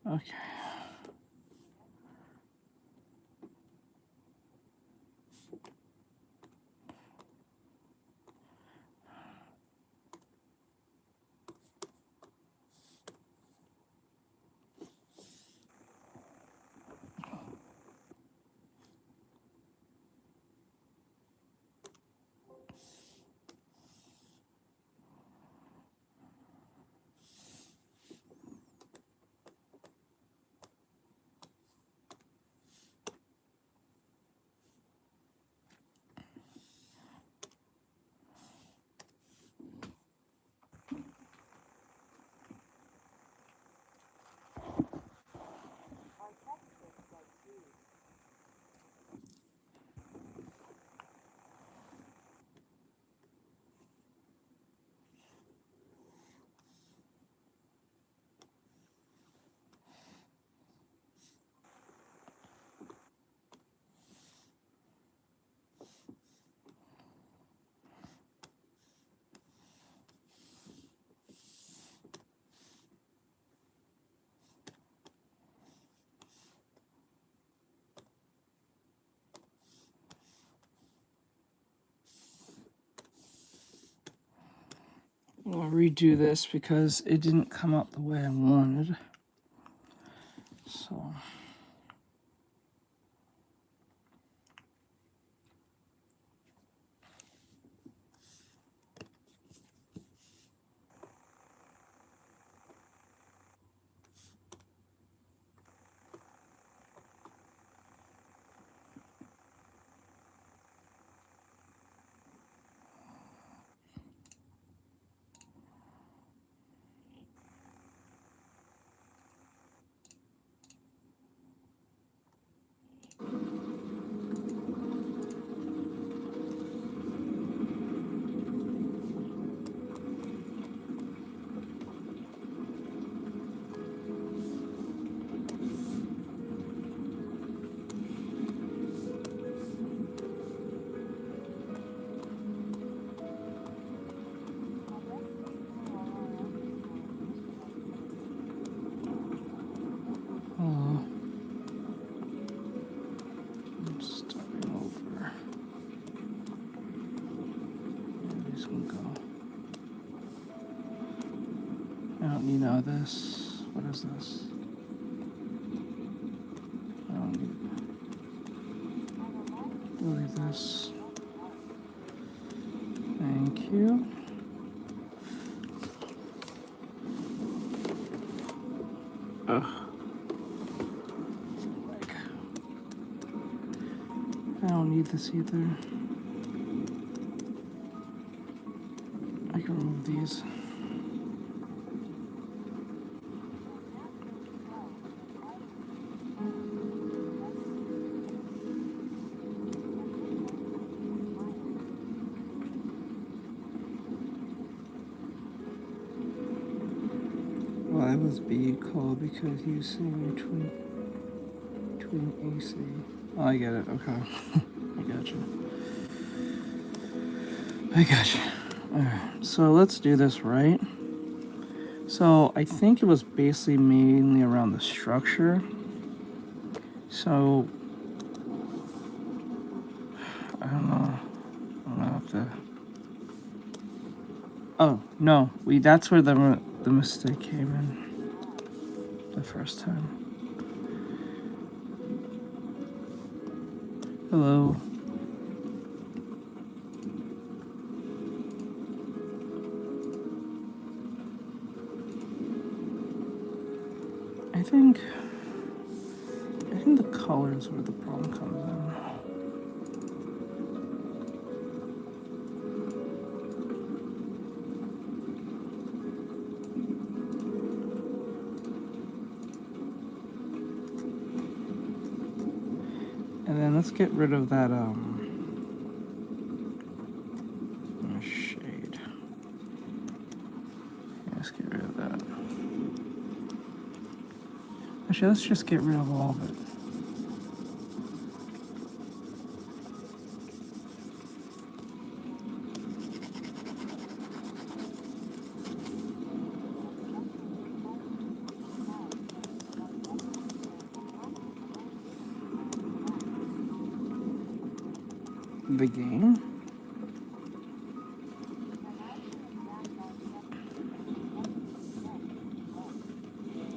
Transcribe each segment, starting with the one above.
Okay. I'll redo this because it didn't come out the way I wanted. So. This. What is this? I don't need. Delete this. Thank you. Ugh. I don't need this either. I can remove these. Why was B called? Because he was sitting between AC. Oh, I get it. Okay. I gotcha. Alright, so let's do this right. So I think it was basically mainly around the structure. So I don't know. I'm gonna have to. Oh no, that's where the mistake came in the first time. Hello. I think the color is where the problem comes in. And then let's get rid of that shade. Let's get rid of that. Actually, let's just get rid of all of it. the game.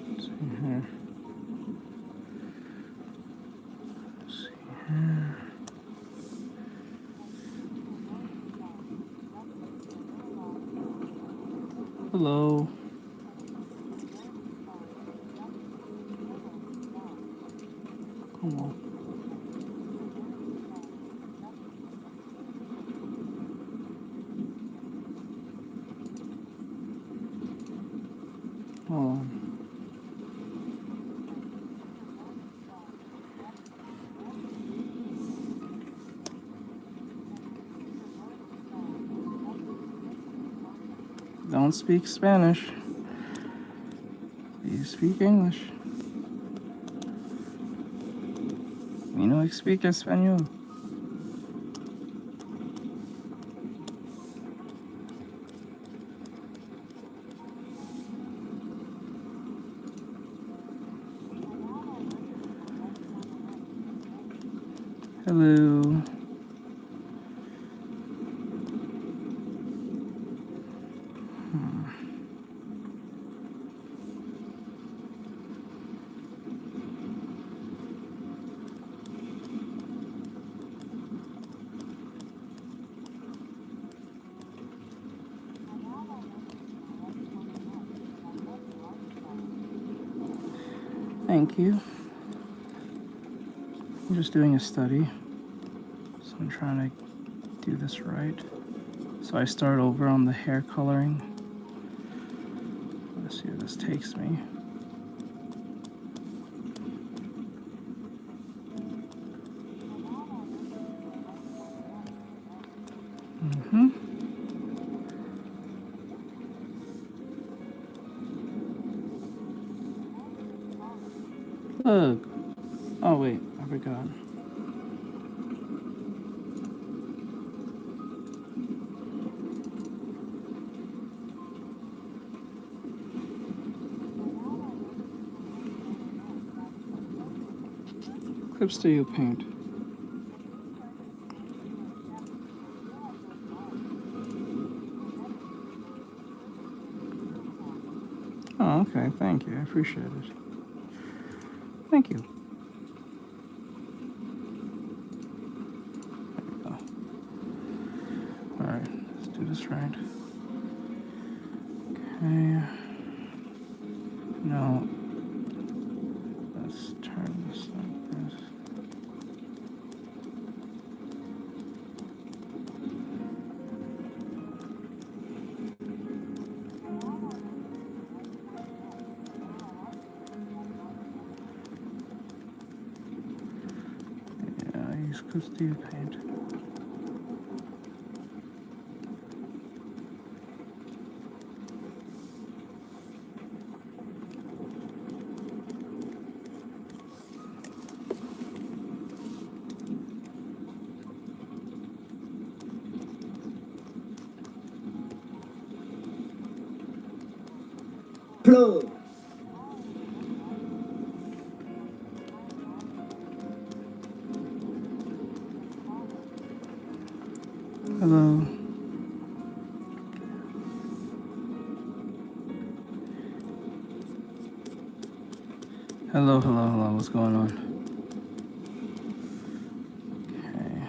Let's see here. Let's see here. Hello. Come on. Oh. Don't speak Spanish. Please speak English. We no speak español. Hello. Thank you. I'm just doing a study, so I'm trying to do this right. So I start over on the hair coloring. Let's see where this takes me. Look. Oh wait, I forgot. Clips do you paint? Oh, okay, thank you. I appreciate it. Thank you. There we go. Alright, let's do this right. Okay. Now, let's turn this like this. Yeah, I use Castile paint. Plug. Hello. Hello, hello, hello. What's going on? Okay.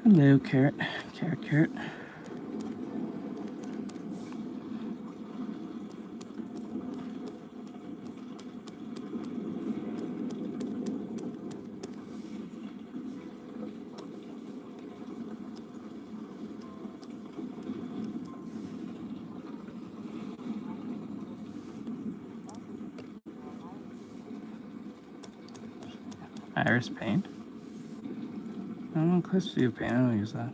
Hello, carrot. Carrot, carrot. Iris paint. I don't know, Castile paint. I don't use that.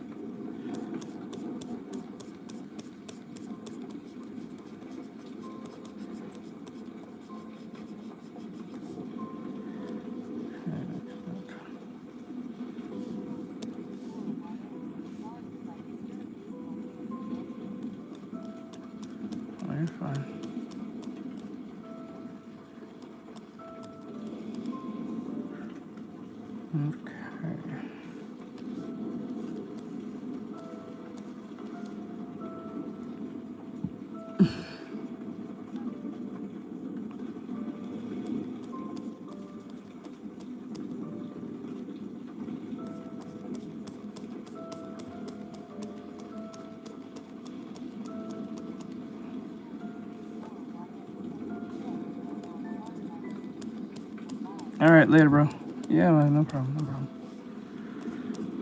All right, later, bro. Yeah, man, no problem, no problem.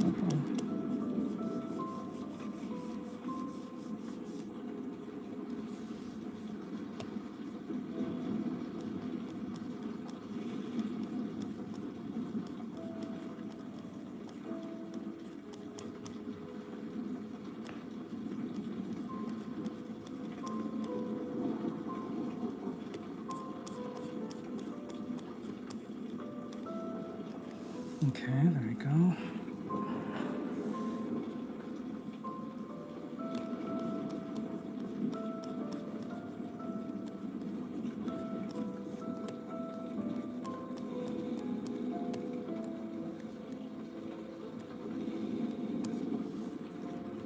No problem. Okay, there we go.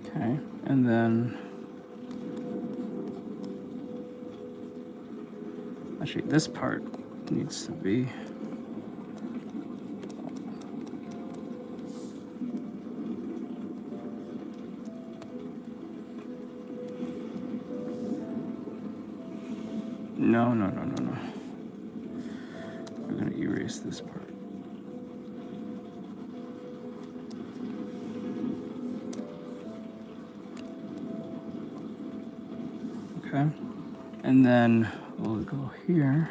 Okay, and then actually this part needs to be no. We're gonna erase this part. Okay, and then we'll go here.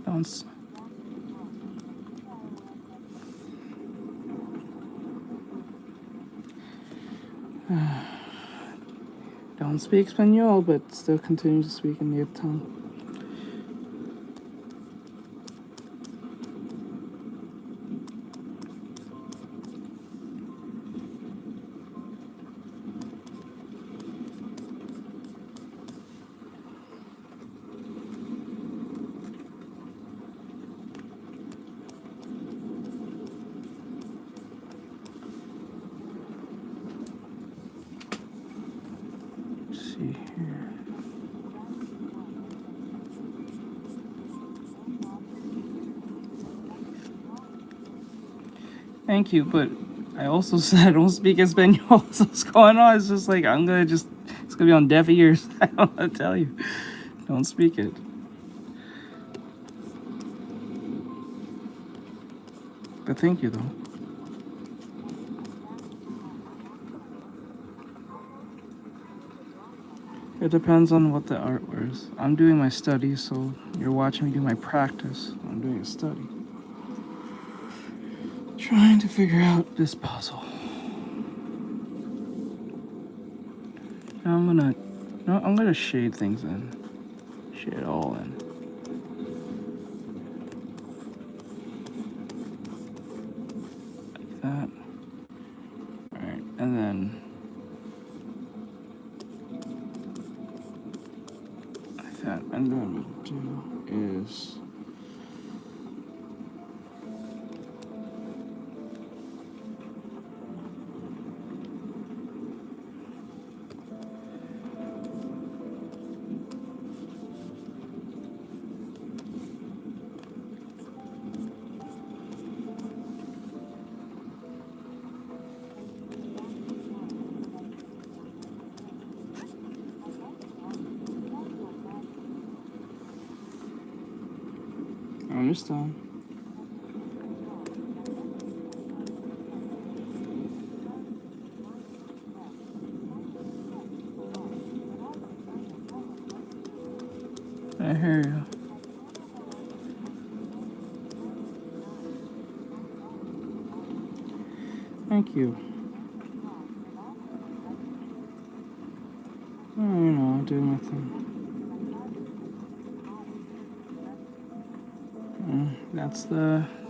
Don't don't speak Espanol, but still continue to speak in native tongue. See here. Thank you, but I also said I don't speak Espanol, so what's going on? It's just like, it's gonna be on deaf ears. I don't want to tell you. Don't speak it. But thank you, though. It depends on what the art was. I'm doing my study, so you're watching me do my practice. I'm doing a study. Trying to figure out this puzzle. Now I'm gonna shade things in. Shade it all in. Like that. Alright, and then like that. And then what we'll do is I understand. I hear you. Thank you. Oh, I'm doing my thing.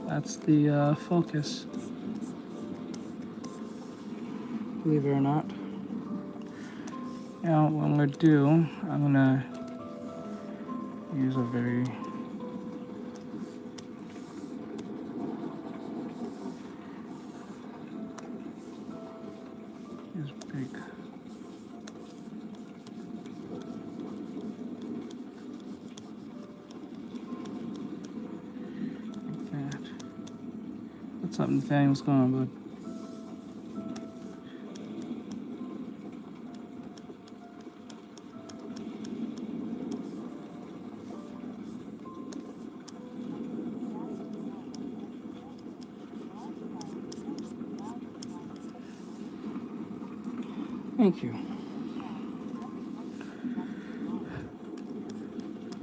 That's the focus. Believe it or not. Now, what I'm gonna do, I'm gonna use a very What's up, Nathaniel? What's going on, bud? Thank you.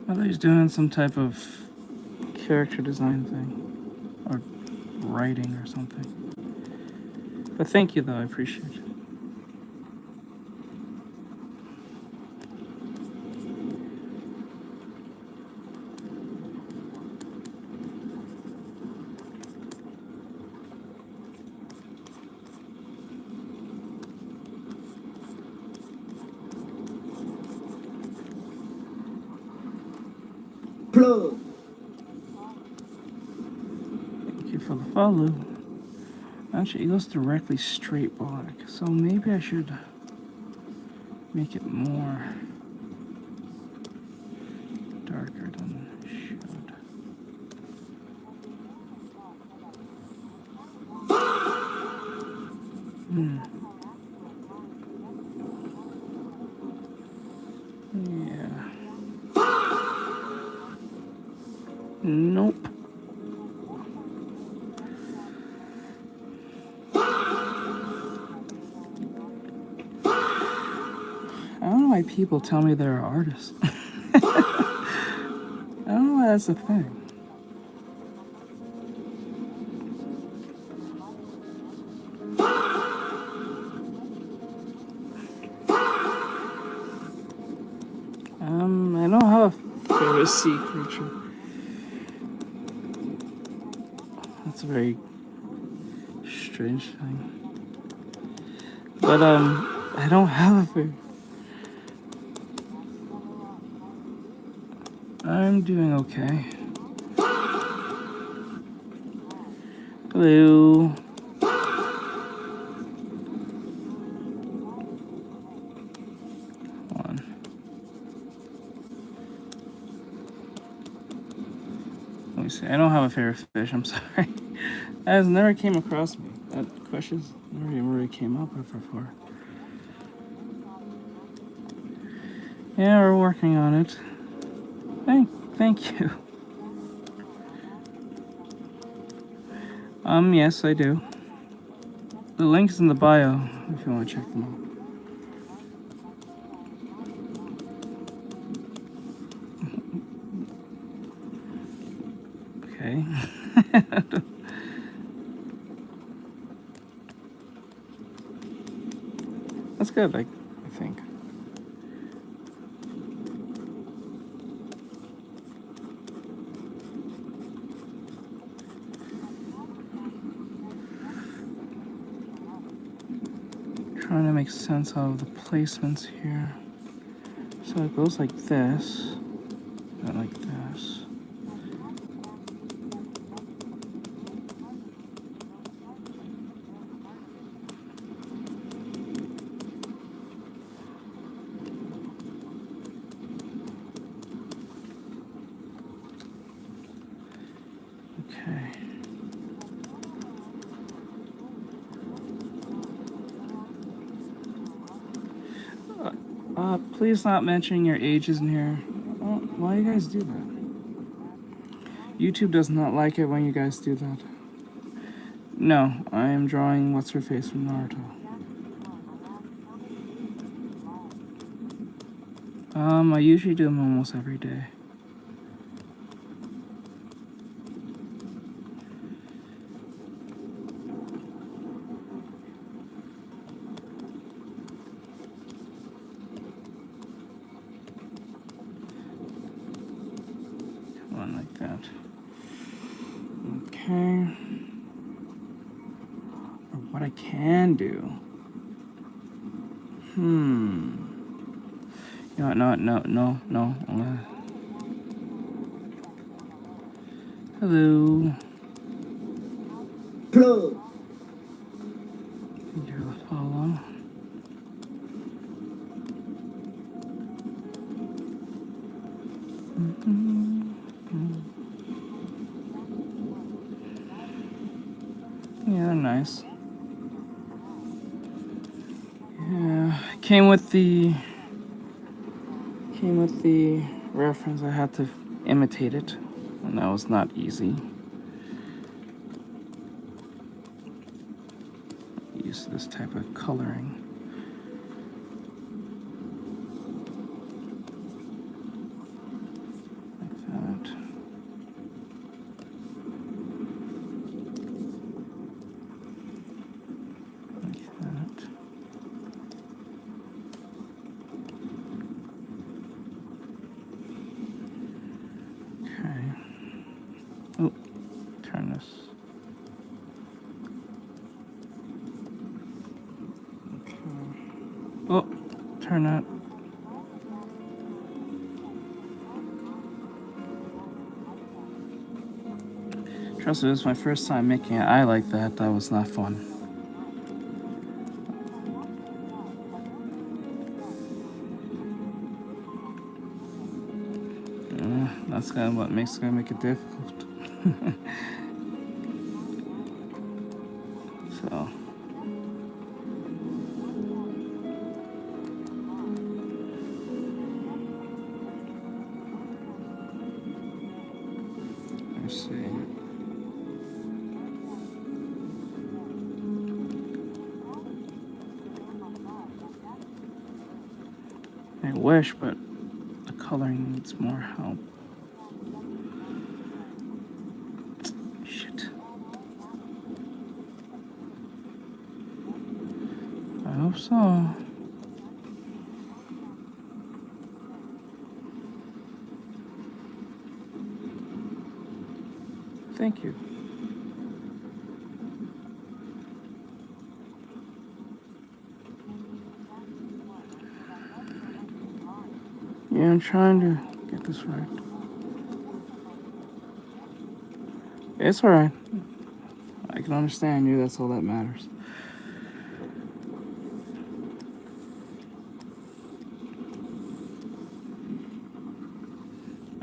I thought he was doing some type of character design thing, or writing or something. But thank you, though. I appreciate it. Plug. Thank you for the follow. Actually, it goes directly straight black, so maybe I should make it more darker than it should. Yeah. Nope. I don't know why people tell me they're artists. I don't know why that's a thing. I don't have a favorite sea creature. That's a very strange thing. But, I don't have a favorite. I'm doing okay. Hello. Hold on. Let me see. I don't have a favorite fish. I'm sorry. That has never came across me. That question's never even really came up before. Yeah, we're working on it. Thank you. Yes, I do. The link's in the bio if you want to check them out. Okay. That's good, I think. Trying to make sense out of the placements here. So it goes like this, and like this. Okay. Please not mentioning your ages in here. Oh, why do you guys do that? YouTube does not like it when you guys do that. No, I am drawing what's her face from Naruto. I usually do them almost every day. Like that. Okay. Or what I can do. You know what? No. Hello. Plug. Thank you for the follow. nice. Yeah, came with the reference. I had to imitate it, and that was not easy. Use this type of coloring. Oh, turn that. Trust me, this was my first time making an eye like that. That was not fun. That's kind of what makes it make it difficult. So. Let's see. I wish, but the coloring needs more help. Shit. I hope so. Thank you. Yeah, I'm trying to get this right. It's alright. I can understand you, that's all that matters.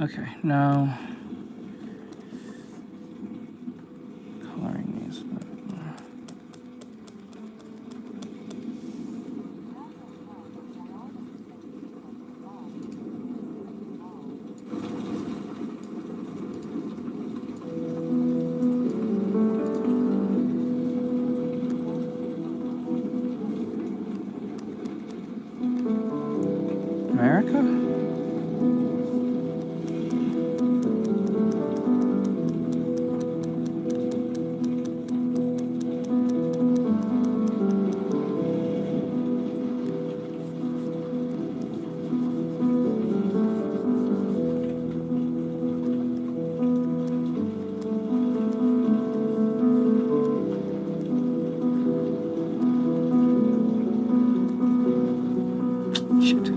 Okay, now coloring needs a bit more. America? Shit.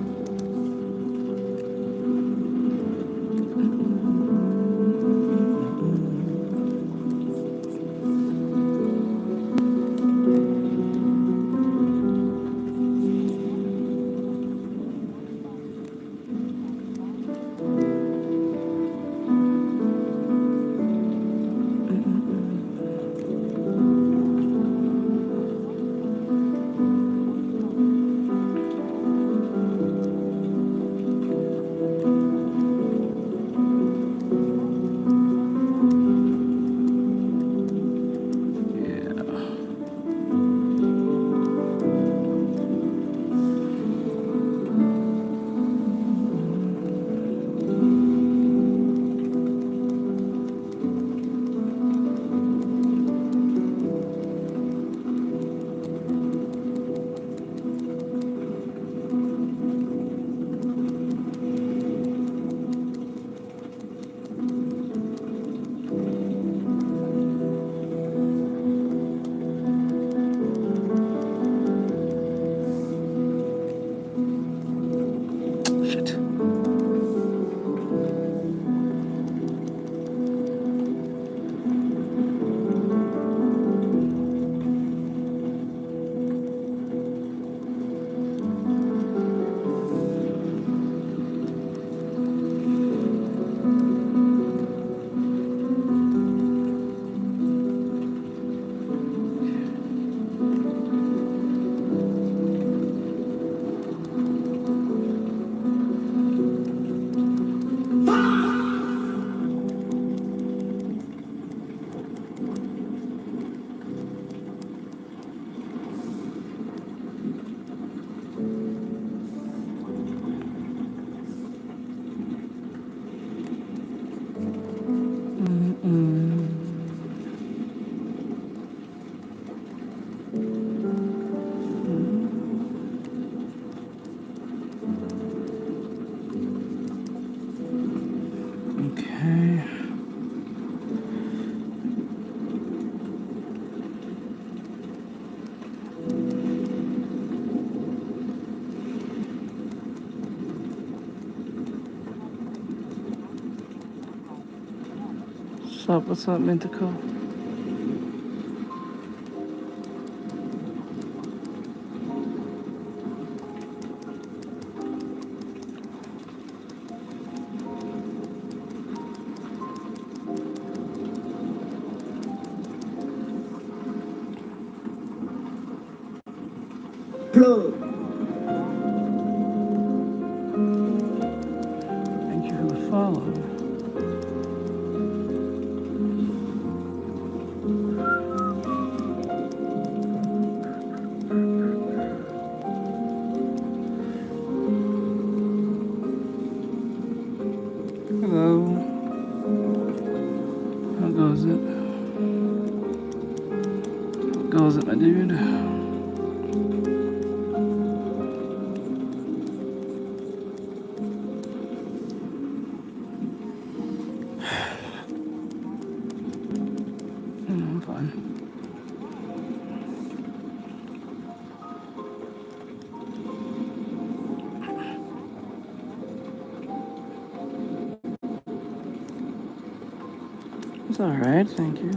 Okay. What's up, Mintico? Thank you for the follow. Hello. How goes it? How goes it, my dude? I'm fine. It's alright, thank you.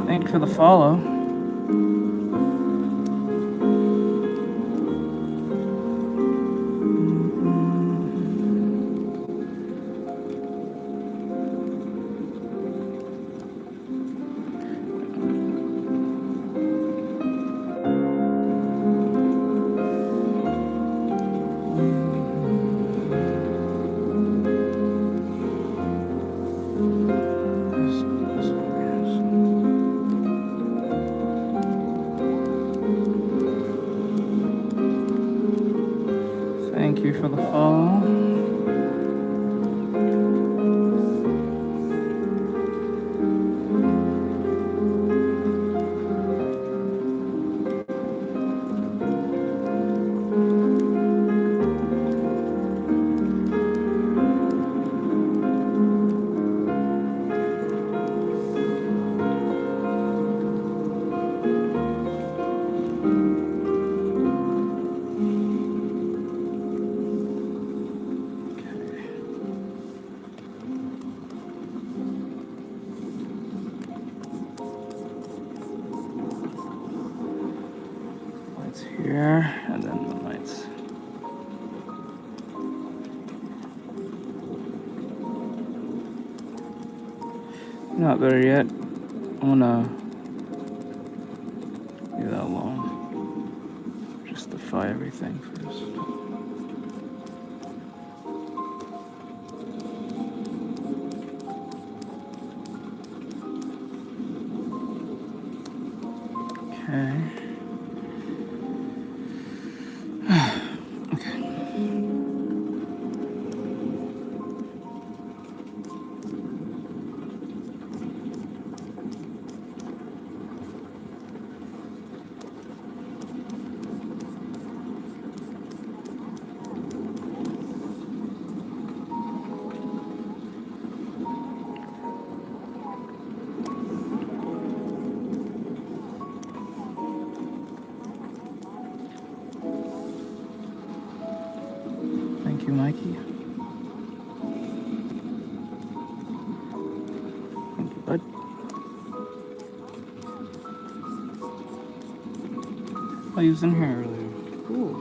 Thank you for the follow. Thank you for the follow. Here, and then the lights. Not there yet. I'm gonna leave that alone. Justify everything first. Okay. you, Mikey. Thank you, bud. Oh, he was in here earlier. Cool.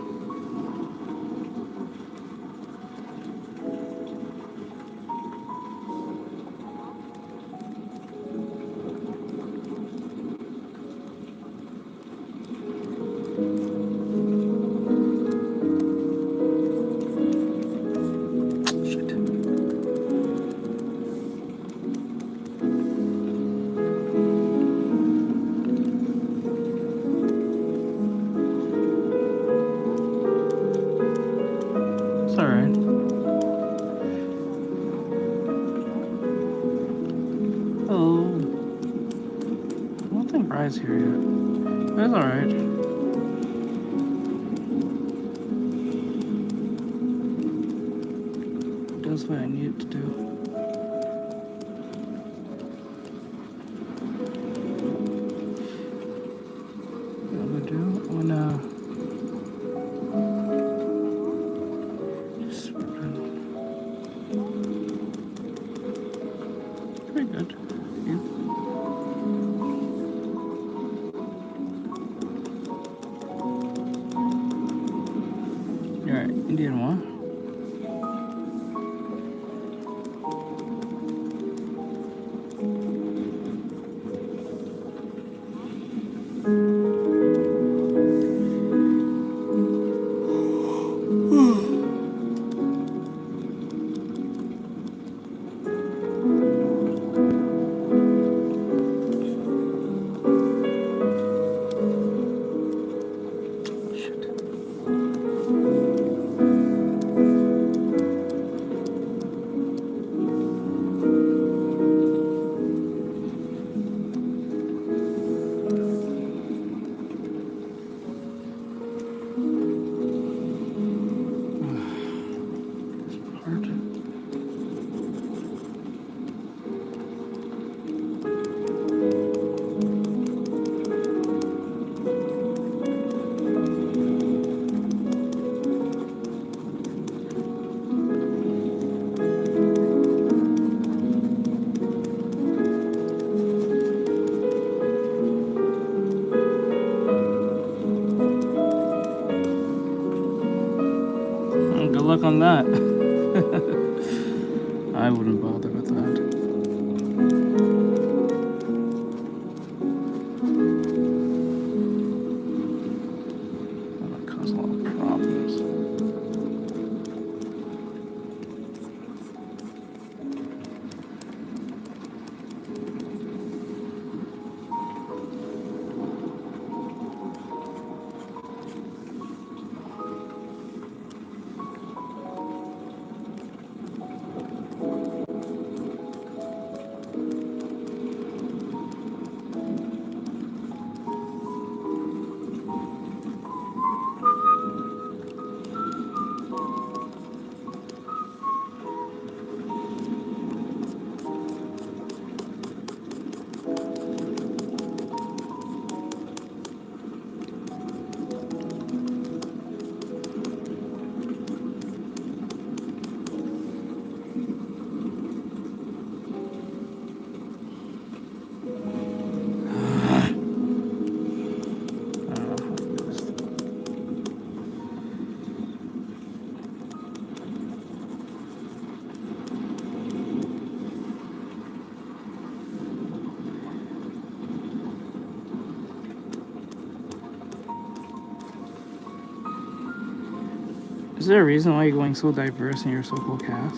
Here yet. That's alright. That's what I need to do. What I'm gonna do, I'm gonna just pretty good. Yeah. Indian one. Luck on that. I wouldn't bother with that. That would cause a lot of problems. Is there a reason why you're going so diverse in your so-called cast?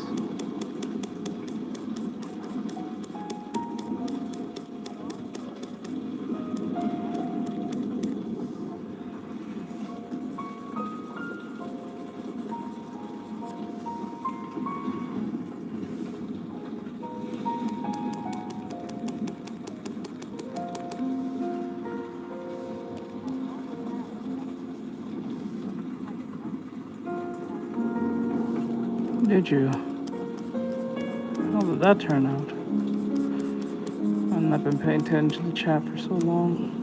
Did you? How did that turn out? I've not been paying attention to the chat for so long.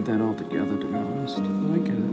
get that all together, to be honest. But I get it.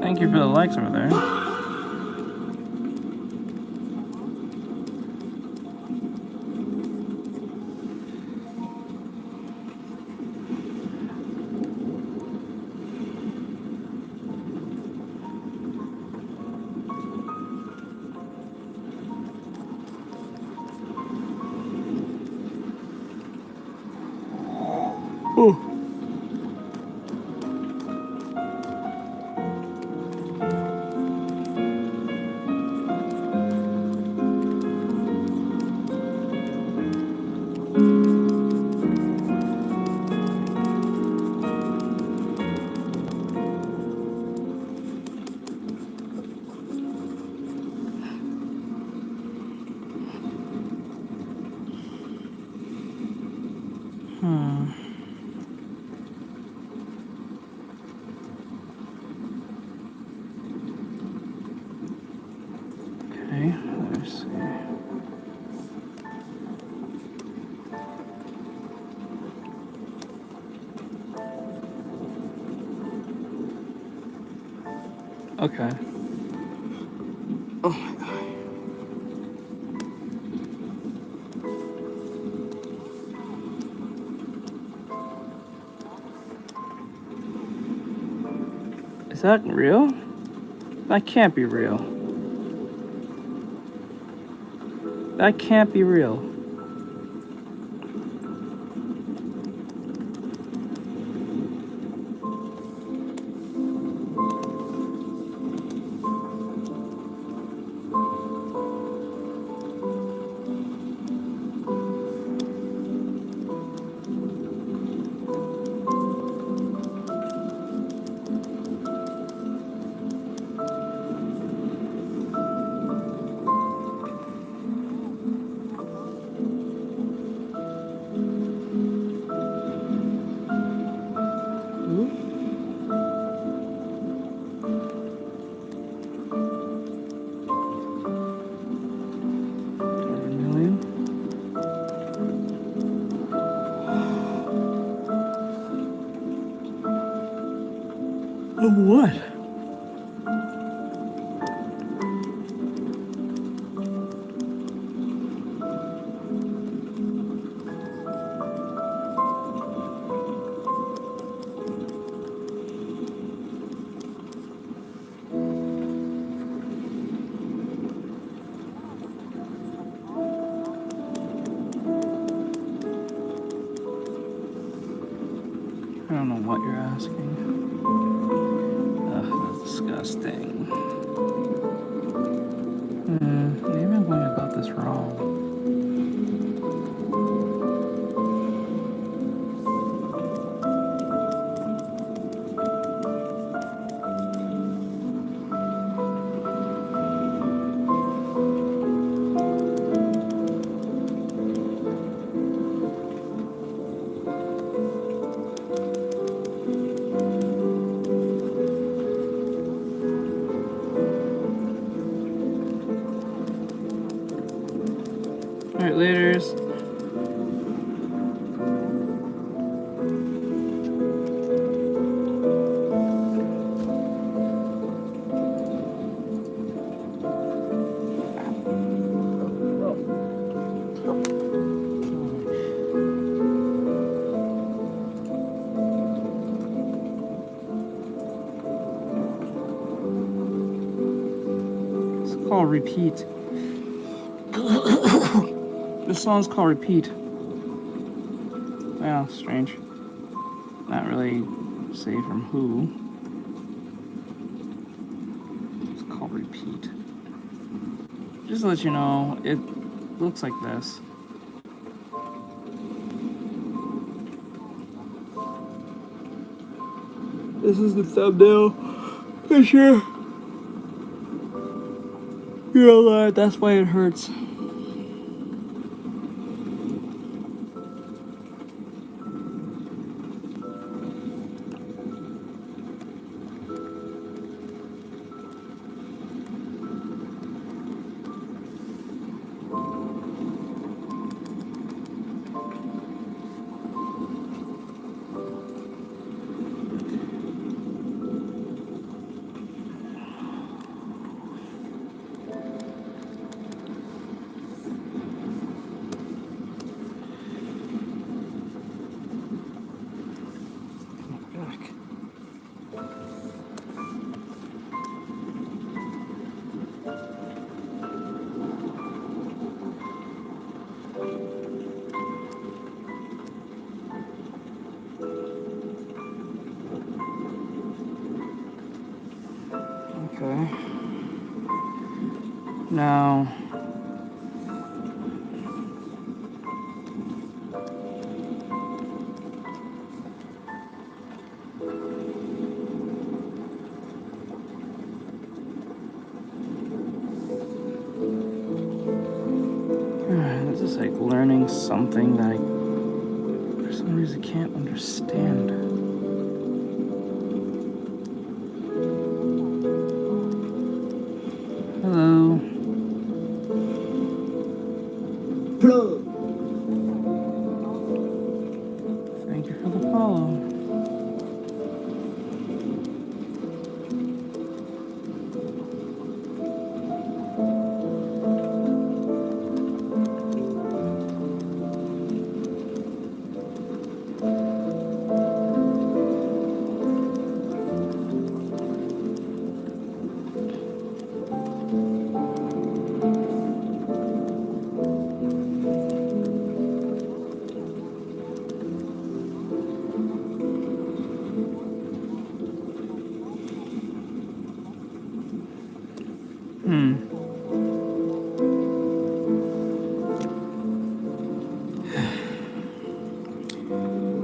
Thank you for the likes over there. Oh. Okay, let's see. Okay. Oh my God. Is that real? That can't be real. That can't be real. What? I don't know what you're asking. Ugh, that's disgusting. Maybe I'm going about this wrong. Alright, laters. called Repeat. This song's called Repeat. Well, strange. Not really say from who. It's called Repeat. Just to let you know, it looks like this. This is the thumbnail picture. You know, that's why it hurts. Okay. Now, this is like learning something that I, for some reason, can't understand. Hello. Plug. Thank you for the follow.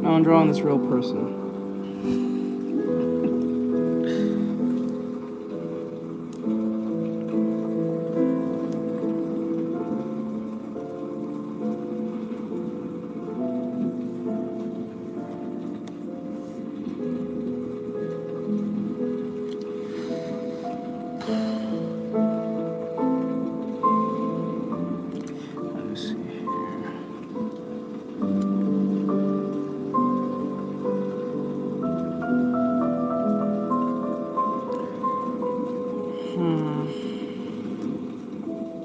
Now I'm drawing this real person.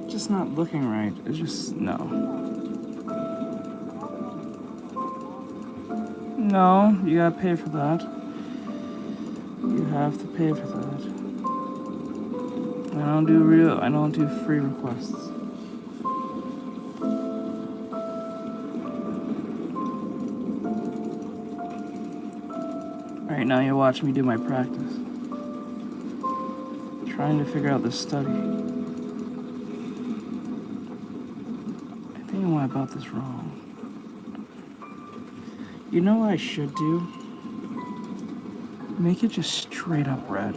Just not looking right. It's just no. No, you gotta pay for that. You have to pay for that. I don't do free requests. Right now you're watching me do my practice. Trying to figure out this study. I think I went about this wrong. You know what I should do? Make it just straight up red.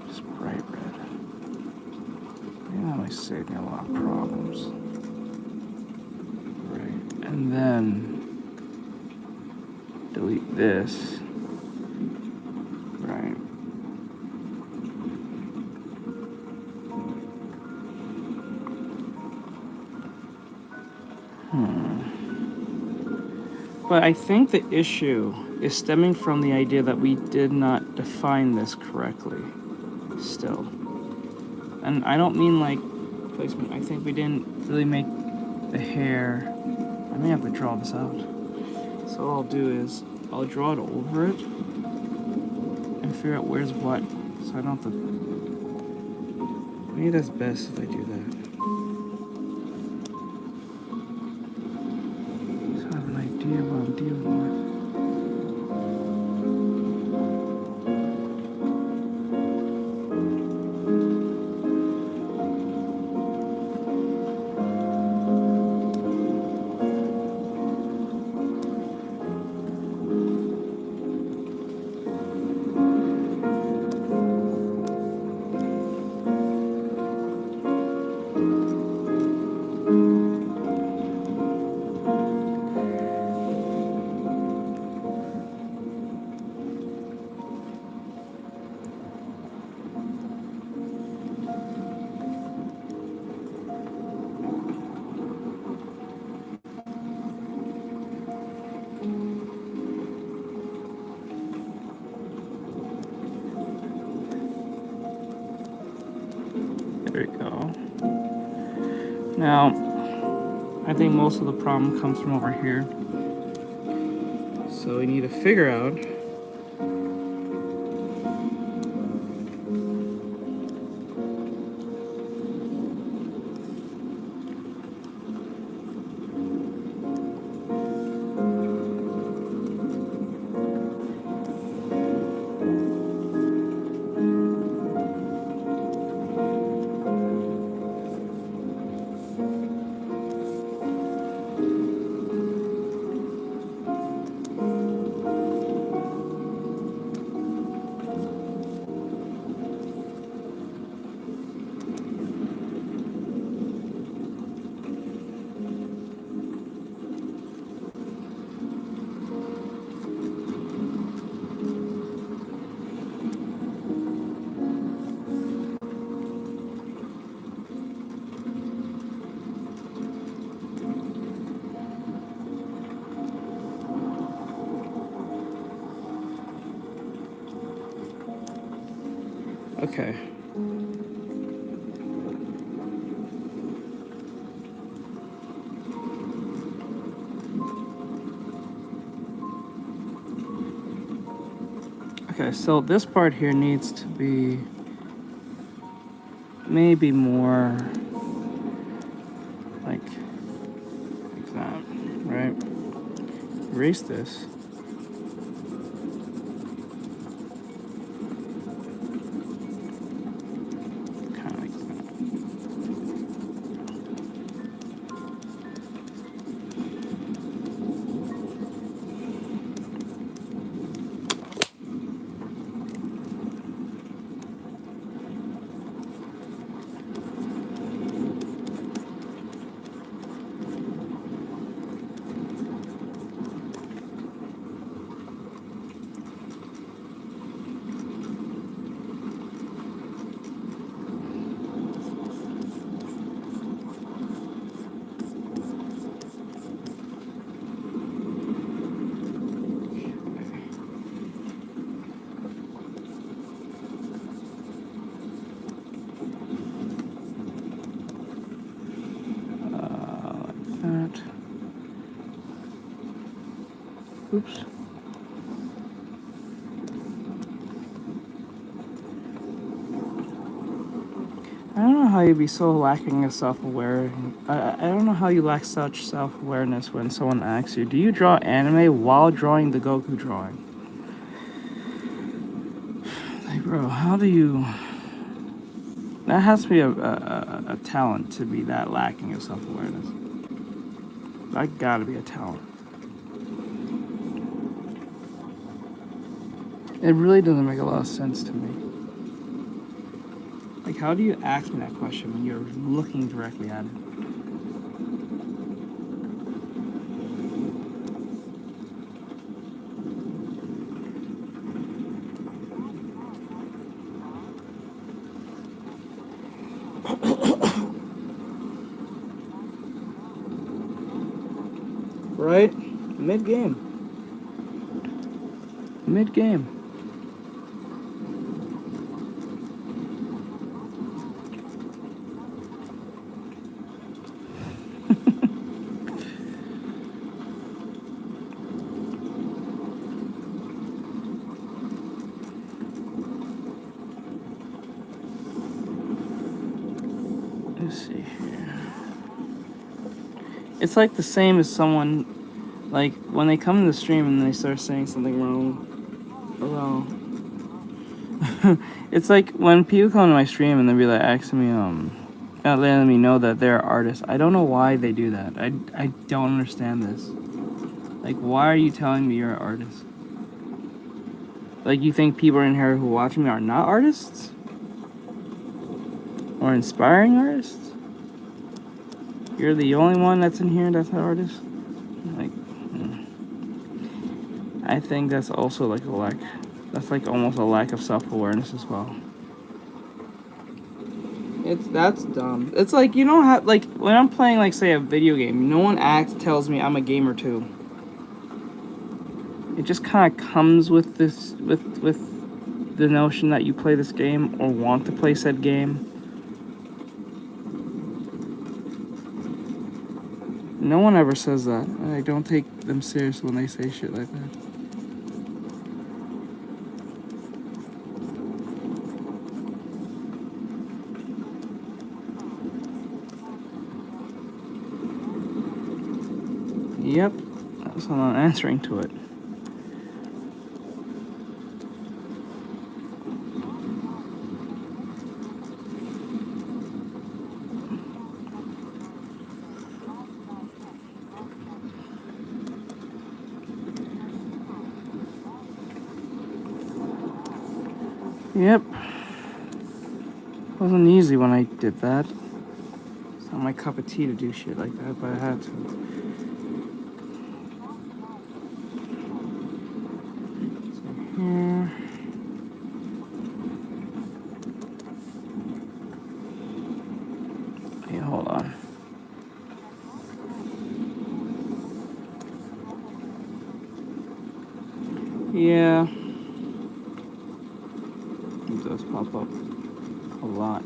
Just bright red. I think that might save me a lot of problems. Right, and then delete this. Right. But I think the issue is stemming from the idea that we did not define this correctly still. And I don't mean like placement. I think we didn't really make the hair. I may have to draw this out. So what I'll do is I'll draw it over it and figure out where's what. So I don't have to Maybe that's best if I do that. So I have an idea what I'm dealing with. There we go. Now, I think most of the problem comes from over here. So we need to figure out okay. Okay, so this part here needs to be maybe more like that, right? Erase this. Kind of like that. That. Oops. I don't know how you'd be so lacking in self-aware. I don't know how you lack such self-awareness when someone asks you, do you draw anime while drawing the Goku drawing? Like, bro, how do you... That has to be a talent to be that lacking of self-awareness. That gotta be a talent. It really doesn't make a lot of sense to me. Like, how do you ask me that question when you're looking directly at it? Right? Mid-game. Mid-game. Let's see here. It's like the same as someone, like, when they come to the stream and they start saying something wrong. It's like when people come to my stream and they'll be like asking me, not letting me know that they're artists. I don't know why they do that. I don't understand this. Like, why are you telling me you're an artist? Like, you think people in here who watch me are not artists? Or inspiring artists? You're the only one that's in here that's an artist? Like, I think that's also like a lack. That's like almost a lack of self-awareness as well. That's dumb. It's like, you don't have, like, when I'm playing, like, say, a video game, no one tells me I'm a gamer too. It just kind of comes with this, with the notion that you play this game or want to play said game. No one ever says that. I don't take them serious when they say shit like that. Yep, that's why I'm not answering to it. Yep. Wasn't easy when I did that. It's not my cup of tea to do shit like that, but I had to. So here. Hey, hold on. Yeah. It does pop up a lot.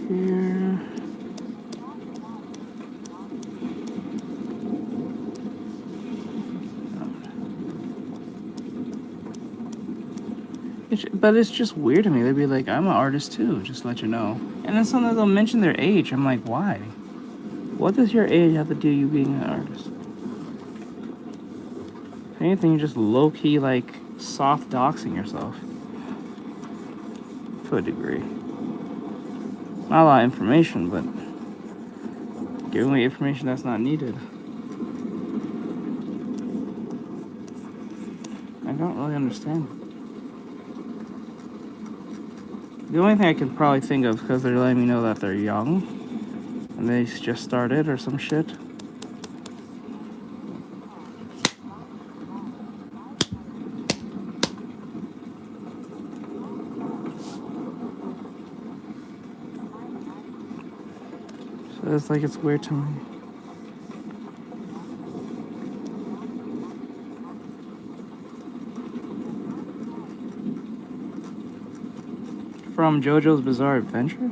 Here. But it's just weird to me. They'd be like, I'm an artist too, just to let you know. And then sometimes they'll mention their age. I'm like, why? What does your age have to do you being an artist? If anything, you're just low-key, like, soft doxing yourself. To a degree. Not a lot of information, but giving away information that's not needed. I don't really understand. The only thing I can probably think of, because they're letting me know that they're young, and they just started or some shit. So it's like, it's weird to me. From JoJo's Bizarre Adventure?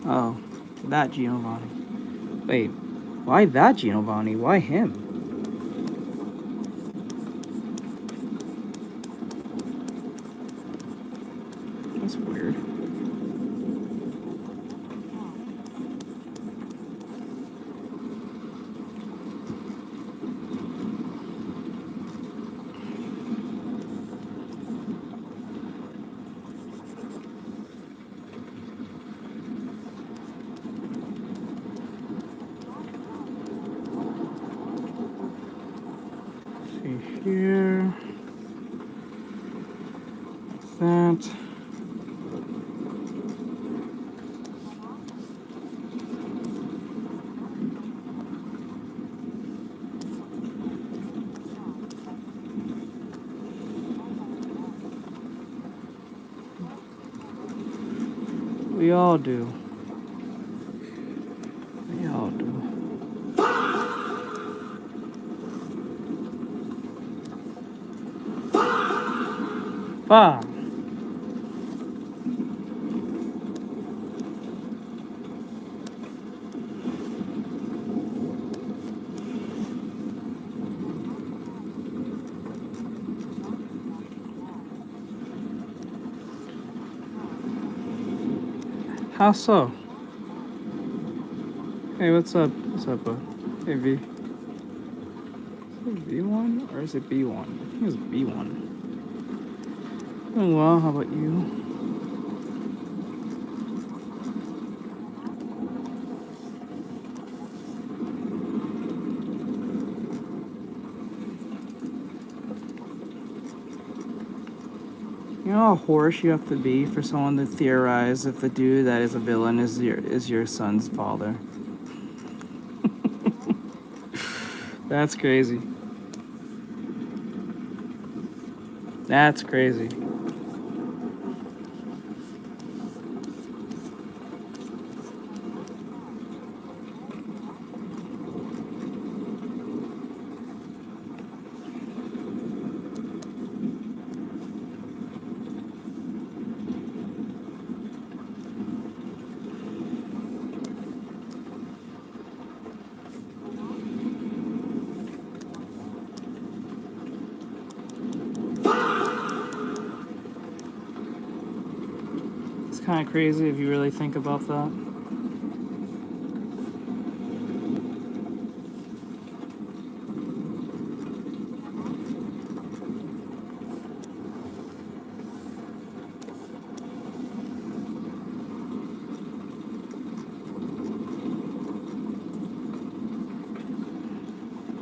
Oh, that Giovanni. Wait, why that Giovanni? Why him? That's weird. We all do. We all do. Bah! How so? Hey, what's up? What's up, bud? Hey, V. Is it V1 or is it B1? I think it's B1. Doing well, how about you? You know how horse you have to be for someone to theorize if the dude that is a villain is your son's father? That's crazy. That's crazy. Kind of crazy if you really think about that.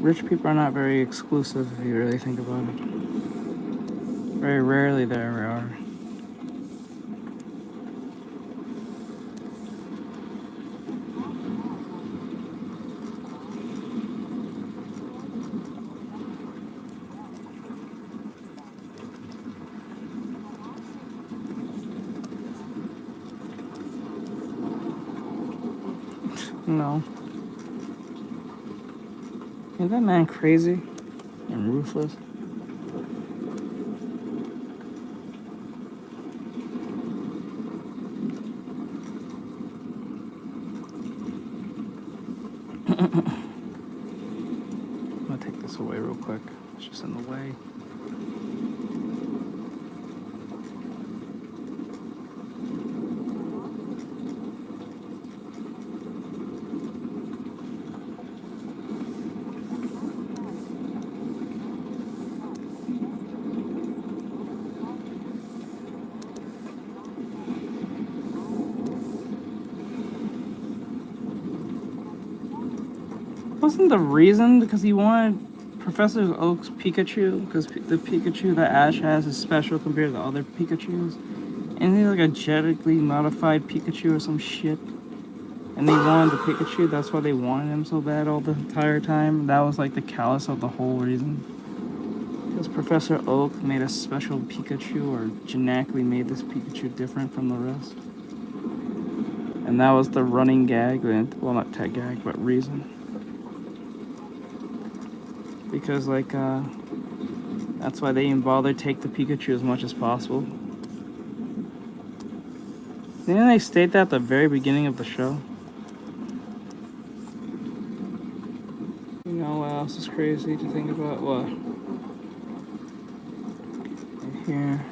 Rich people are not very exclusive if you really think about it. Very rarely there are. No. Isn't that man crazy and ruthless? I'm gonna take this away real quick. It's just in the way. Wasn't the reason because he wanted Professor Oak's Pikachu? Because the Pikachu that Ash has is special compared to the other Pikachus? Isn't he like a genetically modified Pikachu or some shit? And they wanted the Pikachu, that's why they wanted him so bad all the entire time? That was like the callus of the whole reason? Because Professor Oak made a special Pikachu or genetically made this Pikachu different from the rest? And that was the running gag, well not tech gag, but reason. Because like, that's why they didn't bother to take the Pikachu as much as possible. Didn't they state that at the very beginning of the show? You know what else is crazy to think about? What? Right here.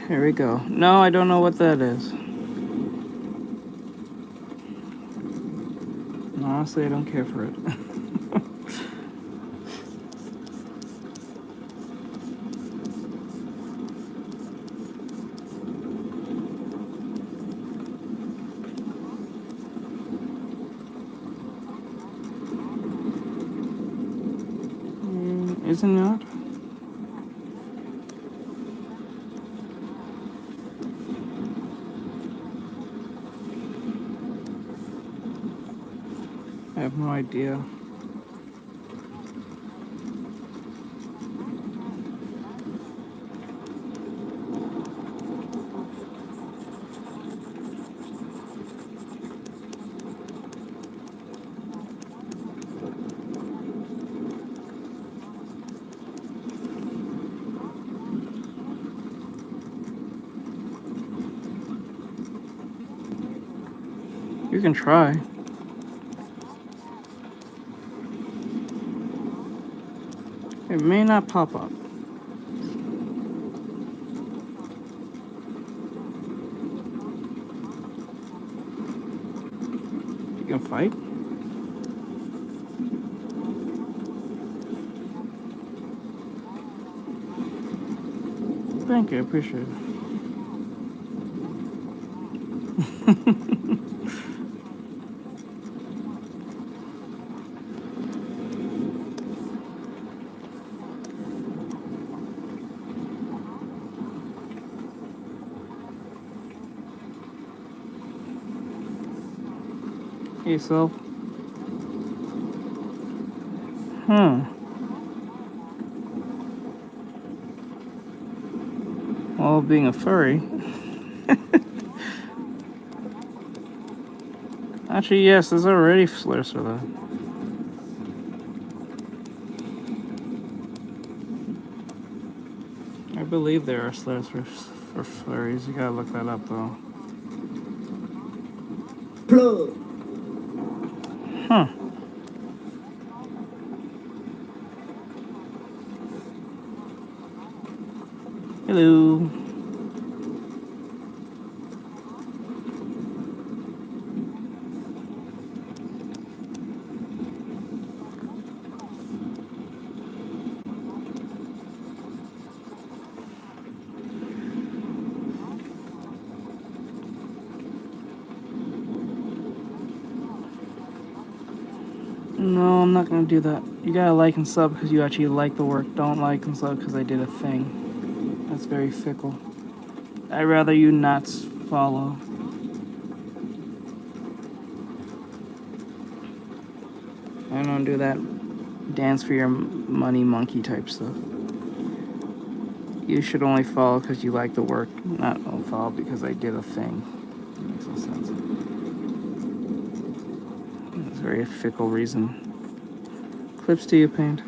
Here we go. No, I don't know what that is. Honestly, I don't care for it. Is it not? I have no idea. You can try. It may not pop up. You can fight? Thank you, I appreciate it. Hey, self. Well, being a furry. Actually, yes, there's already flares for that. I believe there are flares for furries. You gotta look that up, though. Plug. Huh. Hello. No, I'm not gonna do that. You gotta like and sub because you actually like the work. Don't like and sub because I did a thing. That's very fickle. I'd rather you not follow. I don't do that dance for your money monkey type stuff. You should only follow because you like the work, not follow because I did a thing. It makes no sense. It's a very fickle reason. Clips to you, Paint.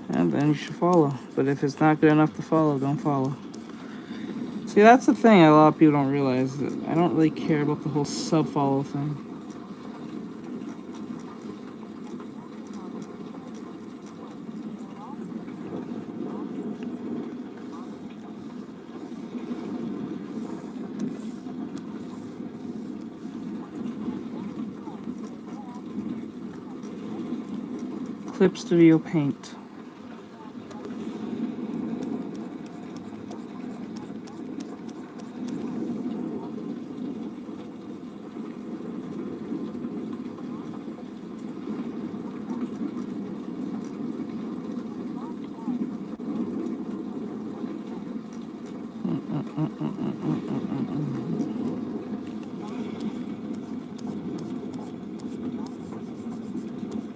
And then you should follow. But if it's not good enough to follow, don't follow. See, that's the thing a lot of people don't realize. That I don't really care about the whole sub-follow thing. Clip Studio Paint.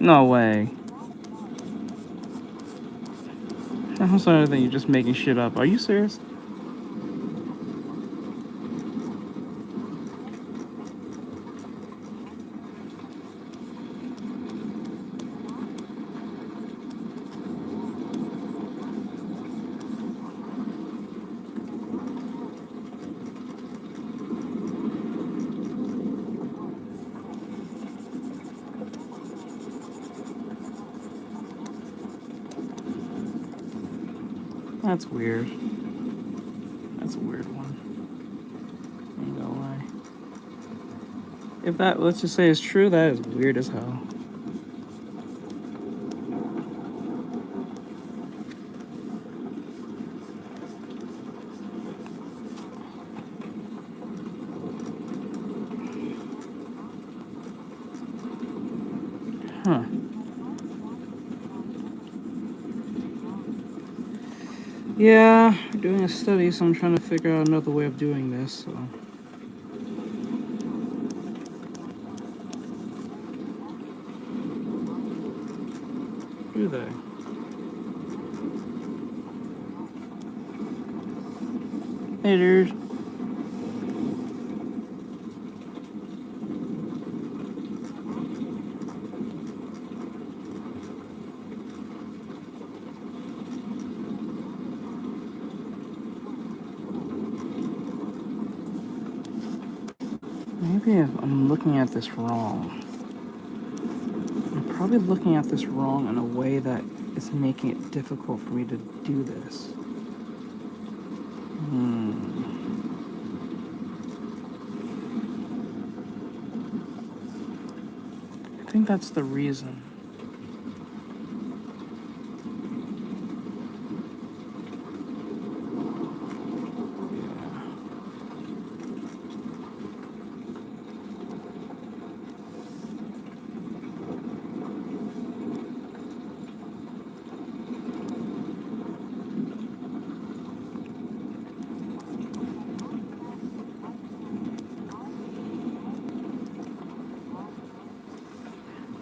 No way. I'm sorry, I think you're just making shit up. Are you serious? That's weird. That's a weird one. Ain't gonna lie. If that, let's just say, is true, that is weird as hell. Yeah, we're doing a study, so I'm trying to figure out another way of doing this, so. Do they? Hey, dude. Maybe I'm looking at this wrong. I'm probably looking at this wrong in a way that is making it difficult for me to do this. I think that's the reason.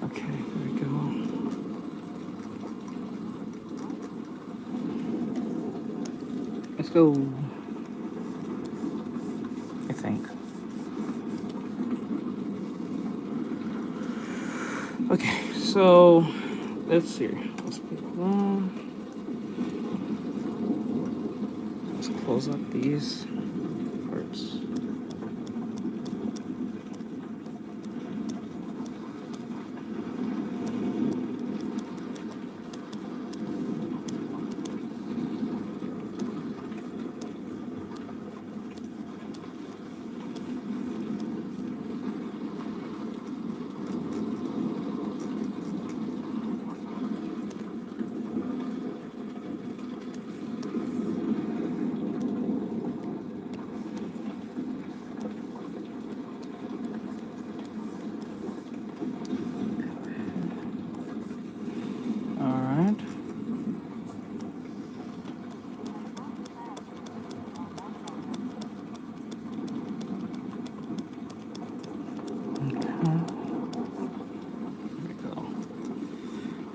Okay, there we go. Let's go. I think. Okay, so let's see. Let's put one. Let's close up these parts.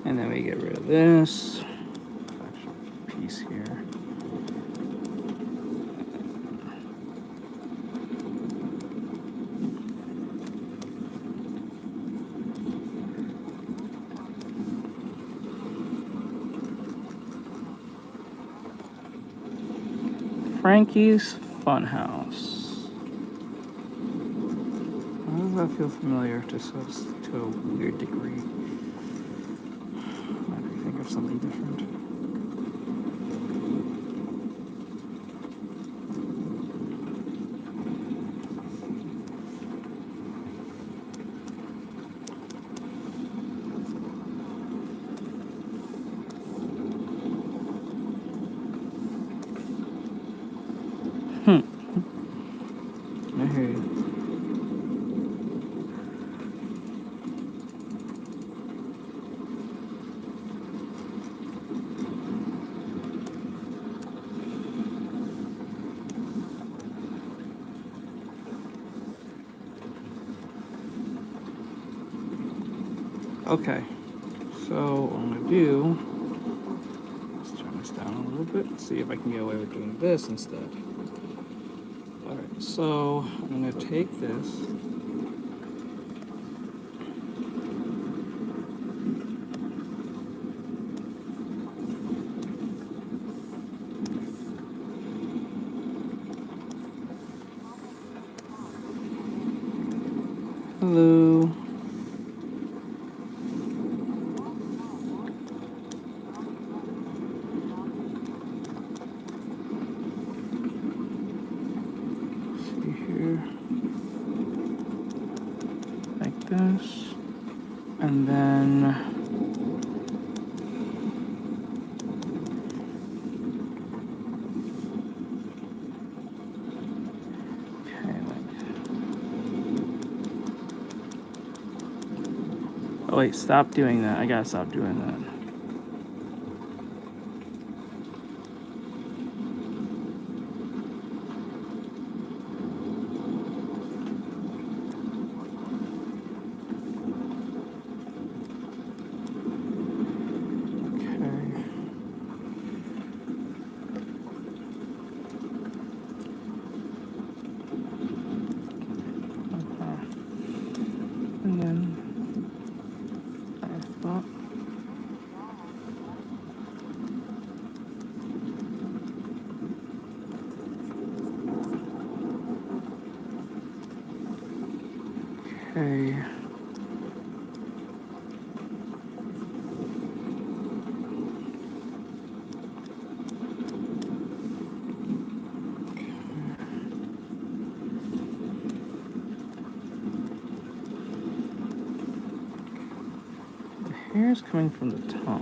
And then we get rid of this extra piece here. Frankie's Funhouse. Why does that feel familiar to a weird degree? Might be think of something different. I hear you. Okay, so what I'm gonna do, let's turn this down a little bit, see if I can get away with doing this instead. Alright, so I'm gonna take this, hello. This, and then okay, oh wait, stop doing that. I gotta stop doing that. Okay. The hair is coming from the top.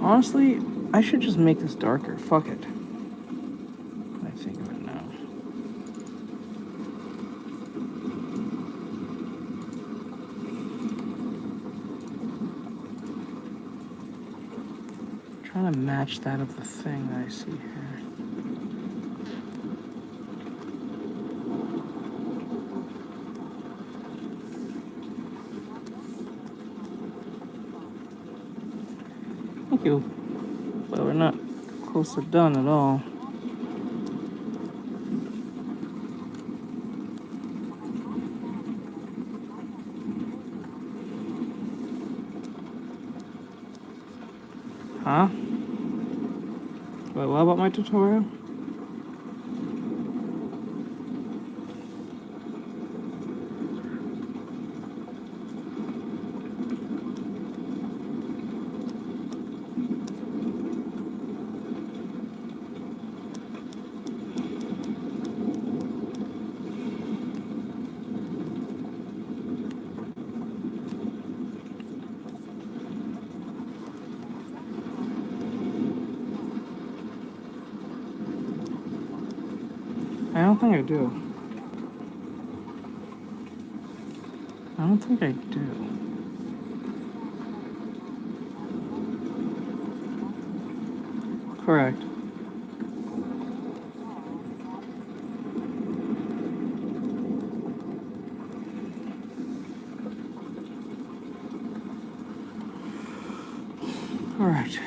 Honestly, I should just make this darker. Fuck it. I think of it now. I'm trying to match that of the thing that I see here. Thank you. But we're not close to done at all. Huh? Wait, what about my tutorial? I don't think I do. I don't think I do. Correct. All right.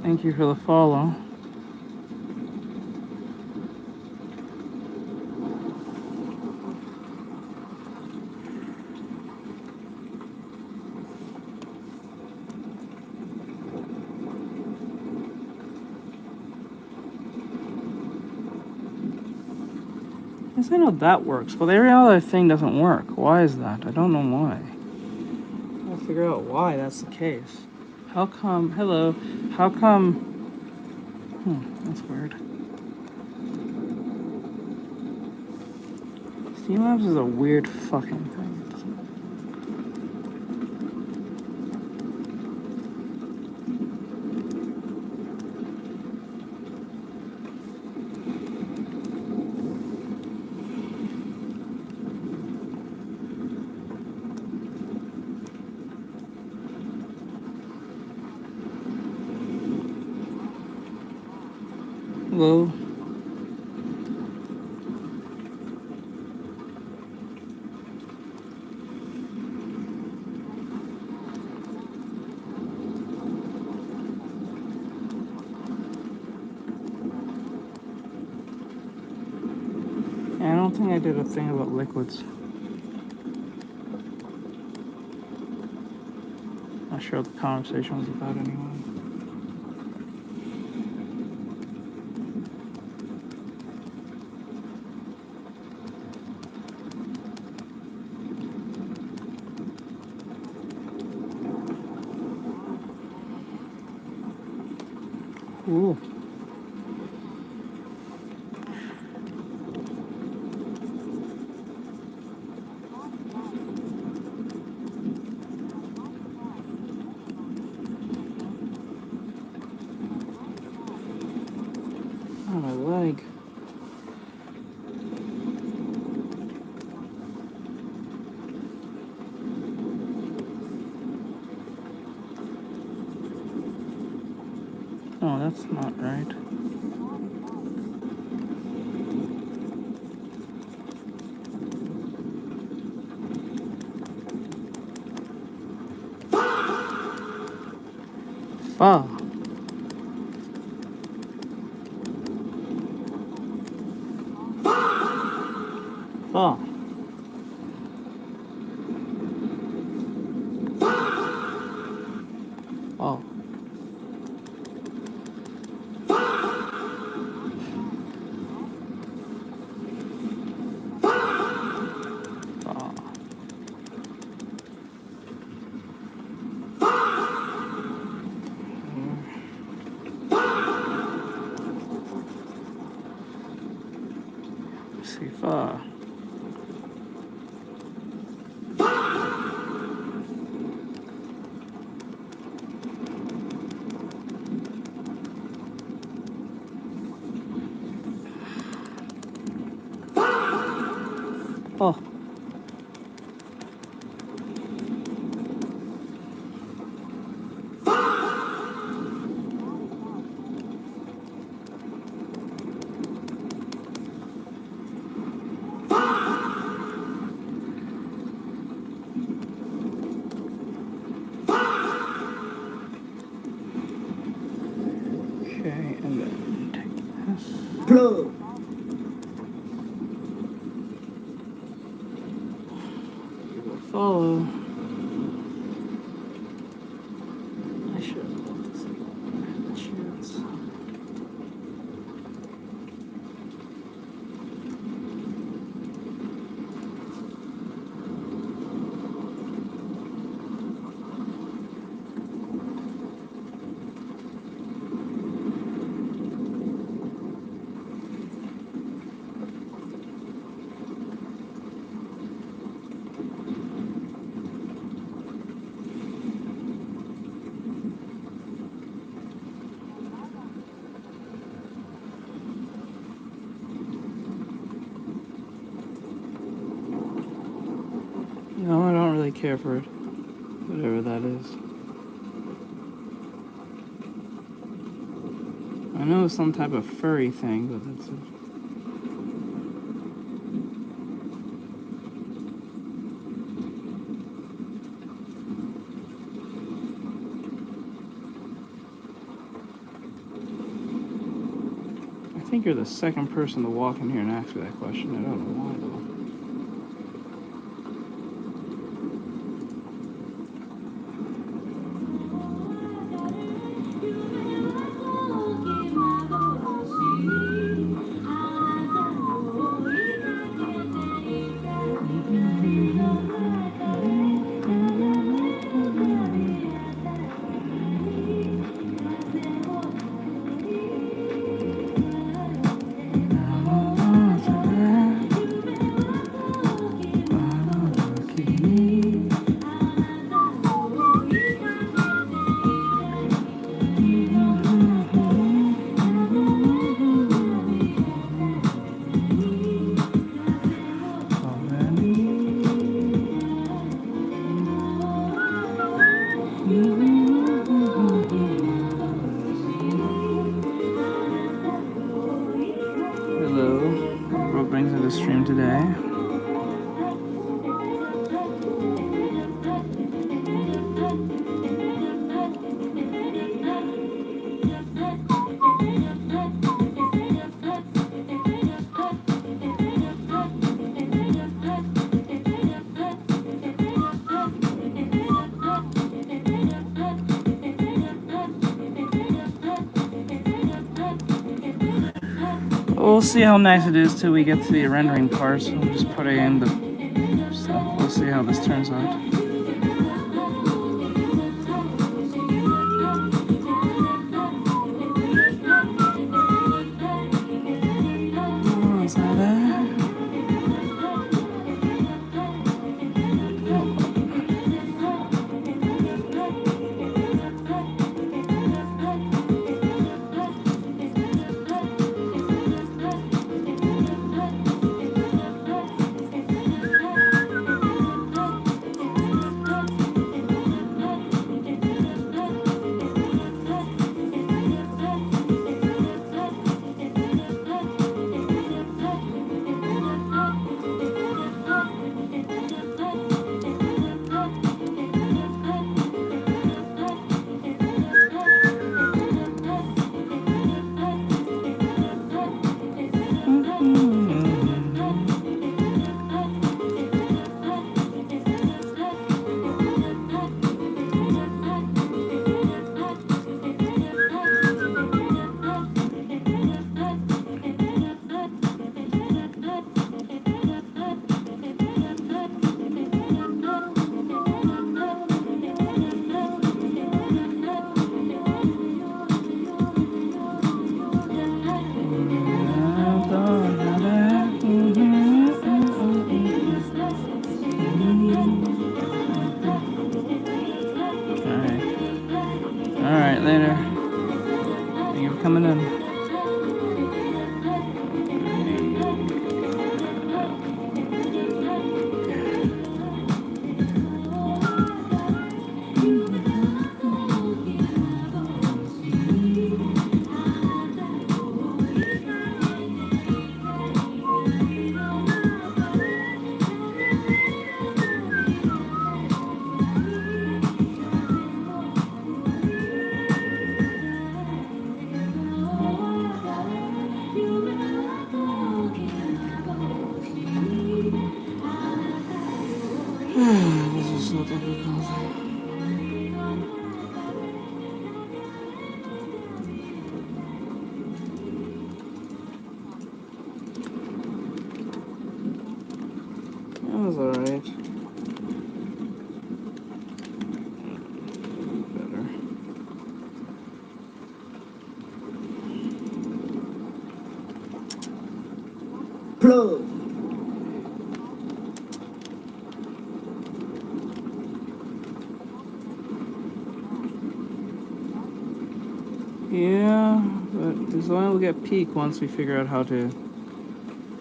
Thank you for the follow. Yes, I know that works, but every other thing doesn't work. Why is that? I don't know why. I'll figure out why that's the case. How come? Hello. How come? That's weird. Streamlabs is a weird fucking thing. Hello. Yeah, I don't think I did a thing about liquids. Not sure what the conversation was about anyway. Ooh. Oh, my leg. Oh, that's not right. Fa. Fa. Oh. See, fa. Oh. Okay, and then take this. Plug. Follow. I should have left this alone. I had a chance. No, I don't really care for it. Whatever that is. I know it's some type of furry thing, but that's it. I think you're the second person to walk in here and ask me that question. I don't know why though. the stream today. We'll see how nice it is till we get to the rendering part, so I'm just putting in the stuff. We'll see how this turns out. Oh, is that it? Alright, later. Thank you for coming in. This is so difficult. That was alright. Better. Plug. Yeah, but this line will get peak once we figure out how to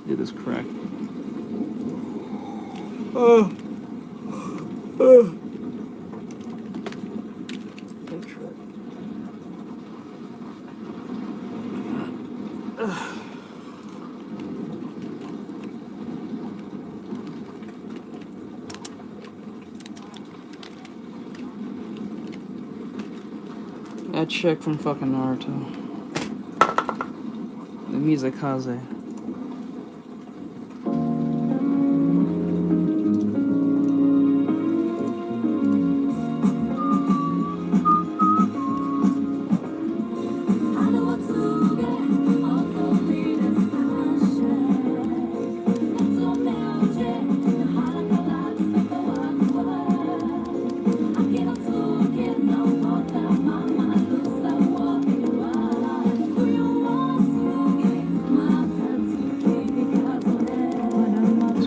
do this correct. That chick from fucking Naruto. The Mizakaze.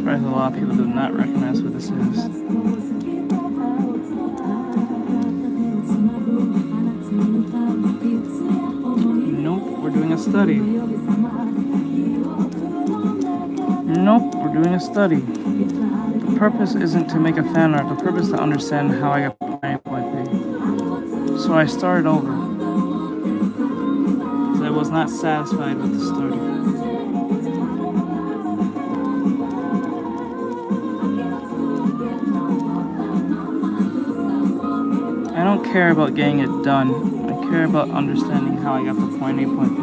A lot of people do not recognize who this is. Nope, we're doing a study. Nope, we're doing a study. The purpose isn't to make a fan art, the purpose is to understand how I got my IP. So I started over. Because I was not satisfied with the study. don't care about getting it done. I care about understanding how I got to point A, point B.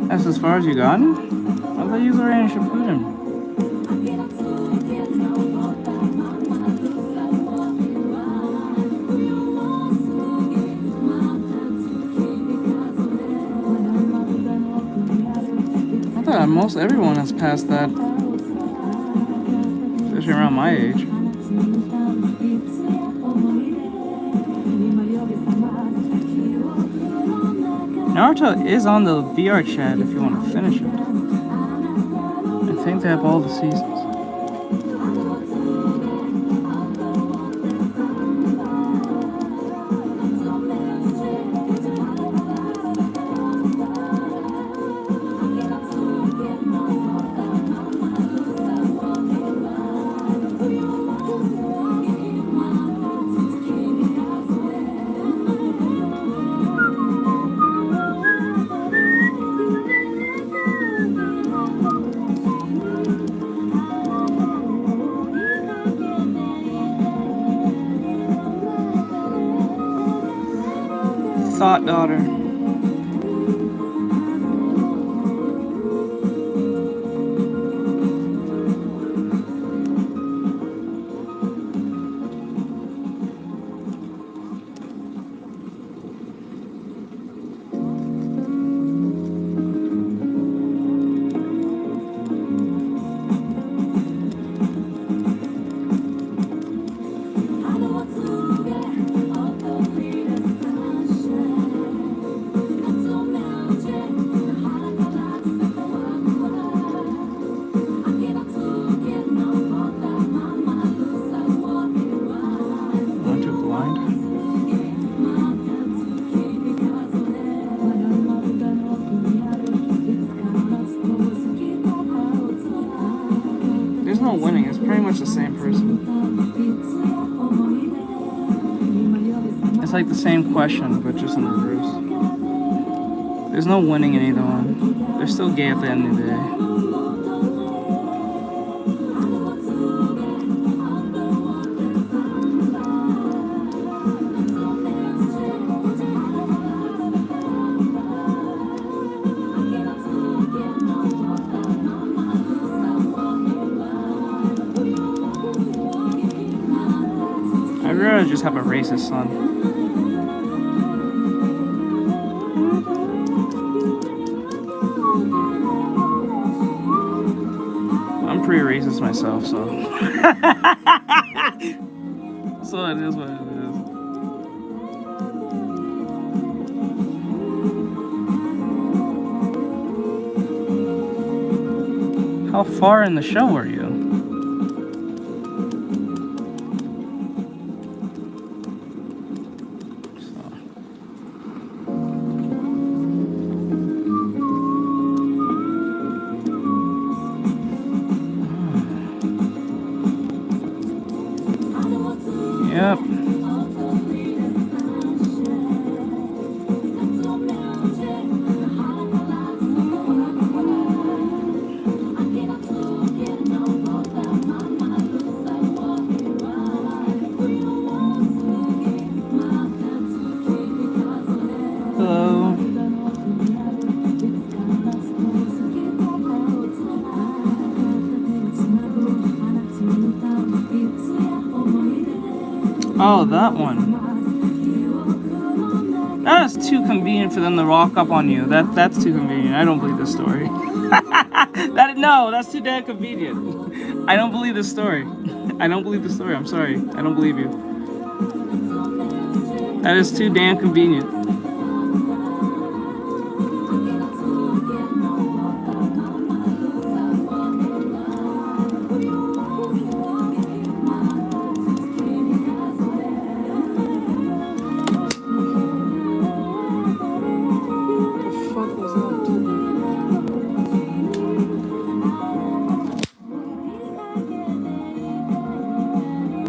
That's as far as you gotten? I thought you was already in XPPen. I thought most everyone has passed that, especially around my age. Naruto is on the VR chat if you want to finish it. I think they have all the seasons. Thought daughter. Winning, it's pretty much the same person. It's like the same question, but just in reverse. There's no winning in either one. They're still gay at the end of the day. I'd rather just have a racist son. I'm pretty racist myself, so. So it is what it is. How far in the show are you? Yep. Hello. Oh, that one. That is too convenient for them to walk up on you. That's too convenient. I don't believe this story. No, that's too damn convenient. I don't believe this story. I don't believe the story. I'm sorry. I don't believe you. That is too damn convenient.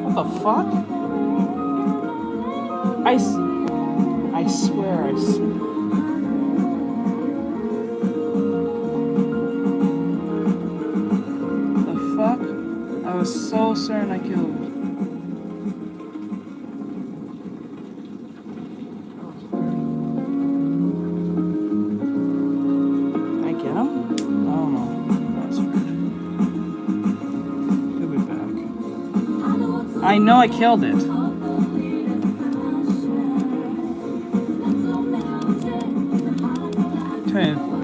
What the fuck? I swear the fuck? I was so certain I killed. Did I get him? I don't know. That's weird. He'll be back. I know I killed it.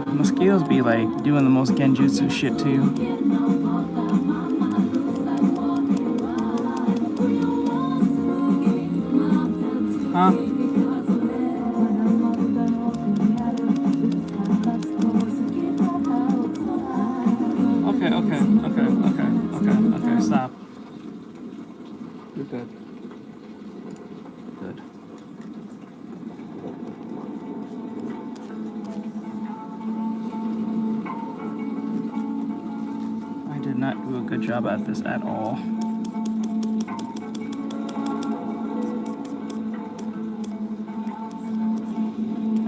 Mosquitoes be like doing the most genjutsu shit to you. Huh? Okay, stop. You're good. Good. Not do a good job at this at all.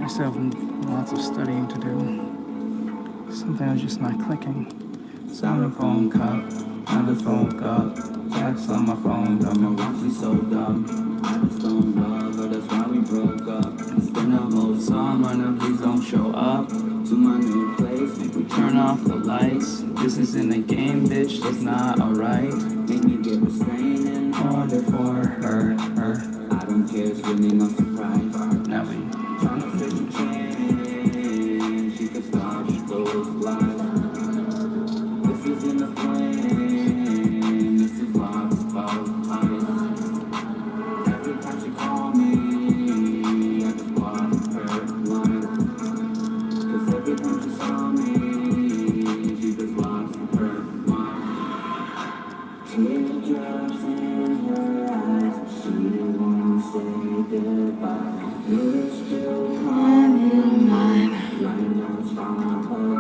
I still have lots of studying to do. Something was just not clicking. Sound phone cup, on the phone cup. Text on my phone, dumb and watch me so dumb. I just don't love her, that's why we broke up. Spend a whole summer, now please don't show up to my new place. Make me turn off the lights. This isn't a game, bitch, that's not alright. Make me get restraining order for her. I don't care, it's really no surprise. Now we trying to fit the change. She can stop those lies. This isn't a flame. This is lots of ice. Every time she call me, I just block her line. Cause every time she saw me, she just lost her mind. Teardrops in her eyes, she won't say goodbye. You're still on your mind, right now it's falling apart.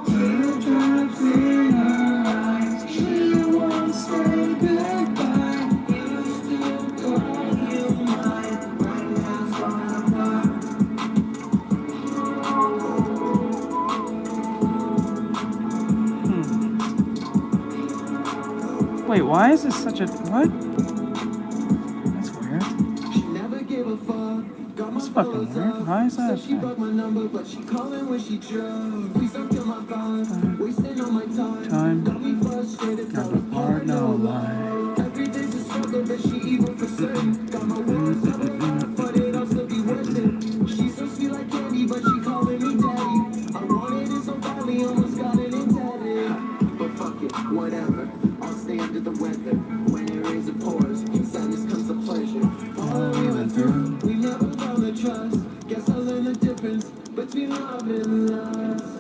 Teardrops in her eyes, she won't say goodbye. You're still on your mind, right now it's falling apart. Wait, why is this such a... what? That's weird. That's fucking weird. Why is that a thing? Time. Got the bar, no lie. She's so sweet like candy, but she calling me daddy. I wanted it so badly, almost got it in tatted. But fuck it, whatever. I'll stay under the weather. When it rains it pours, from sadness comes the pleasure. All we went through, we never found the trust. Guess I learned the difference between love and lust.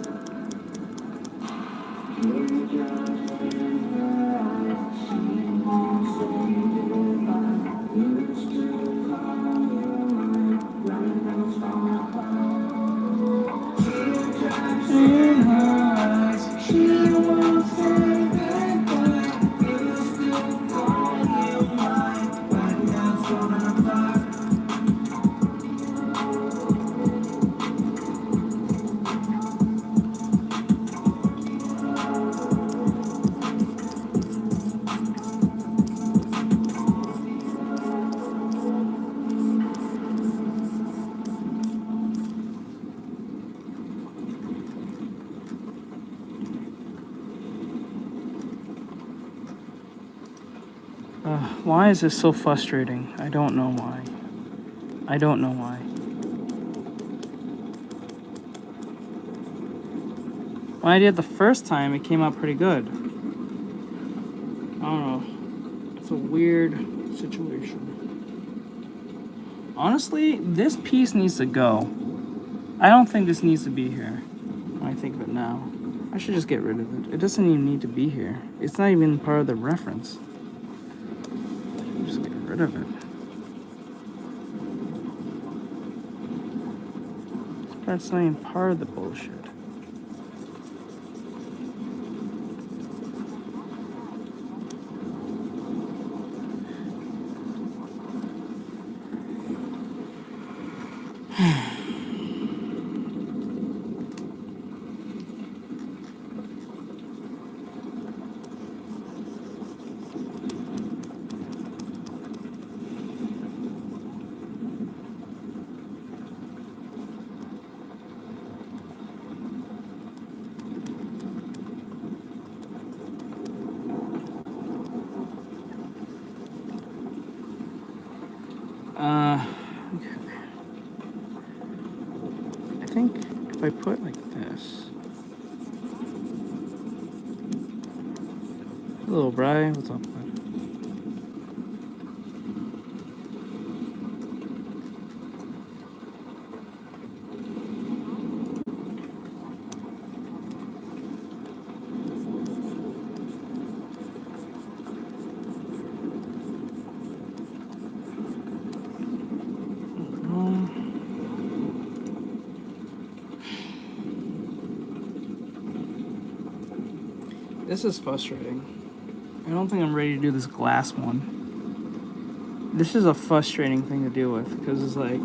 Why is this so frustrating? I don't know why. I don't know why. When I did it the first time, it came out pretty good. I don't know. It's a weird situation. Honestly, this piece needs to go. I don't think this needs to be here. When I think of it now, I should just get rid of it. It doesn't even need to be here. It's not even part of the reference. Just get rid of it. That's not even part of the bullshit. Okay. I think if I put like this. Hello, Brian. What's up, bud? This is frustrating. I don't think I'm ready to do this glass one. This is a frustrating thing to deal with because it's like,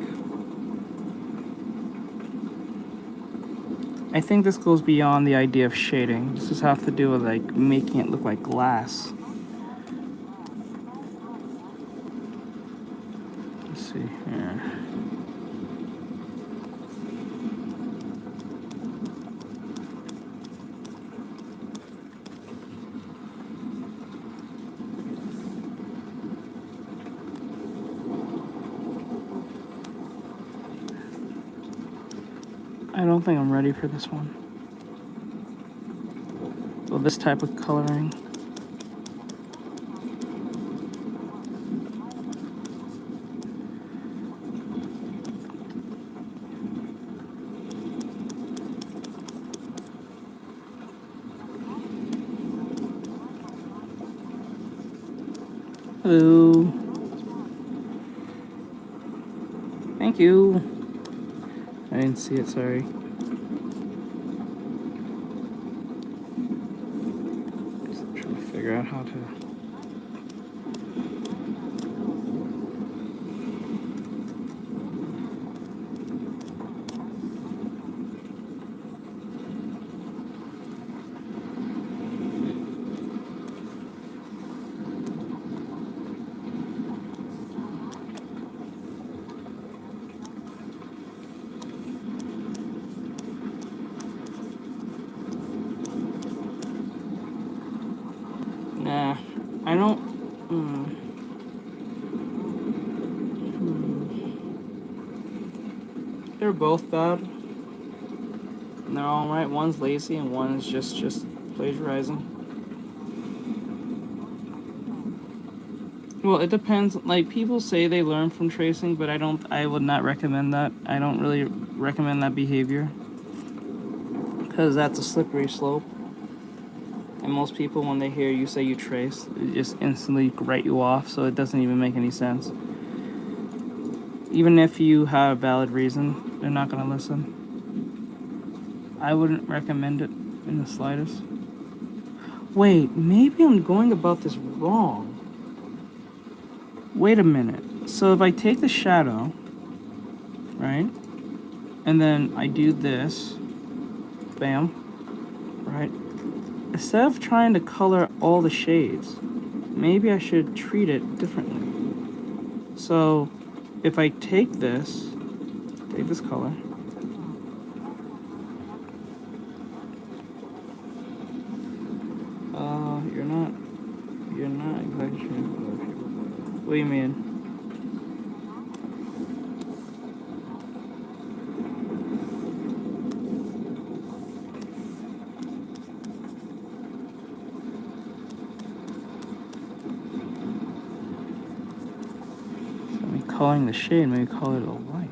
I think this goes beyond the idea of shading. This just has to do with like making it look like glass. Let's see here. I don't think I'm ready for this one. Well, this type of coloring. Hello. Thank you. I didn't see it, sorry. Just trying to figure out how to. Nah, I don't. They're both bad. And they're all right. One's lazy and one is just plagiarizing. Well, it depends. Like, people say they learn from tracing, but I would not recommend that. I don't really recommend that behavior because that's a slippery slope. And most people, when they hear you say you trace, they just instantly write you off, so it doesn't even make any sense. Even if you have a valid reason, they're not going to listen. I wouldn't recommend it in the slightest. Wait, maybe I'm going about this wrong. Wait a minute. So if I take the shadow, right, and then I do this, bam, right, instead of trying to color all the shades, maybe I should treat it differently. So if I take this color, you're not exactly sure. What do you mean? calling the shade, maybe call it a light.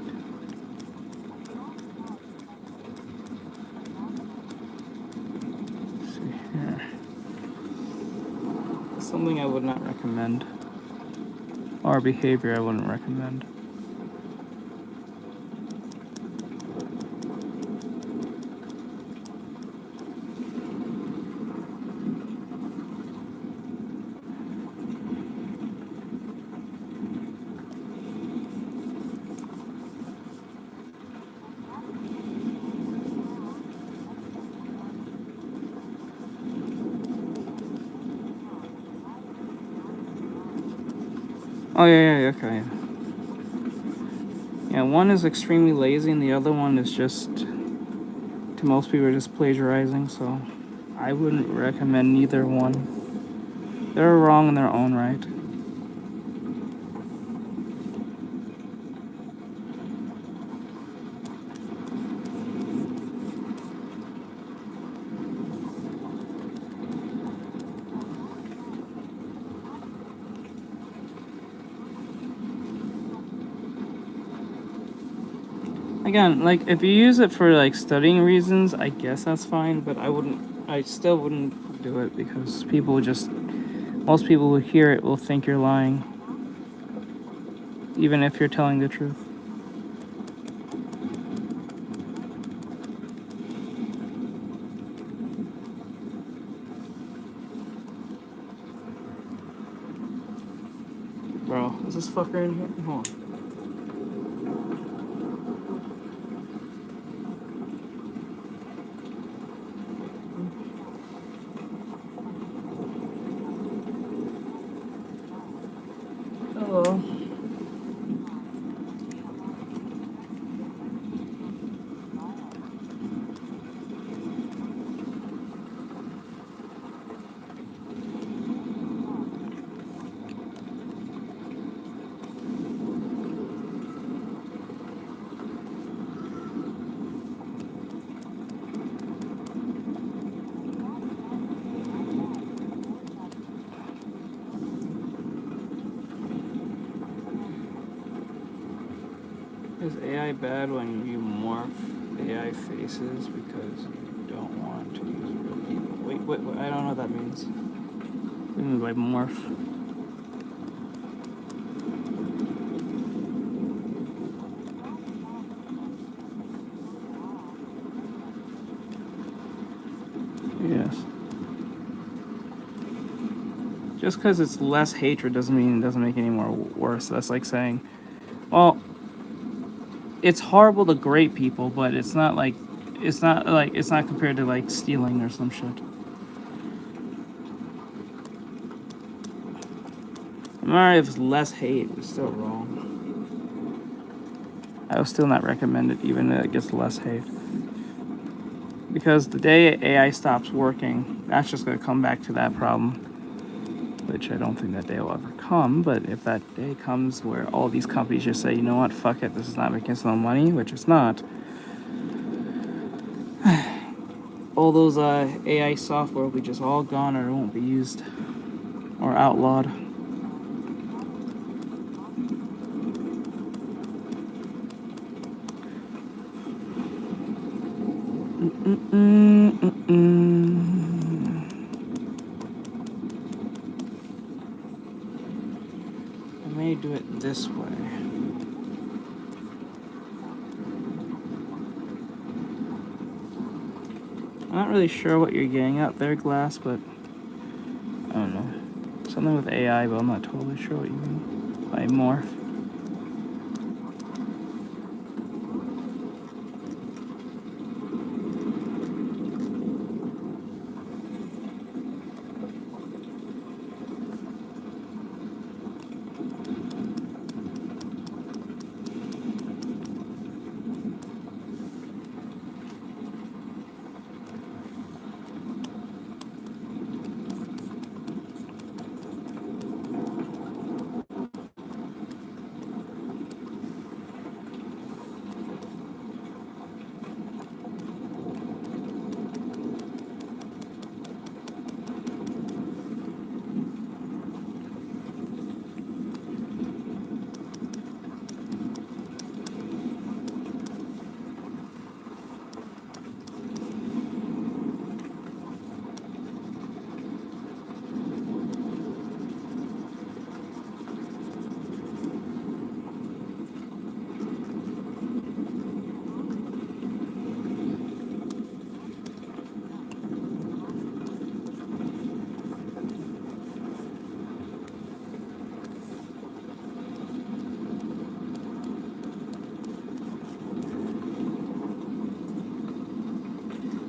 Let's see here. Something I would not recommend. Or behavior I wouldn't recommend. Oh, yeah, okay. Yeah, one is extremely lazy and the other one is just, to most people, just plagiarizing, so I wouldn't recommend neither one. They're wrong in their own right. Again, like, if you use it for, like, studying reasons, I guess that's fine, but I still wouldn't do it because most people who hear it will think you're lying, even if you're telling the truth. Bro, is this fucker in here? Hold on. Hello. Is AI bad when you morph AI faces because you don't want to use real people? Wait, I don't know what that means. What do you mean by morph? Yes. Just because it's less hatred doesn't mean it doesn't make it any more worse. That's like saying, well, it's horrible to great people, but it's not compared to like stealing or some shit. No matter if it's less hate, it's still wrong. I would still not recommend it, even if it gets less hate. Because the day AI stops working, that's just going to come back to that problem. Which I don't think that day will ever come, but if that day comes where all these companies just say, you know what, fuck it, this is not making us no money, which it's not. All those AI software will be just all gone or it won't be used or outlawed. I may do it this way. I'm not really sure what you're getting at there, Glass, but I don't know. Something with AI, but I'm not totally sure what you mean by morph.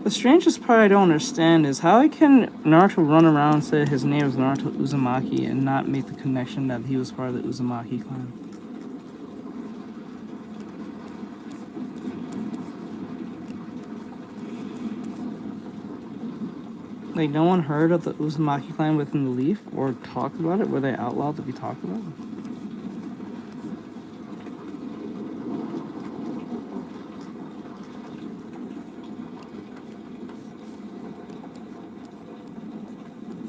The strangest part I don't understand is how can Naruto run around and say his name is Naruto Uzumaki and not make the connection that he was part of the Uzumaki clan. Like, no one heard of the Uzumaki clan within the Leaf or talked about it? Were they outlawed to be talked about?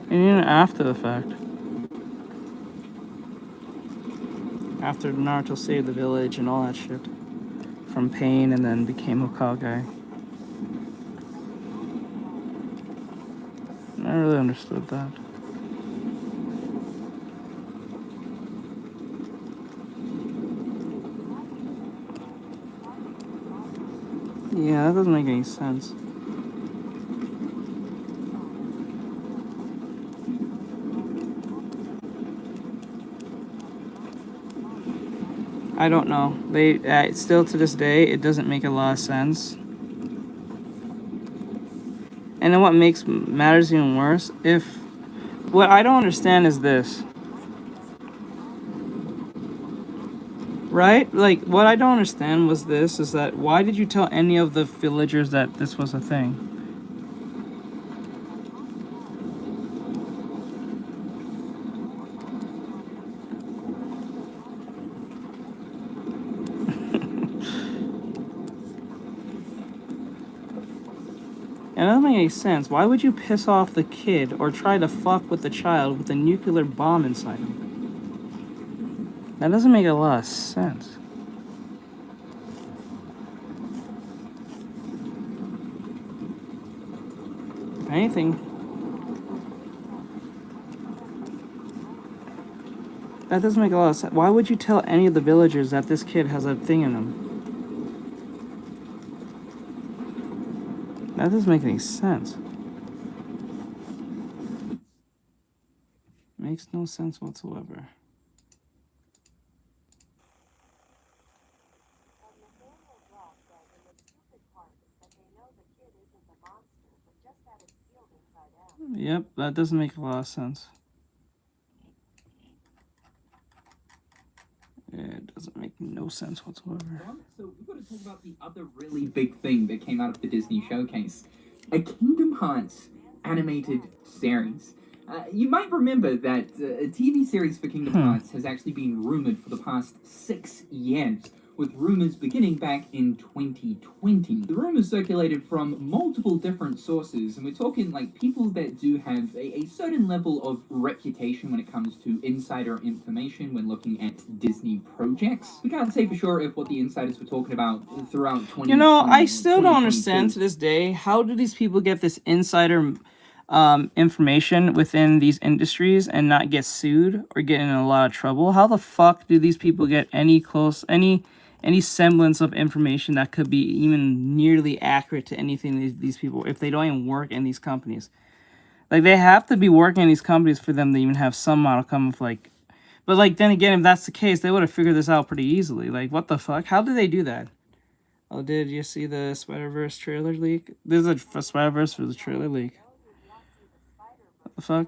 And even after the fact. After Naruto saved the village and all that shit. From pain and then became Hokage. I really understood that. Yeah, that doesn't make any sense. I don't know. They still to this day, it doesn't make a lot of sense. And then what makes matters even worse, what I don't understand is this. Right? Like, what I don't understand was this, is that why did you tell any of the villagers that this was a thing? And that doesn't make any sense. Why would you piss off the kid or try to fuck with the child with a nuclear bomb inside him? That doesn't make a lot of sense. If anything, that doesn't make a lot of sense. Why would you tell any of the villagers that this kid has a thing in him? That doesn't make any sense. Makes no sense whatsoever. Yep, that doesn't make a lot of sense. It doesn't make no sense whatsoever. So we've got to talk about the other really big thing that came out of the Disney showcase. A Kingdom Hearts animated series. You might remember that a TV series for Kingdom Hearts has actually been rumored for the past 6 years, with rumors beginning back in 2020. The rumors circulated from multiple different sources, and we're talking like people that do have a certain level of reputation when it comes to insider information when looking at Disney projects. We can't say for sure if what the insiders were talking about throughout 2020. You know, I still don't understand to this day, how do these people get this insider information within these industries and not get sued or get in a lot of trouble? How the fuck do these people get any semblance of information that could be even nearly accurate to anything these people, if they don't even work in these companies? Like, they have to be working in these companies for them to even have some modicum of, like... But, like, then again, if that's the case, they would have figured this out pretty easily. Like, what the fuck? How did they do that? Oh, did you see the Spider-Verse trailer leak? There's a Spider-Verse for the trailer leak. What the fuck?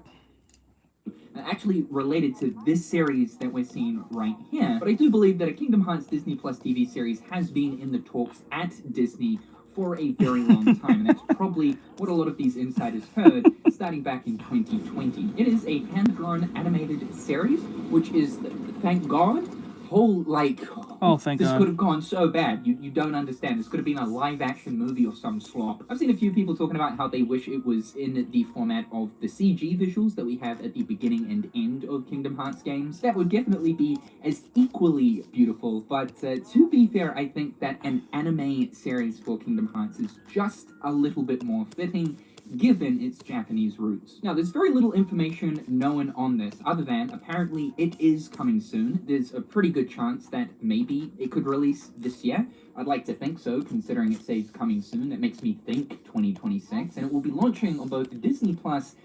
Actually related to this series that we're seeing right here. But I do believe that a Kingdom Hearts Disney Plus TV series has been in the talks at Disney for a very long time, and that's probably what a lot of these insiders heard starting back in 2020. It is a hand-drawn animated series, which is, thank God, thank God. This could have gone so bad. You don't understand. This could have been a live-action movie or some slop. I've seen a few people talking about how they wish it was in the format of the CG visuals that we have at the beginning and end of Kingdom Hearts games. That would definitely be as equally beautiful, but to be fair, I think that an anime series for Kingdom Hearts is just a little bit more fitting, given its Japanese roots. Now, there's very little information known on this, other than apparently it is coming soon. There's a pretty good chance that maybe it could release this year. I'd like to think so, considering it says coming soon. That makes me think 2026, and it will be launching on both Disney Plus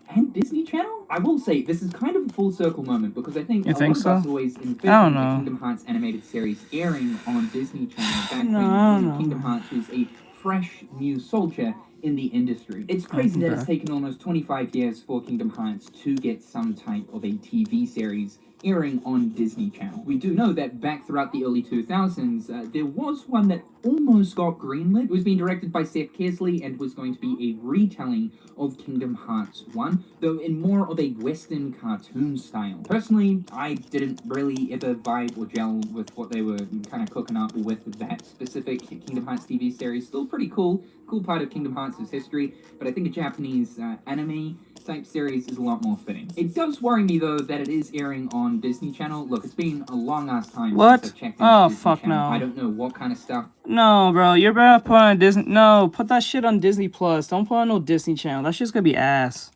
and Disney Channel. I will say, this is kind of a full circle moment, because I think a lot of us always envisioned the Kingdom Hearts animated series airing on Disney Channel back when Kingdom Hearts was a fresh new soldier in the industry. It's crazy that it's taken almost 25 years for Kingdom Hearts to get some type of a TV series airing on Disney Channel. We do know that back throughout the early 2000s, there was one that almost got greenlit. It was being directed by Seth Kesley and was going to be a retelling of Kingdom Hearts 1, though in more of a Western cartoon style. Personally, I didn't really ever vibe or gel with what they were kind of cooking up with that specific Kingdom Hearts TV series. Still pretty cool part of Kingdom Hearts' history, but I think a Japanese anime type series is a lot more fitting. It does worry me though that it is airing on Disney Channel. Look, it's been a long ass time since I checked into Disney fuck Channel. no. I don't know what kind of stuff. No, bro, you're better put on Disney. No, put that shit on Disney Plus. Don't put on no Disney Channel. That shit's gonna be ass.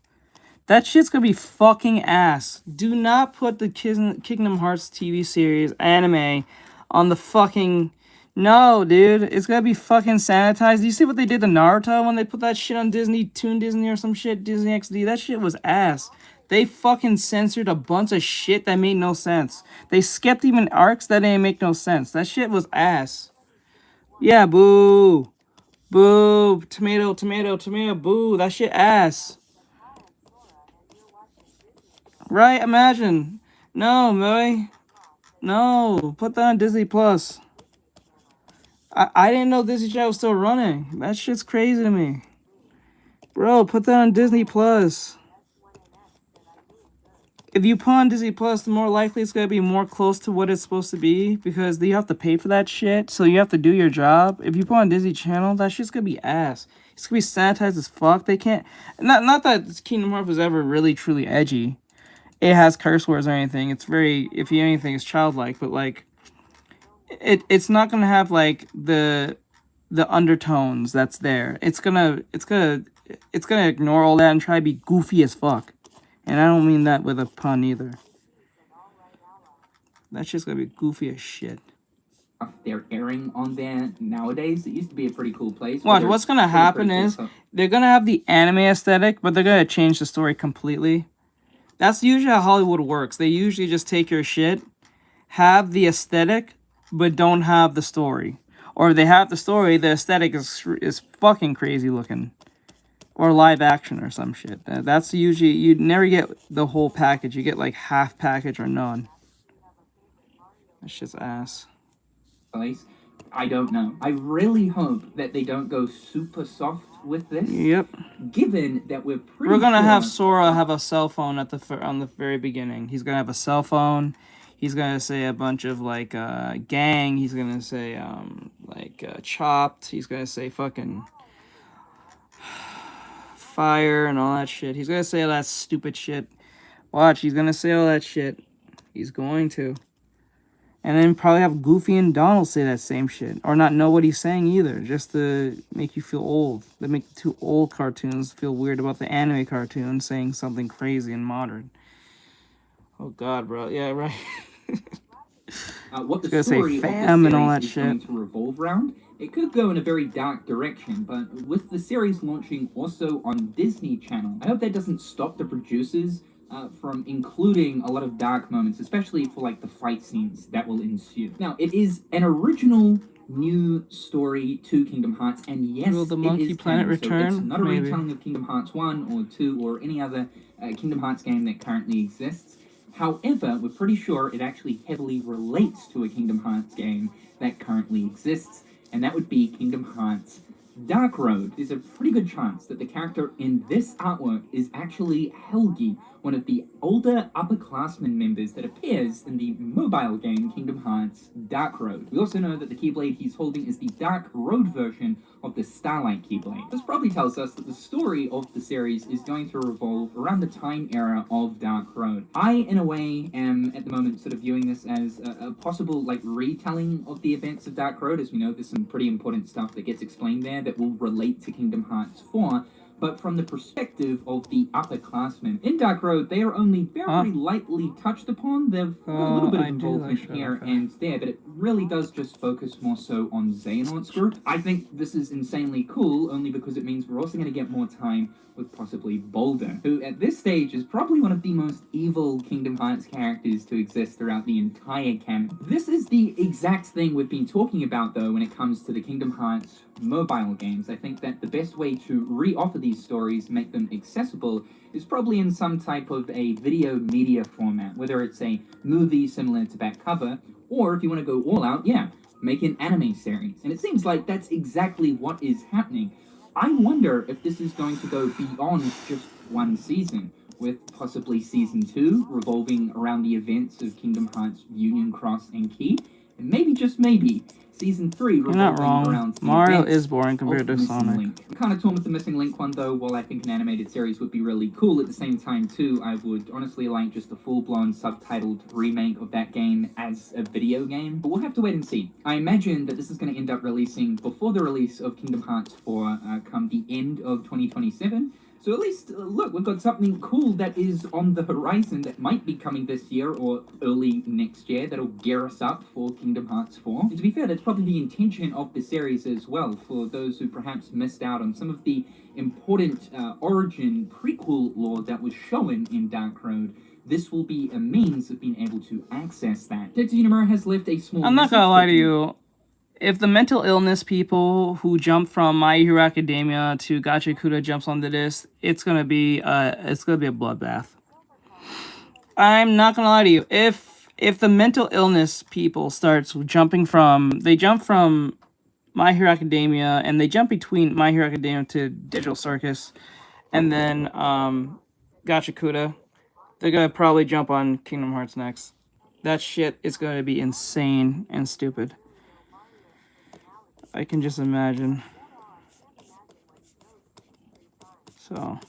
That shit's gonna be fucking ass. Do not put the Kingdom Hearts TV series anime on the fucking. No, dude, it's gonna be fucking sanitized. Do you see what they did to Naruto when they put that shit on Disney, Toon Disney or some shit, Disney XD? That shit was ass. They fucking censored a bunch of shit that made no sense. They skipped even arcs that didn't make no sense. That shit was ass. Yeah, boo. Boo. Tomato, tomato, tomato, boo. That shit ass. Right? Imagine. No, boy. No. Put that on Disney Plus. I didn't know Disney Channel was still running. That shit's crazy to me. Bro, put that on Disney Plus. If you put on Disney Plus, the more likely it's going to be more close to what it's supposed to be, because you have to pay for that shit, so you have to do your job. If you put on Disney Channel, that shit's going to be ass. It's going to be sanitized as fuck. They can't... Not that Kingdom Hearts was ever really, truly edgy. It has curse words or anything. It's very... If you anything, it's childlike, but, like... It's not going to have, like, the undertones that's there. It's gonna ignore all that and try to be goofy as fuck. And I don't mean that with a pun either. That shit's gonna be goofy as shit. They're airing on there nowadays. It used to be a pretty cool place. Watch, what's gonna happen is they're gonna have the anime aesthetic, but they're gonna change the story completely. That's usually how Hollywood works. They usually just take your shit, have the aesthetic, but don't have the story. Or if they have the story, the aesthetic is fucking crazy looking. Or live action or some shit. That's usually... You never get the whole package. You get like half package or none. That shit's ass. I don't know. I really hope that they don't go super soft with this. Yep. Given that we're gonna have Sora have a cell phone on the very beginning. He's gonna have a cell phone. He's gonna say a bunch of like gang. He's gonna say chopped. He's gonna say fucking fire and all that shit. He's gonna say all that stupid shit. Watch, he's gonna say all that shit. He's going to. And then probably have Goofy and Donald say that same shit. Or not know what he's saying either. Just to make you feel old. They make the two old cartoons feel weird about the anime cartoon saying something crazy and modern. Oh god, bro. Yeah, right. What the story of the fam and all that series is shit. going to revolve around, it could go in a very dark direction, but with the series launching also on Disney Channel, I hope that doesn't stop the producers from including a lot of dark moments, especially for like the fight scenes that will ensue. Now, it is an original new story to Kingdom Hearts, and yes, Will the Monkey it is Planet canon, return? so it's not a Maybe. retelling of Kingdom Hearts 1 or 2 or any other Kingdom Hearts game that currently exists. However, we're pretty sure it actually heavily relates to a Kingdom Hearts game that currently exists, and that would be Kingdom Hearts Dark Road. There's a pretty good chance that the character in this artwork is actually Helgi, one of the older upperclassmen members that appears in the mobile game Kingdom Hearts Dark Road. We also know that the Keyblade he's holding is the Dark Road version of the Starlight Keyblade. This probably tells us that the story of the series is going to revolve around the time era of Dark Road. I, in a way, am at the moment sort of viewing this as a possible like retelling of the events of Dark Road. As we know, there's some pretty important stuff that gets explained there that will relate to Kingdom Hearts 4, but from the perspective of the upperclassmen. In Dark Road, they are only very lightly touched upon. They've got a little bit of involvement here and there, but it really does just focus more so on Xehanort's group. I think this is insanely cool, only because it means we're also going to get more time with possibly Boulder, who at this stage is probably one of the most evil Kingdom Hearts characters to exist throughout the entire canon. This is the exact thing we've been talking about, though, when it comes to the Kingdom Hearts mobile games. I think that the best way to re-offer these stories, make them accessible, is probably in some type of a video media format, whether it's a movie similar to Back Cover, or if you want to go all out, yeah, make an anime series. And it seems like that's exactly what is happening. I wonder if this is going to go beyond just one season, with possibly season 2 revolving around the events of Kingdom Hearts Union Cross and Key, and maybe, just maybe, season 3 You're not revolving wrong. around the Mario events is boring compared to Missing Sonic. Link. I'm kind of torn with the Missing Link one, though. While I think an animated series would be really cool, at the same time, too, I would honestly like just a full-blown subtitled remake of that game as a video game. But we'll have to wait and see. I imagine that this is going to end up releasing before the release of Kingdom Hearts 4 come the end of 2027. So at least, look, we've got something cool that is on the horizon that might be coming this year or early next year that'll gear us up for Kingdom Hearts 4. And to be fair, that's probably the intention of the series as well, for those who perhaps missed out on some of the important origin prequel lore that was shown in Dark Road. This will be a means of being able to access that. Tetsuya Nomura has left a small... I'm not gonna lie to you. If the mental illness people who jump from My Hero Academia to Gacha Kuda jumps onto this, it's gonna be a bloodbath. I'm not gonna lie to you. If the mental illness people starts jump from My Hero Academia and they jump between My Hero Academia to Digital Circus, and then Gacha Kuda, they're gonna probably jump on Kingdom Hearts next. That shit is gonna be insane and stupid. I can just imagine. So.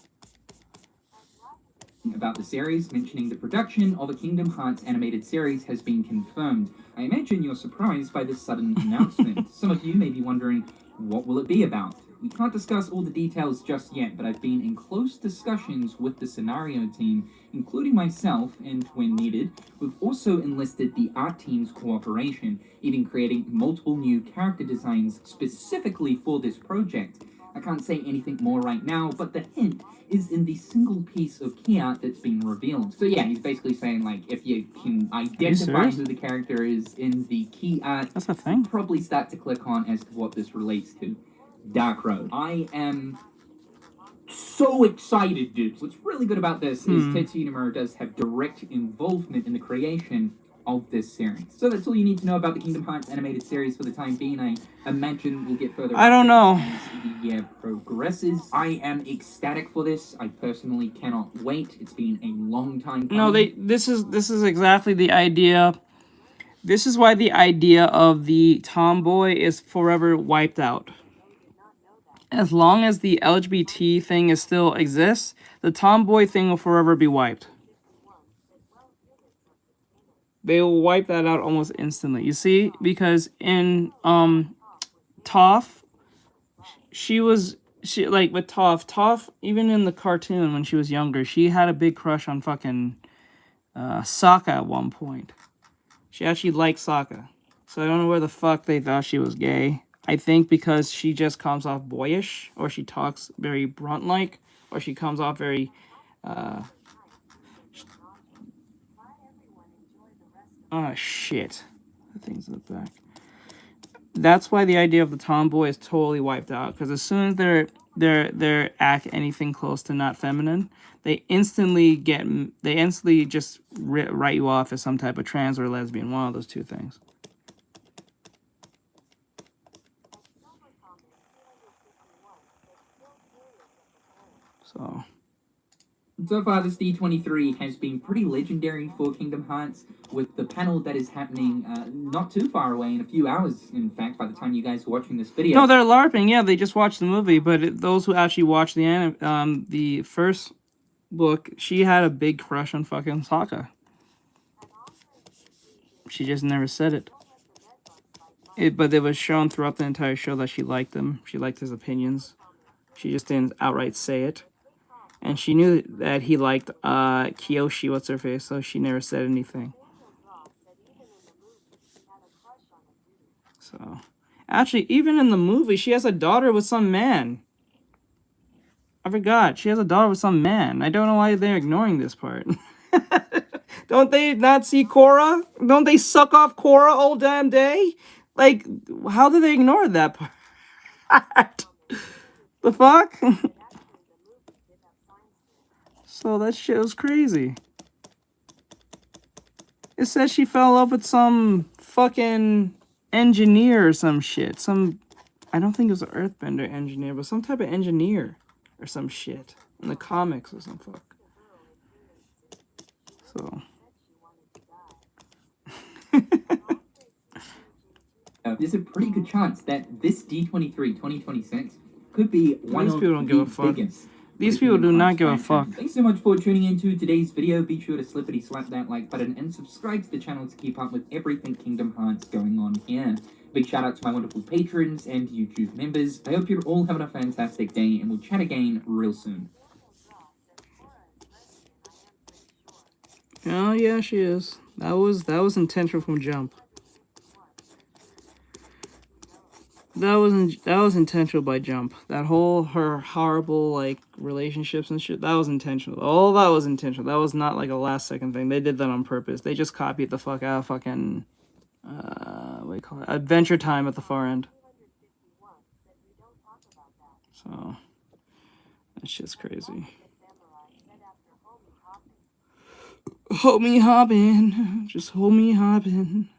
About the series, mentioning the production of a Kingdom Hearts animated series has been confirmed. I imagine you're surprised by this sudden announcement. Some of you may be wondering, what will it be about? We can't discuss all the details just yet, but I've been in close discussions with the scenario team, including myself, and when needed, we've also enlisted the art team's cooperation, even creating multiple new character designs specifically for this project. I can't say anything more right now, but the hint is in the single piece of key art that's been revealed. So yeah, he's basically saying, like, if you can identify who the character is in the key art, that's a thing. Probably start to click on as to what this relates to. Dark Road. I am so excited, dude. What's really good about this is Tetsuya Nomura does have direct involvement in the creation of this series. So that's all you need to know about the Kingdom Hearts animated series for the time being. I imagine we'll get further. I don't know. As the year progresses. I am ecstatic for this. I personally cannot wait. It's been a long time coming. No, this is exactly the idea. This is why the idea of the tomboy is forever wiped out. As long as the LGBT thing is still exists, the tomboy thing will forever be wiped. They will wipe that out almost instantly. You see, because in Toph, she with Toph, even in the cartoon when she was younger, she had a big crush on fucking Sokka at one point. She actually liked Sokka. So I don't know where the fuck they thought she was gay. I think because she just comes off boyish, or she talks very brunt-like, or she comes off very, oh, shit. The thing's in the back. That's why the idea of the tomboy is totally wiped out, because as soon as they're act anything close to not feminine, they instantly just write you off as some type of trans or lesbian, one of those two things. So far, this D23 has been pretty legendary for Kingdom Hearts, with the panel that is happening not too far away, in a few hours, in fact, by the time you guys are watching this video. No, they're LARPing, yeah, they just watched the movie, but those who actually watched the first book, she had a big crush on fucking Sokka. She just never said it. But it was shown throughout the entire show that she liked him. She liked his opinions. She just didn't outright say it. And she knew that he liked Kyoshi, what's her face, so she never said anything. So, actually, even in the movie, she has a daughter with some man. I forgot. She has a daughter with some man. I don't know why they're ignoring this part. Don't they not see Korra? Don't they suck off Korra all damn day? Like, how did they ignore that part? The fuck? So that shit was crazy. It says she fell in love with some fucking engineer or some shit. I don't think it was an earthbender engineer, but some type of engineer or some shit in the comics or some fuck. So. There's a pretty good chance that this D23 2026 could be one These of people don't the give a fuck. biggest. These people do not give a fuck. Thanks so much for tuning into today's video. Be sure to slippity slap that like button and subscribe to the channel to keep up with everything Kingdom Hearts going on here. Big shout out to my wonderful patrons and YouTube members. I hope you're all having a fantastic day, and we'll chat again real soon. Oh yeah, she is. That was intentional from jump. That was intentional by jump. That whole her horrible like relationships and shit. That was intentional. All that was intentional. That was not like a last second thing. They did that on purpose. They just copied the fuck out of fucking what do you call it? Adventure Time at the far end. So that shit's crazy. Hold me hopping. Just hold me hopping.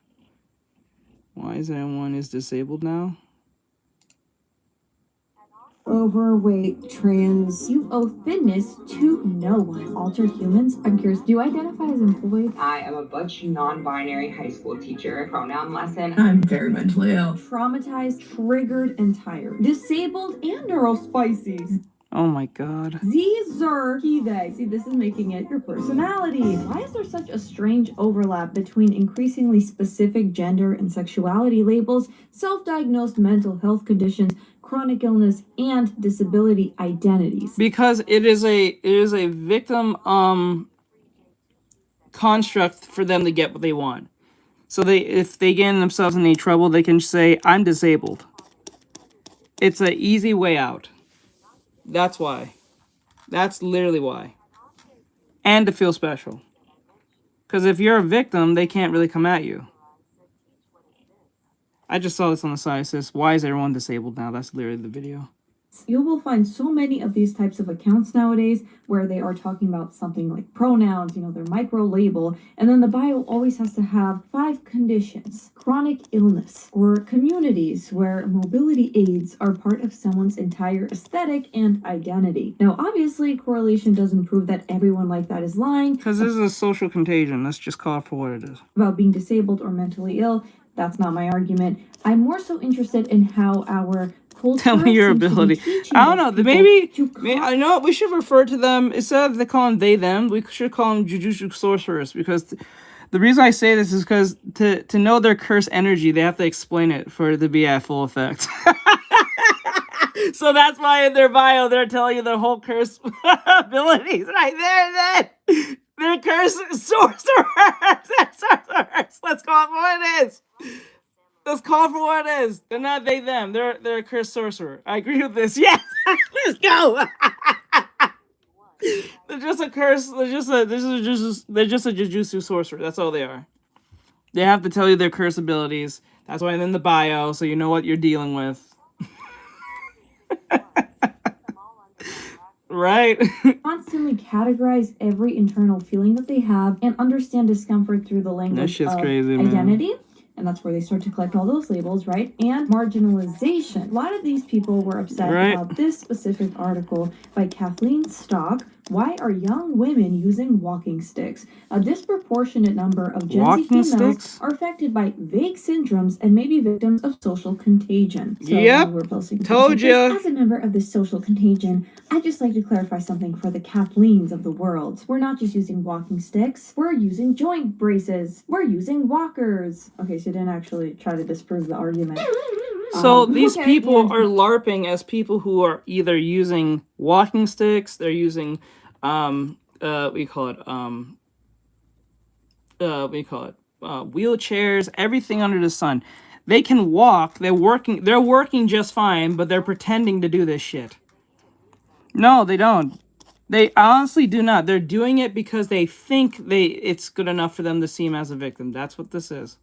Why is everyone is disabled now? Overweight, trans. You owe thinness to no one. Altered humans? I'm curious, do you identify as employed? I am a butch, non-binary high school teacher. Pronoun lesson. I'm very mentally ill. Traumatized, triggered, and tired. Disabled and neurospicy. Oh my god. These are key they. See, this is making it your personality. Why is there such a strange overlap between increasingly specific gender and sexuality labels, self-diagnosed mental health conditions, chronic illness, and disability identities? Because it is a victim construct for them to get what they want. So if they get themselves in any trouble, they can say, I'm disabled. It's an easy way out. That's why. That's literally why. And to feel special. Because if you're a victim, they can't really come at you. I just saw this on the side. It says, why is everyone disabled now? That's literally the video. You will find so many of these types of accounts nowadays where they are talking about something like pronouns, their micro label, and then the bio always has to have 5 conditions: chronic illness, or communities where mobility aids are part of someone's entire aesthetic and identity. Now, obviously, correlation doesn't prove that everyone like that is lying. Because this is a social contagion. Let's just call it for what it is. About being disabled or mentally ill. That's not my argument. I'm more so interested in how our tell me your ability. I don't know. Maybe I know we should refer to them instead of they call them they them. We should call them jujutsu sorcerers, because the reason I say this is because to know their curse energy, they have to explain it for it to be at full effect. So that's why in their bio they're telling you their whole curse abilities right there. Then they're curse sorcerers. Let's call it what it is. Let's call it for what it is. They're not they them. They're a cursed sorcerer. I agree with this. Yes. Let's go. They're just a curse. They're just a jujutsu sorcerer. That's all they are. They have to tell you their curse abilities. That's why it's in the bio, so you know what you're dealing with. Right. Constantly categorize every internal feeling that they have and understand discomfort through the language That shit's of crazy, identity. Man. And that's where they start to collect all those labels, right? And marginalization. A lot of these people were upset about this specific article by Kathleen Stock. Why are young women using walking sticks? A disproportionate number of Gen Z females are affected by vague syndromes and may be victims of social contagion. So we're posting told you. As a member of this social contagion, I'd just like to clarify something for the Kathleens of the world. We're not just using walking sticks. We're using joint braces. We're using walkers. Okay, so you didn't actually try to disprove the argument. So these people are LARPing as people who are either using walking sticks, they're using wheelchairs, everything under the sun. They can walk. They're working just fine, but they're pretending to do this shit. No, they don't. They honestly do not. They're doing it because they think it's good enough for them to seem as a victim. That's what this is.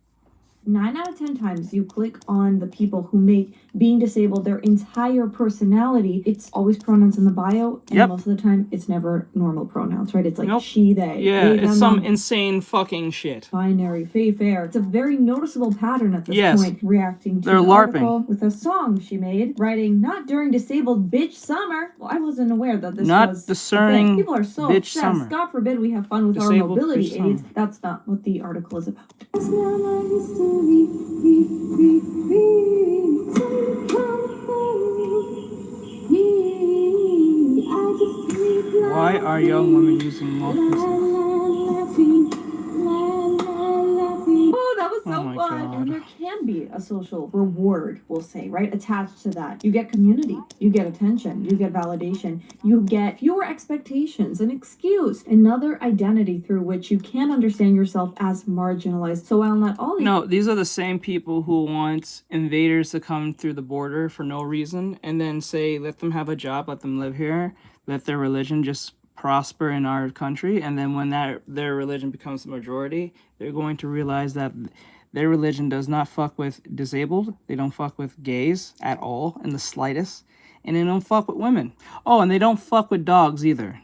9 out of 10 times you click on the people who make being disabled their entire personality, it's always pronouns in the bio, and most of the time it's never normal pronouns, right? It's like she, they. Yeah, they, it's them, some them, insane fucking shit. binary, fey, fair. It's a very noticeable pattern at this point, reacting to they're the LARPing. article with a song she made, writing, "Not during disabled bitch summer." Well, I wasn't aware that this Not was discerning people are so bitch obsessed. summer. God forbid we have fun with Disabled our mobility bitch aids. summer. That's not what the article is about. Why are young women using multiple? Oh, that was so Oh my fun. God. And there can be a social reward, we'll say, right? Attached to that. You get community, you get attention, you get validation, you get fewer expectations, an excuse, another identity through which you can understand yourself as marginalized. So while not all No, these are the same people who want invaders to come through the border for no reason and then say, let them have a job, let them live here, let their religion just prosper in our country, and then when their religion becomes the majority, they're going to realize that their religion does not fuck with disabled, they don't fuck with gays at all in the slightest, and they don't fuck with women. Oh, and they don't fuck with dogs either.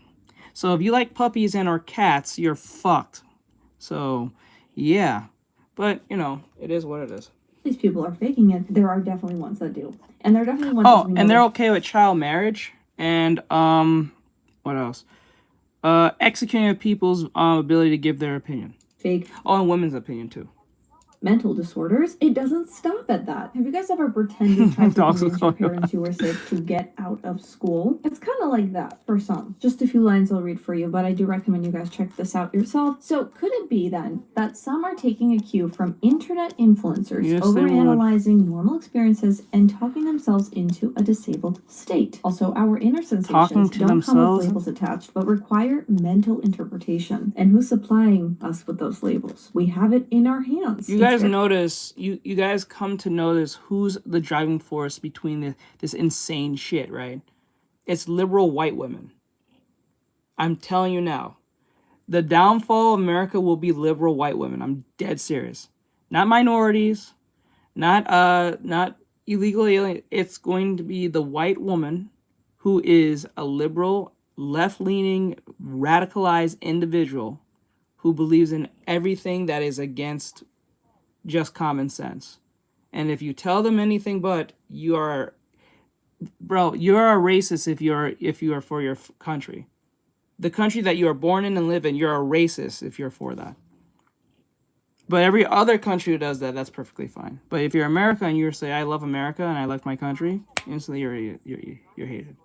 So if you like puppies and or cats, you're fucked. So yeah, but you know, it is what it is. these people are faking it, there are definitely ones that do. And there are definitely ones Oh, and they're okay with child marriage and what else? Executing people's ability to give their opinion. Fake. Oh, and women's opinion too. Mental disorders, it doesn't stop at that. Have you guys ever pretended to try to convince your parents you were sick to get out of school? It's kind of like that for some. Just a few lines I'll read for you, but I do recommend you guys check this out yourself. So could it be then that some are taking a cue from internet influencers, overanalyzing normal experiences and talking themselves into a disabled state? Also, our inner sensations don't come with labels attached, but require mental interpretation. And who's supplying us with those labels? We have it in our hands. You guys notice, you guys come to notice who's the driving force between this insane shit, right? It's liberal white women. I'm telling you now. The downfall of America will be liberal white women. I'm dead serious. Not minorities, not illegal alien. It's going to be the white woman who is a liberal, left-leaning, radicalized individual who believes in everything that is against just common sense. And if you tell them anything but, you're a racist if you are for your country. The country that you are born in and live in, you're a racist if you're for that. But every other country who does that, that's perfectly fine. But if you're America and you say, I love America and I like my country, instantly you're hated.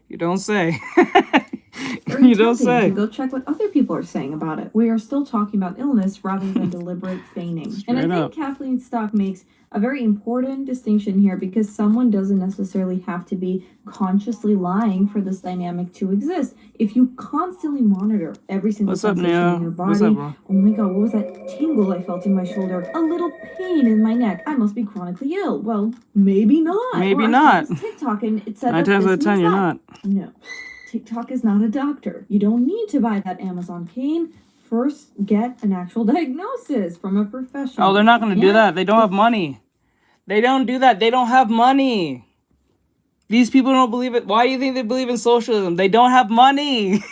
You don't say. You don't say. To go check what other people are saying about it. We are still talking about illness rather than deliberate feigning. And I think Kathleen Stock makes a very important distinction here because someone doesn't necessarily have to be consciously lying for this dynamic to exist. If you constantly monitor every single sensation in your body, oh my god, what was that tingle I felt in my shoulder? A little pain in my neck. I must be chronically ill. Well, maybe not. Maybe not. TikTok and it said 9 times out of 10 you're not. No. TikTok is not a doctor. You don't need to buy that Amazon cane. First, get an actual diagnosis from a professional. Oh, they're not going to do that. They don't have money. They don't do that. They don't have money. These people don't believe it. Why do you think they believe in socialism? They don't have money.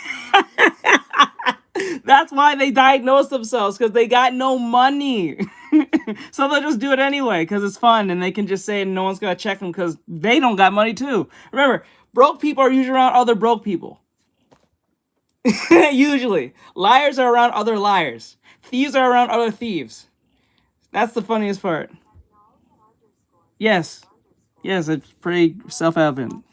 That's why they diagnose themselves, because they got no money. So they'll just do it anyway, because it's fun, and they can just say no one's going to check them because they don't got money too. Remember, broke people are usually around other broke people. Usually. Liars are around other liars. Thieves are around other thieves. That's the funniest part. Yes. Yes, it's pretty self-evident.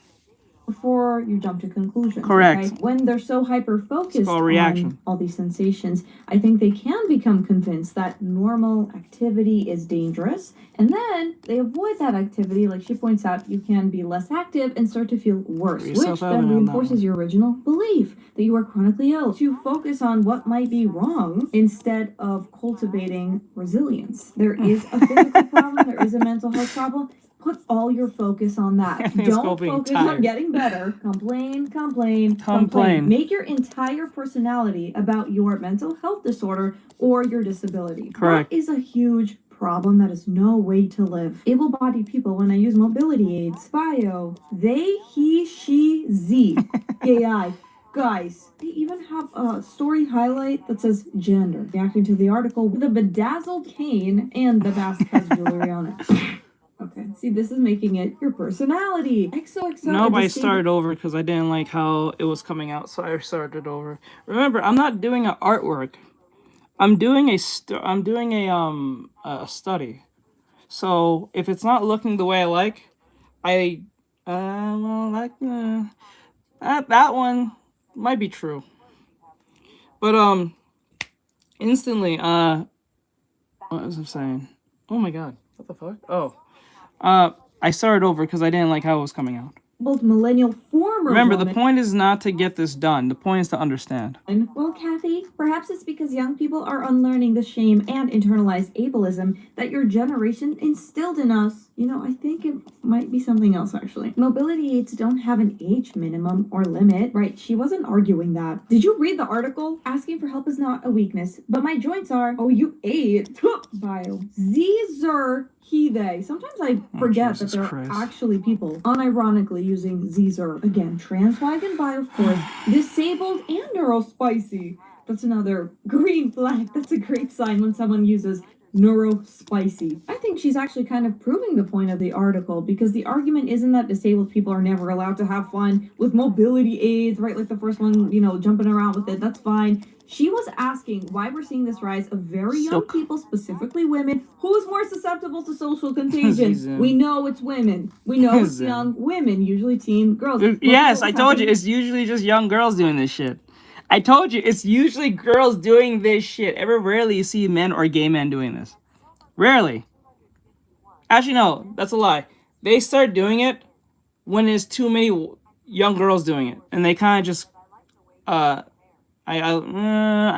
before you jump to conclusions. Correct. Okay? When they're so hyper-focused called reaction. on all these sensations, I think they can become convinced that normal activity is dangerous, and then they avoid that activity. Like she points out, you can be less active and start to feel worse, You're which self-evident then on that reinforces one. your original belief that you are chronically ill. To focus on what might be wrong instead of cultivating resilience. There is a physical problem, there is a mental health problem. Put all your focus on that. It's Don't called being focus on tired. getting better. Complain, complain, Complain. complain. Make your entire personality about your mental health disorder or your disability. Correct. That is a huge problem. That is no way to live. Able-bodied people, when I use mobility aids, bio, they, he, she, z, AI. Guys, they even have a story highlight that says gender, reacting to the article with a bedazzled cane and the mask has jewelry on it. Okay, see, this is making it your personality. XOXO. Nope, I started over because I didn't like how it was coming out, so I started over. Remember, I'm not doing an artwork. I'm doing a study. So if it's not looking the way I like, that one might be true. But instantly, what was I saying? Oh my god, what the fuck? Oh, I started over because I didn't like how it was coming out. Both millennial former Remember, the woman. point is not to get this done. The point is to understand. Well, Kathy, perhaps it's because young people are unlearning the shame and internalized ableism that your generation instilled in us. You know, I think it might be something else, actually. Mobility aids don't have an age minimum or limit, right? She wasn't arguing that. Did you read the article? Asking for help is not a weakness, but my joints are. Oh, you ate. Bio. Zer. He, they. Sometimes I forget that there are actually people unironically using Zer. Again, Transwagon by, of course, disabled and neurospicy. That's another green flag. That's a great sign when someone uses neurospicy. I think she's actually kind of proving the point of the article because the argument isn't that disabled people are never allowed to have fun with mobility aids, right? Like the first one, you know, jumping around with it. That's fine. She was asking why we're seeing this rise of very young people, specifically women, who's more susceptible to social contagion. We know it's women. We know it's young women, usually teen girls. Yes, I told you, it's usually just young girls doing this shit. I told you, it's usually girls doing this shit. Ever rarely you see men or gay men doing this. Rarely. Actually, no, that's a lie. They start doing it when there's too many young girls doing it. And they kind of just, I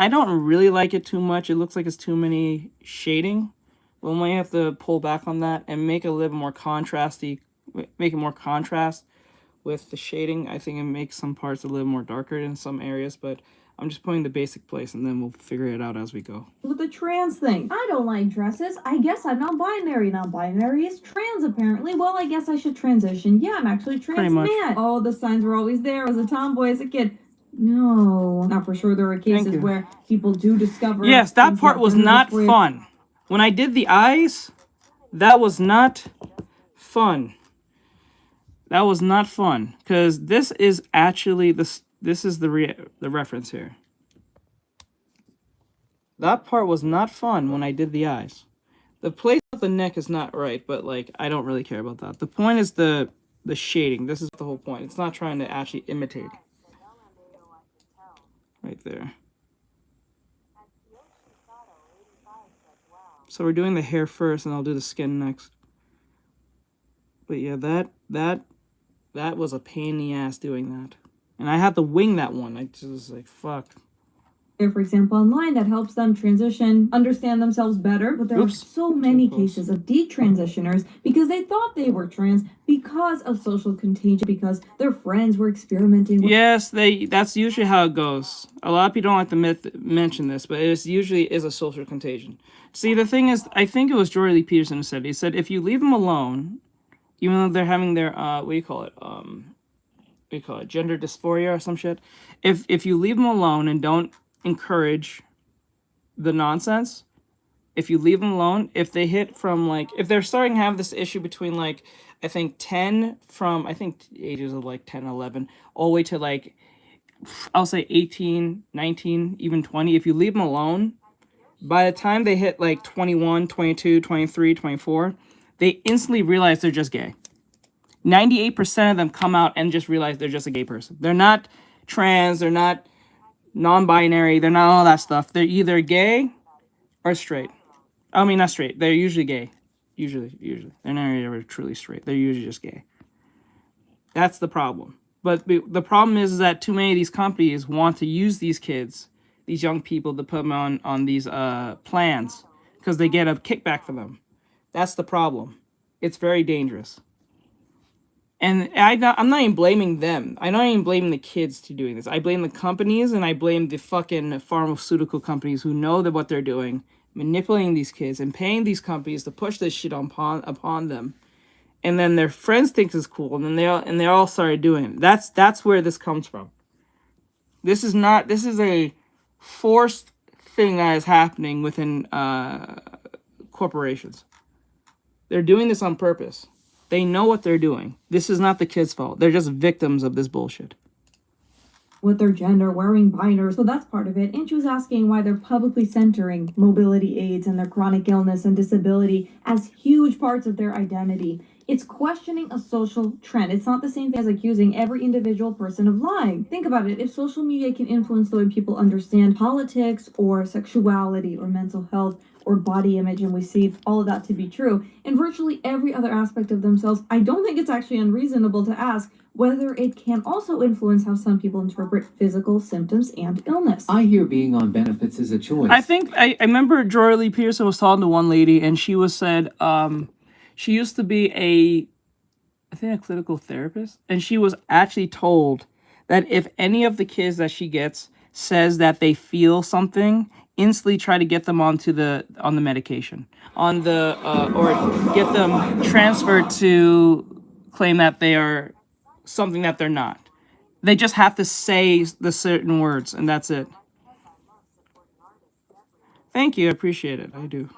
don't really like it too much. It looks like it's too many shading. We might have to pull back on that and make it a little more contrasty. Make it more contrast with the shading. I think it makes some parts a little more darker in some areas, but I'm just putting the basic place and then we'll figure it out as we go. With the trans thing. I don't like dresses. I guess I'm non-binary. Non-binary is trans, apparently. Well, I guess I should transition. Yeah, I'm actually trans man. Oh, the signs were always there as a tomboy, as a kid. No. Now, for sure, there are cases where people do discover... Yes, that part was not fun. When I did the eyes, that was not fun. That was not fun. Because this is actually... This is the reference here. That part was not fun when I did the eyes. The place of the neck is not right, but, like, I don't really care about that. The point is the shading. This is the whole point. It's not trying to actually imitate. Right there. So we're doing the hair first, and I'll do the skin next. But yeah, that was a pain in the ass doing that. And I had to wing that one. I just was like, fuck. For example, online that helps them transition, understand themselves better. But there are so many cases of detransitioners because they thought they were trans because of social contagion, because their friends were experimenting with... Yes, that's usually how it goes. A lot of people don't like to mention this, but it usually is a social contagion. See, the thing is, I think it was Jordan Lee Peterson who said, he said, if you leave them alone, even though they're having their, gender dysphoria or some shit. If you leave them alone and don't encourage the nonsense, if you leave them alone, if they hit from, like, if they're starting to have this issue between, like, I think 10 from, I think ages of, like, 10, 11, all the way to, like, I'll say 18, 19, even 20, if you leave them alone, by the time they hit, like, 21, 22, 23, 24, they instantly realize they're just gay. 98% of them come out and just realize they're just a gay person. They're not trans, they're not non-binary, they're not all that stuff. They're either gay or straight. I mean, not straight. They're usually gay. Usually. They're never ever truly straight. They're usually just gay. That's the problem. But the problem is that too many of these companies want to use these kids, these young people, to put them on these plans because they get a kickback for them. That's the problem. It's very dangerous. And I'm not even blaming them. I'm not even blaming the kids to doing this. I blame the companies and I blame the fucking pharmaceutical companies who know that what they're doing, manipulating these kids and paying these companies to push this shit upon them. And then their friends think it's cool, and then they all started doing it. That's where this comes from. This is a forced thing that is happening within corporations. They're doing this on purpose. They know what they're doing. This is not the kids' fault. They're just victims of this bullshit. With their gender, wearing binders, so that's part of it. And she was asking why they're publicly centering mobility aids and their chronic illness and disability as huge parts of their identity. It's questioning a social trend. It's not the same thing as accusing every individual person of lying. Think about it. If social media can influence the way people understand politics or sexuality or mental health or body image, and we see all of that to be true in virtually every other aspect of themselves, I don't think it's actually unreasonable to ask whether it can also influence how some people interpret physical symptoms and illness. I hear being on benefits is a choice. I think I remember Joy Lee Peterson was talking to one lady, and she was said she used to be I think a clinical therapist, and she was actually told that if any of the kids that she gets says that they feel something, instantly try to get them on the medication, or get them transferred to claim that they are something that they're not. They just have to say the certain words, and that's it. Thank you, I appreciate it. I do.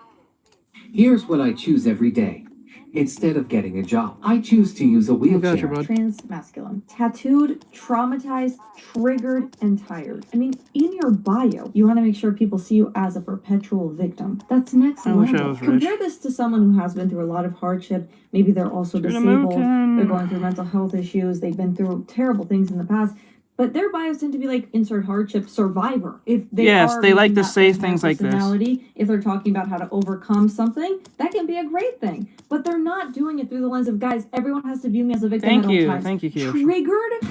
Here's what I choose every day. Instead of getting a job, I choose to use a wheelchair. Gotcha, bud. Trans masculine, tattooed, traumatized, triggered, and tired. I mean, in your bio, you want to make sure people see you as a perpetual victim. That's next I level. wish I was rich. Compare this to someone who has been through a lot of hardship. Maybe they're also disabled. They're going through mental health issues. They've been through terrible things in the past. But their bios tend to be like insert hardship survivor. If they they like to say things like this. If they're talking about how to overcome something, that can be a great thing. But they're not doing it through the lens of, guys, everyone has to view me as a victim at all times. Thank you, Kiyoshi. Triggered,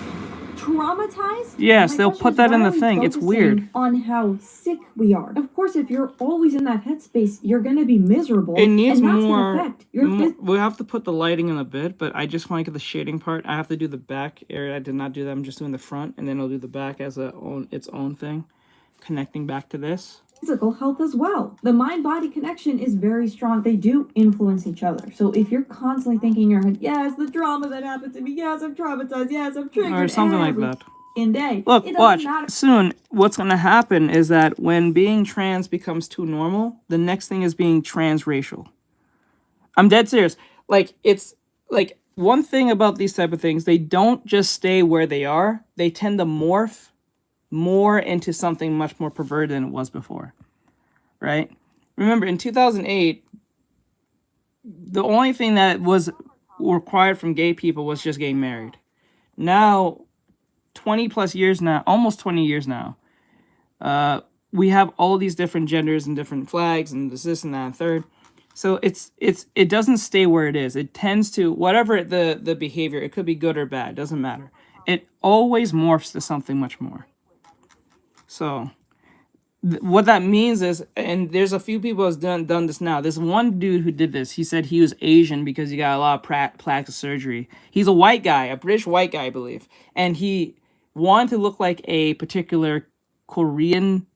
traumatized. Yes, they'll put that in the thing. It's weird. On how sick we are. Of course, if you're always in that headspace, you're going to be miserable. It needs and that's more. gonna affect your We'll have to put the lighting in a bit, but I just want to get the shading part. I have to do the back area. I did not do that. I'm just doing the front, and then I'll do the back as its own thing, connecting back to this. Physical health as well. The mind-body connection is very strong. They do influence each other. So if you're constantly thinking in your head, yes, the trauma that happened to me, yes, I'm traumatized, yes, I'm triggered, Or something like that. Day. Look, watch. Soon, what's going to happen is that when being trans becomes too normal, the next thing is being transracial. I'm dead serious. Like, it's like one thing about these type of things, they don't just stay where they are. They tend to morph more into something much more perverted than it was before. Right? Remember, in 2008, the only thing that was required from gay people was just getting married. Now, 20 plus years now, almost 20 years now, we have all these different genders and different flags and this and that and third. So it doesn't stay where it is. It tends to, whatever the behavior, it could be good or bad, doesn't matter. It always morphs to something much more. So what that means is, and there's a few people who's done this now. There's one dude who did this. He said he was Asian because he got a lot of plastic surgery. He's a white guy, a British white guy, I believe. And he wanted to look like a particular Korean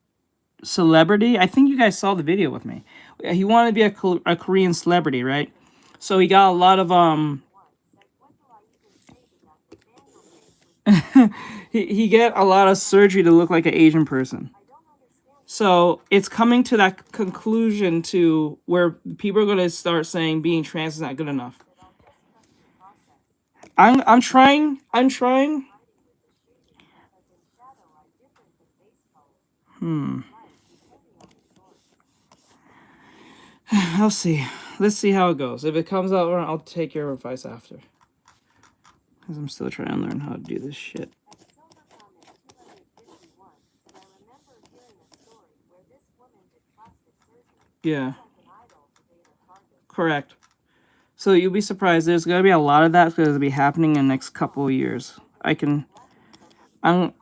celebrity. I think you guys saw the video with me. He wanted to be a Korean celebrity, right? So he got a lot of he get a lot of surgery to look like an Asian person. So it's coming to that conclusion to where people are going to start saying being trans is not good enough. I'm trying. I'll see. Let's see how it goes. If it comes out wrong, I'll take your advice after. Because I'm still trying to learn how to do this shit. Yeah. Correct. So you'll be surprised. There's gonna be a lot of that's gonna be happening in the next couple of years. I'm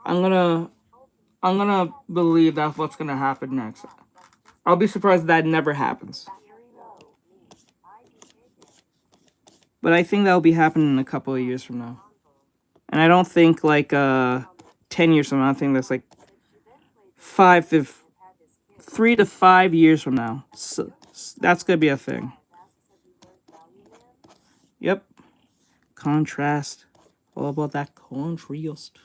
gonna believe that's what's gonna happen next. I'll be surprised if that never happens. But I think that'll be happening in a couple of years from now. And I don't think like 10 years from now. I think that's like 3 to 5 years from now. So that's gonna be a thing. Yep. Contrast. All about that contrast.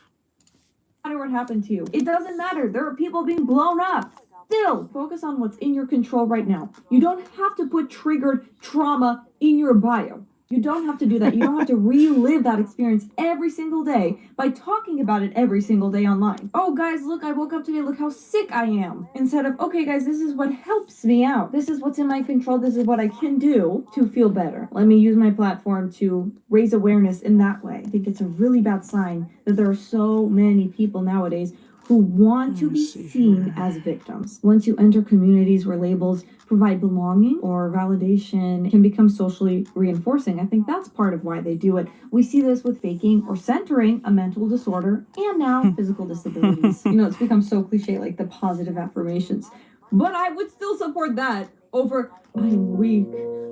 No matter what happened to you, it doesn't matter. There are people being blown up. Still, focus on what's in your control right now. You don't have to put triggered trauma in your bio. You don't have to do that. You don't have to relive that experience every single day by talking about it every single day online. Oh, guys, look, I woke up today. Look how sick I am. Instead of, okay, guys, this is what helps me out. This is what's in my control. This is what I can do to feel better. Let me use my platform to raise awareness in that way. I think it's a really bad sign that there are so many people nowadays who want to be seen as victims. Once you enter communities where labels provide belonging or validation can become socially reinforcing, I think that's part of why they do it. We see this with faking or centering a mental disorder and now physical disabilities. You know, it's become so cliche, like the positive affirmations. But I would still support that over, I am weak,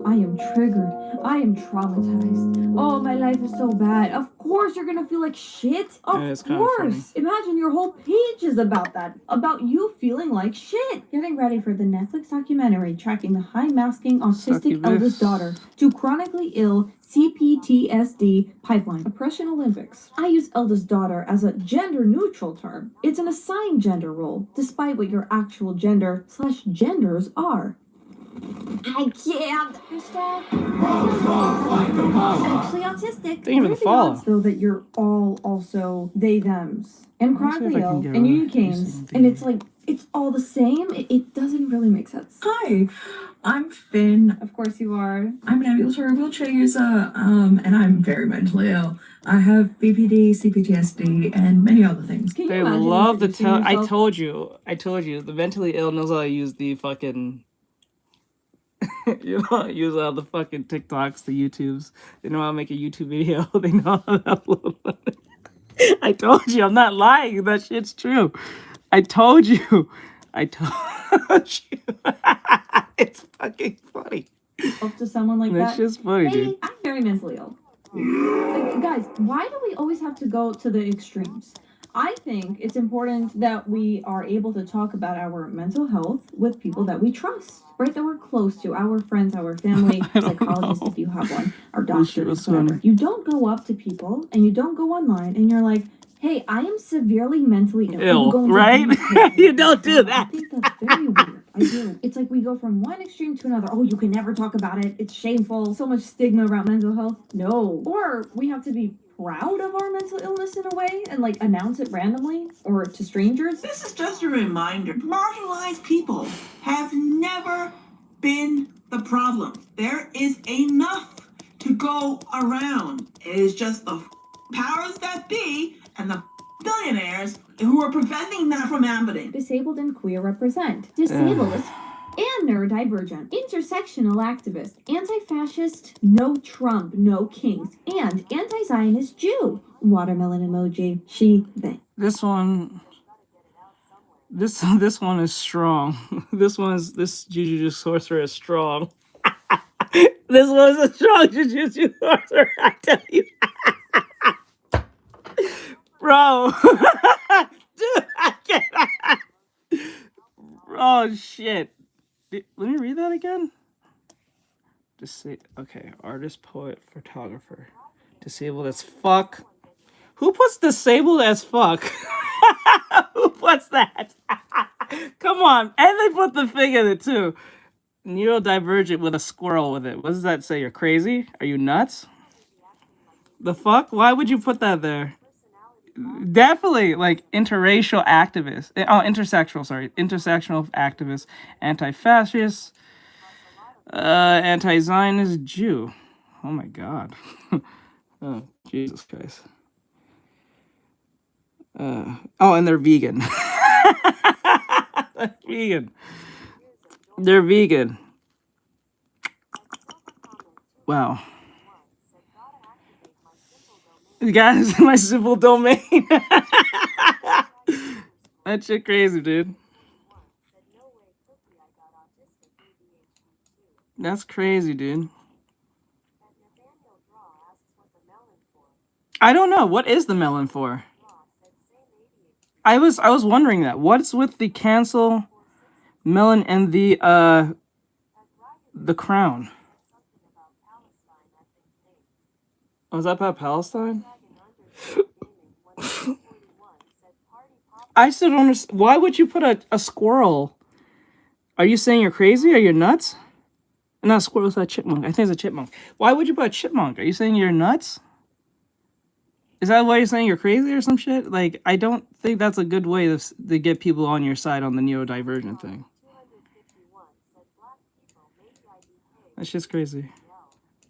I am triggered, I am traumatized. Oh, my life is so bad. Of course you're gonna feel like shit. Of course. Imagine your whole page is about that. About you feeling like shit. Getting ready for the Netflix documentary tracking the high masking autistic eldest daughter to chronically ill CPTSD pipeline. Oppression Olympics. I use eldest daughter as a gender neutral term. It's an assigned gender role, despite what your actual gender/genders are. I can't. Hashtag actually autistic. Thank you for the follow. So that you're all also they thems and chronically ill and unicanes, and it's like it's all the same. It doesn't really make sense. Hi, I'm Finn. Of course you are. I'm an ambulatory wheelchair user, and I'm very mentally ill. I have BPD, CPTSD, and many other things. Can you They imagine love to introducing tell. yourself? I told you. The mentally ill knows how to use the fucking. You know, use all the fucking TikToks, the YouTubes. They know how to make a YouTube video. They know how to upload it. I told you, I'm not lying. That shit's true. I told you. I told you. It's fucking funny. Up to someone like That's that. just funny, Hey, dude. I'm very mentally ill. Like, guys, why do we always have to go to the extremes? I think it's important that we are able to talk about our mental health with people that we trust, right? That we're close to, our friends, our family, psychologists if you have one, our doctors, whatever. You don't go up to people and you don't go online and you're like, hey, I am severely mentally ill, right? You don't do that. I think that's very weird. I do. It's like we go from one extreme to another. Oh, you can never talk about it. It's shameful. So much stigma around mental health. No. Or we have to be proud of our mental illness in a way and like announce it randomly or to strangers. This is just a reminder. Marginalized people have never been the problem. There is enough to go around. It is just the powers that be and the billionaires who are preventing that from happening. Disabled and queer represent. Disabled and neurodivergent. Intersectional activist. Anti-fascist. No Trump. No kings. And anti-Zionist Jew. Watermelon emoji. She, they. This one is strong. This Jujutsu sorcerer is strong. This one is a strong Jujutsu sorcerer, I tell you. Bro. Dude, I can't. Oh shit. Let me read that again. Okay, artist, poet, photographer. Disabled as fuck. Who puts disabled as fuck? Who puts that? Come on. And they put the thing in it too. Neurodivergent with a squirrel with it. What does that say? You're crazy? Are you nuts? The fuck? Why would you put that there? Definitely like interracial activist. Oh, intersectional activist, anti-fascist, anti-Zionist Jew. Oh my god. Oh, Jesus Christ. Oh, and they're vegan. They're vegan. They're vegan. Wow. Guys, my simple domain. That shit crazy, dude. That's crazy, dude. I don't know. What is the melon for? I was wondering that. What's with the cancel melon and the crown? Was that about Palestine? I still don't understand. Why would you put a squirrel? Are you saying you're crazy? Are you nuts? Not a squirrel, it's a chipmunk. I think it's a chipmunk. Why would you put a chipmunk? Are you saying you're nuts? Is that why you're saying you're crazy or some shit? Like, I don't think that's a good way to get people on your side on the neurodivergent thing. That shit's crazy.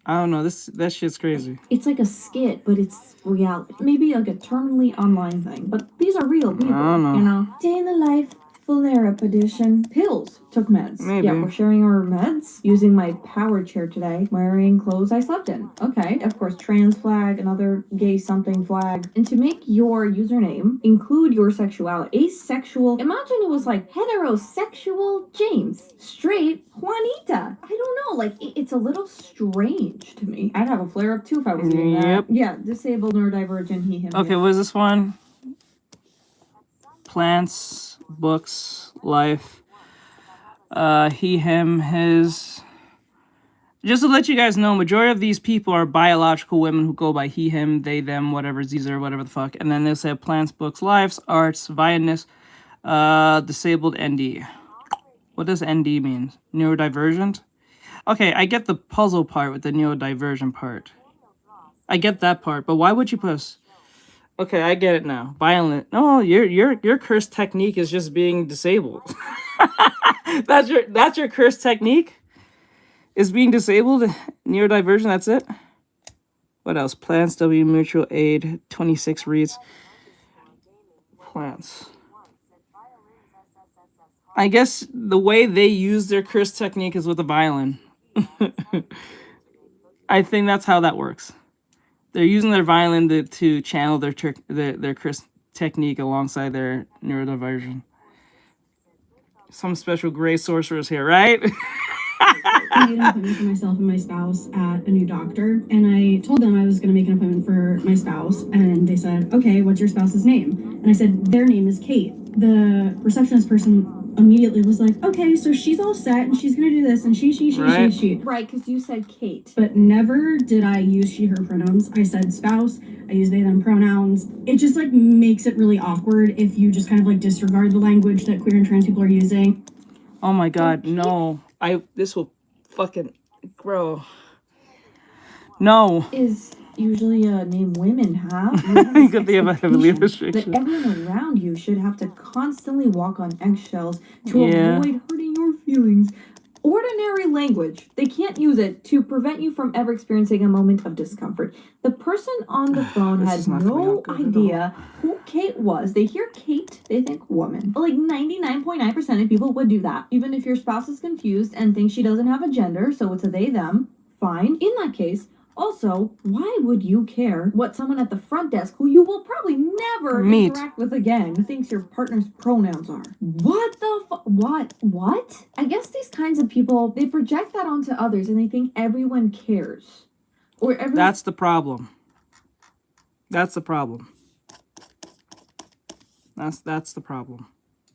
I don't know. That shit's crazy. It's like a skit, but it's reality. Maybe like a terminally online thing, but these are real people. I don't know. You know, day in the life, flare-up edition. Pills. Took meds. Maybe. Yeah, we're sharing our meds. Using my power chair today. Wearing clothes I slept in. Okay. Of course, trans flag, another gay something flag. And to make your username include your sexuality. Asexual. Imagine it was like heterosexual James. Straight Juanita. I don't know. Like, it's a little strange to me. I'd have a flare-up too if I was doing that. Yep. Yeah, disabled, neurodivergent, he, him. Okay, him. what is this one? Plants, books, life. He, him, his. Just to let you guys know, majority of these people are biological women who go by he, him, they, them, whatever, Caesar, whatever the fuck. And then they say plants, books, lives, arts, violence, disabled, ND. What does ND mean? Neurodivergent? Okay, I get the puzzle part with the neurodivergent part. I get that part, but why would you put... Okay, I get it now. Violent. No, your cursed technique is just being disabled. That's your cursed technique? Is being disabled? Neurodivergent, that's it? What else? Plants, W, mutual aid, 26 reads. Plants. I guess the way they use their cursed technique is with a violin. I think that's how that works. They're using their violin to channel their cursed technique alongside their neurodiversion. Some special gray sorcerers here, right? I made an appointment for myself and my spouse at a new doctor, and I told them I was going to make an appointment for my spouse, and they said, okay, what's your spouse's name? And I said, their name is Kate. The receptionist person immediately was like, okay, so she's all set, and she's going to do this, and she. Right, because you said Kate. But never did I use she, her pronouns. I said spouse, I use they, them pronouns. It just, like, makes it really awkward if you just kind of, like, disregard the language that queer and trans people are using. Oh my god, no. This will fucking grow. No. Is usually a name women have. You could think about heavily restriction. That everyone around you should have to constantly walk on eggshells to Yeah. avoid hurting your feelings. Ordinary language. They can't use it to prevent you from ever experiencing a moment of discomfort. The person on the phone This had is not coming no out good at idea who Kate was. They hear Kate, they think woman. Like 99.9% of people would do that. Even if your spouse is confused and thinks she doesn't have a gender, so it's a they, them, fine. In that case, also, why would you care what someone at the front desk, who you will probably never Meet. interact with again, thinks your partner's pronouns are? What the What? I guess these kinds of people, they project that onto others and they think everyone cares. Or everyone... That's the problem. That's the problem. That's the problem.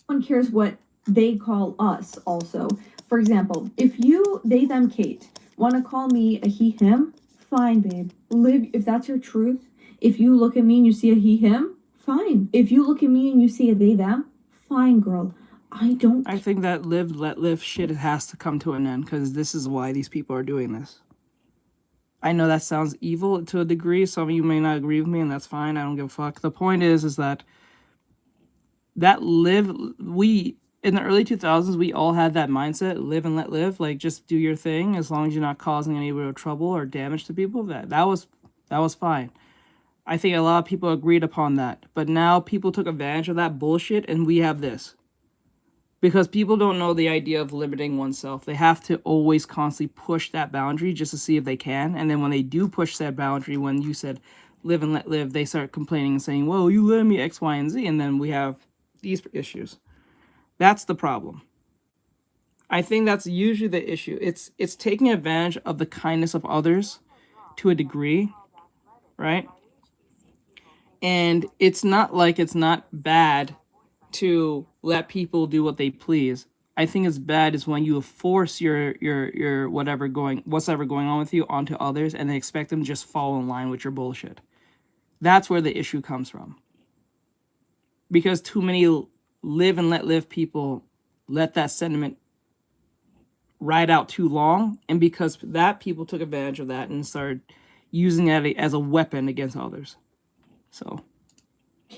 Everyone cares what they call us also. For example, if you, they, them, Kate, want to call me a he, him, fine, babe. Live, if that's your truth. If you look at me and you see a he, him, fine. If you look at me and you see a they, them, fine, girl. I think that live, let live shit has to come to an end, because this is why these people are doing this. I know that sounds evil to a degree. Some of you may not agree with me, and that's fine. I don't give a fuck. The point is that in the early 2000s, we all had that mindset, live and let live, like just do your thing as long as you're not causing any real trouble or damage to people. That was fine. I think a lot of people agreed upon that. But now people took advantage of that bullshit, and we have this. Because people don't know the idea of limiting oneself. They have to always constantly push that boundary just to see if they can. And then when they do push that boundary, when you said live and let live, they start complaining and saying, well, you let me X, Y, and Z. And then we have these issues. That's the problem. I think that's usually the issue. It's taking advantage of the kindness of others to a degree, right? And it's not like it's not bad to let people do what they please. I think it's bad is when you force your whatever what's ever going on with you onto others and then expect them to just fall in line with your bullshit. That's where the issue comes from. Because too many live and let live people let that sentiment ride out too long, and because that, people took advantage of that and started using it as a weapon against others. So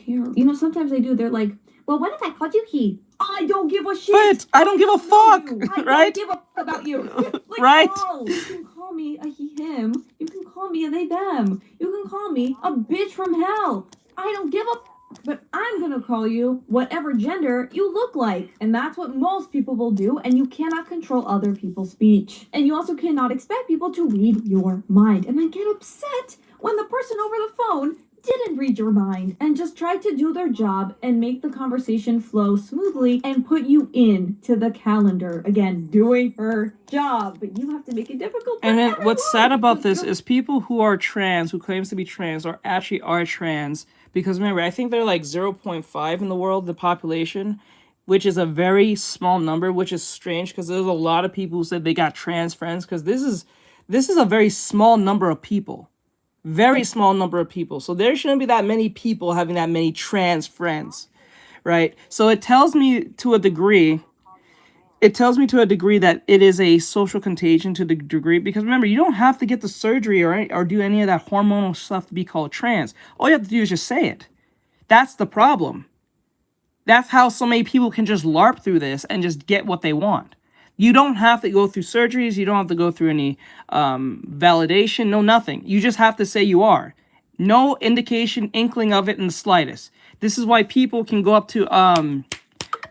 You know, sometimes they do. They're like, well, what if I called you he? I don't give a shit. But I don't give a fuck, I right? don't give a fuck about you. Like, Right? no, you can call me a he, him. You can call me a they, them. You can call me a bitch from hell. I don't give a fuck. But I'm gonna call you whatever gender you look like. And that's what most people will do, and you cannot control other people's speech. And you also cannot expect people to read your mind and then get upset when the person over the phone didn't read your mind and just tried to do their job and make the conversation flow smoothly and put you into the calendar. Again, doing her job, but you have to make it difficult for And then everyone. what's sad about this is people who are trans, who claims to be trans, or actually are trans. Because remember, I think they're like 0.5 in the world, the population, which is a very small number, which is strange because there's a lot of people who said they got trans friends, because this is a very small number of people. Very small number of people. So there shouldn't be that many people having that many trans friends, right? So it tells me to a degree that it is a social contagion to the degree, because remember, you don't have to get the surgery or do any of that hormonal stuff to be called trans. All you have to do is just say it. That's the problem. That's how so many people can just LARP through this and just get what they want. You don't have to go through surgeries. You don't have to go through any validation. No, nothing. You just have to say you are. No indication, inkling of it in the slightest. This is why people can go up to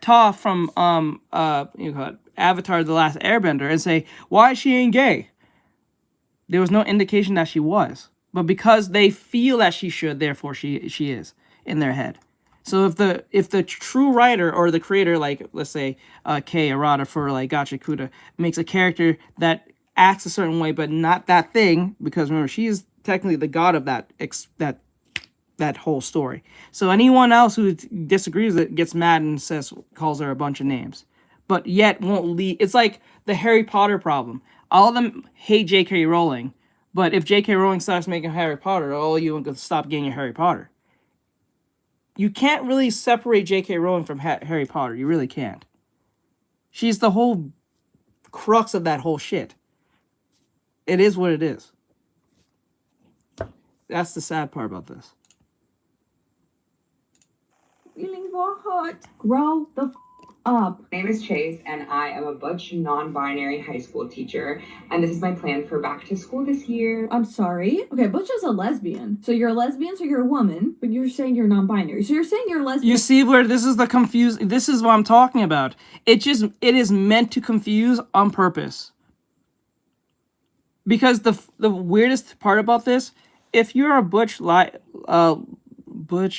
Toph from Avatar: The Last Airbender and say, why she ain't gay? There was no indication that she was. But because they feel that she should, therefore she is in their head. So if the true writer or the creator, like let's say Kei Arata for like Gacha Kuta, makes a character that acts a certain way but not that thing, because remember, she is technically the god of that whole story. So anyone else who disagrees with it gets mad and calls her a bunch of names, but yet won't leave. It's like the Harry Potter problem. All of them hate J.K. Rowling, but if J.K. Rowling starts making Harry Potter, all you will stop getting Harry Potter. You can't really separate J.K. Rowling from Harry Potter. You really can't. She's the whole crux of that whole shit. It is what it is. That's the sad part about this. Feelings are hot. Grow the up. My name is Chase, and I am a butch, non-binary high school teacher, and this is my plan for back to school this year. I'm sorry. Okay, Butch is a lesbian. So you're a lesbian, so you're a woman, but you're saying you're non-binary. So you're saying you're lesbian. You see where this is this is what I'm talking about. It is meant to confuse on purpose. Because the weirdest part about this, if you're a butch, what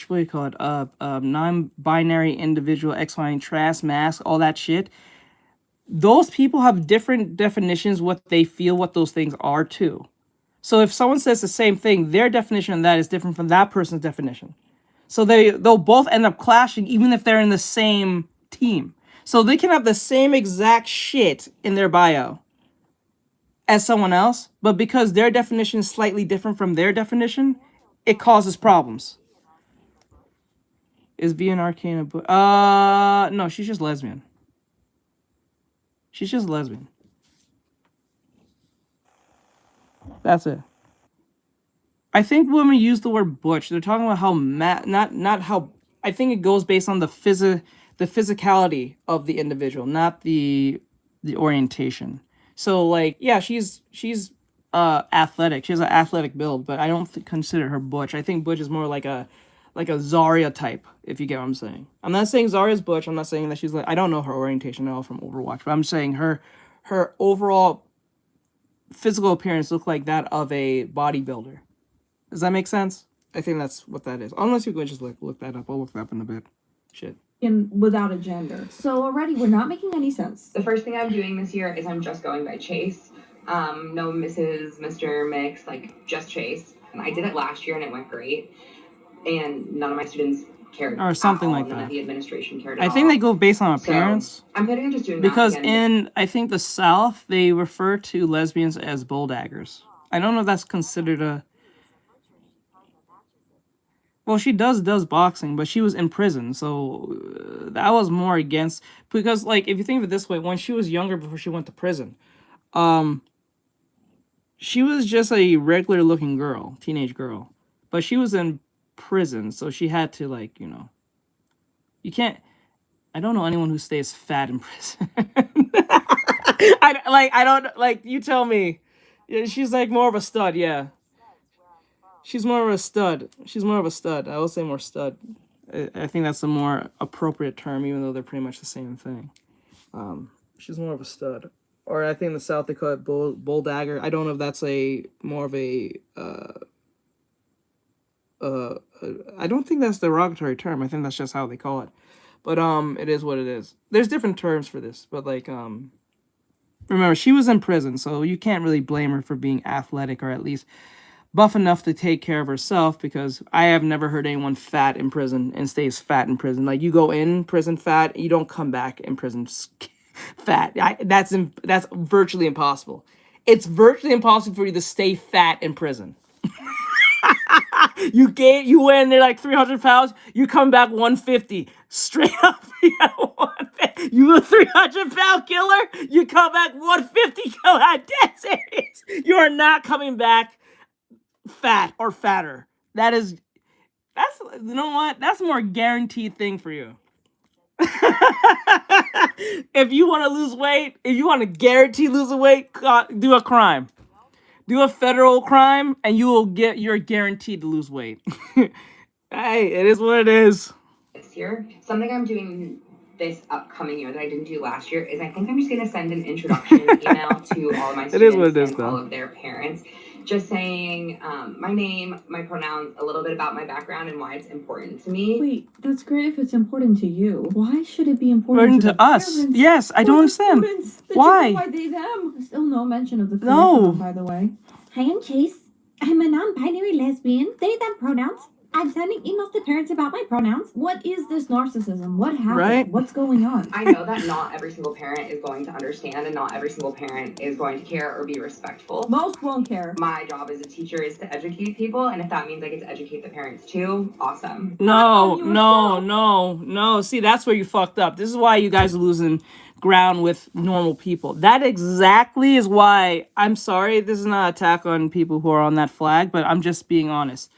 do you call it? Non-binary individual, X-Y, trans, mask, all that shit. Those people have different definitions what they feel what those things are too. So if someone says the same thing, their definition of that is different from that person's definition. So they'll both end up clashing even if they're in the same team. So they can have the same exact shit in their bio as someone else, but because their definition is slightly different from their definition, it causes problems. Is V an arcane a book? No, she's just lesbian. She's just lesbian. That's it. I think when we use the word butch, they're talking about how not how. I think it goes based on the physicality of the individual, not the orientation. So like, yeah, she's athletic. She has an athletic build, but I don't consider her butch. I think butch is more like a Zarya type, if you get what I'm saying. I'm not saying Zarya's butch. I'm not saying that she's like, I don't know her orientation at all from Overwatch, but I'm saying her overall physical appearance looked like that of a bodybuilder. Does that make sense? I think that's what that is. Unless you could just look that up. I'll look that up in a bit. Shit. Without a gender. So already we're not making any sense. The first thing I'm doing this year is I'm just going by Chase. No Mrs., Mr., Mix, like just Chase. And I did it last year and it went great. And none of my students cared. Or something like None that. of the administration cared I at think all. they go based on appearance. So I'm planning on just doing because that again. in, I think, the South, they refer to lesbians as bulldaggers. I don't know if that's considered a... Well, she does boxing, but she was in prison, so that was more against... Because, like, if you think of it this way, when she was younger before she went to prison, she was just a regular-looking girl, teenage girl. But she was in prison, so she had to, like, you know... You can't... I don't know anyone who stays fat in prison. I don't... Like, you tell me. Yeah, she's, like, more of a stud, yeah. She's more of a stud. She's more of a stud. I will say more stud. I think that's a more appropriate term, even though they're pretty much the same thing. She's more of a stud. Or I think in the South they call it bull dagger. I don't know if that's more of a... I don't think that's the derogatory term. I think that's just how they call it. But it is what it is. There's different terms for this, but like remember, she was in prison, so you can't really blame her for being athletic or at least buff enough to take care of herself, because I have never heard anyone fat in prison and stays fat in prison. Like, you go in prison fat, you don't come back in prison fat. That's virtually impossible. It's virtually impossible for you to stay fat in prison. You went in there like 300 pounds, you come back 150. Straight up, you a 300-pound killer, you come back 150. That's it. You are not coming back fat or fatter. That's you know what? That's a more guaranteed thing for you. If you want to lose weight, if you want to guarantee losing weight, do a crime. Do a federal crime, and you're guaranteed to lose weight. Hey, it is what it is. This year, something I'm doing this upcoming year that I didn't do last year is I think I'm just going to send an introduction email to all of my students It is what it is, and though. all of their parents, just saying my name, my pronouns, a little bit about my background and why it's important to me. Wait, that's great if it's important to you. Why should it be important to the us? parents? Yes, I don't understand. Why? Why they them? Still no mention of the No. curriculum, by the way. Hi, I'm Chase. I'm a non-binary lesbian. They them pronouns. I'm sending emails to parents about my pronouns. What is this narcissism? What happened? Right? What's going on? I know that not every single parent is going to understand and not every single parent is going to care or be respectful. Most won't care. My job as a teacher is to educate people, and if that means I get to educate the parents too, awesome. No. See, that's where you fucked up. This is why you guys are losing ground with normal people. That exactly is why, I'm sorry, this is not an attack on people who are on that flag, but I'm just being honest.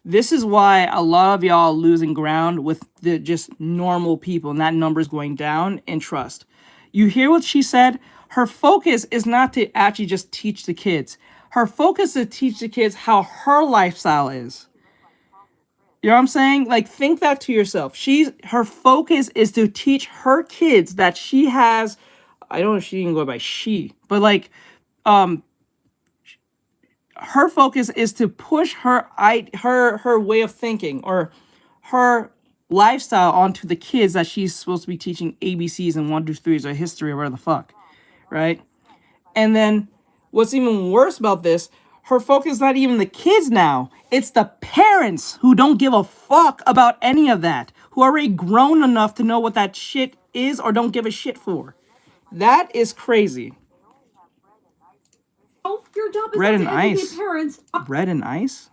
This is why a lot of y'all are losing ground with the just normal people, and that number is going down in trust. You hear what she said? Her focus is not to actually just teach the kids. Her focus is to teach the kids how her lifestyle is. You know what I'm saying? Like, think that to yourself. Her focus is to teach her kids that she has, I don't know if she can go by she, but like, her focus is to push her way of thinking or her lifestyle onto the kids that she's supposed to be teaching ABCs and 1, 2, 3s or history or whatever the fuck, right? And then what's even worse about this, her focus is not even the kids now. It's the parents who don't give a fuck about any of that, who are already grown enough to know what that shit is or don't give a shit for. That is crazy. Your job is Bread not and to educate ice. parents. Bread and ice?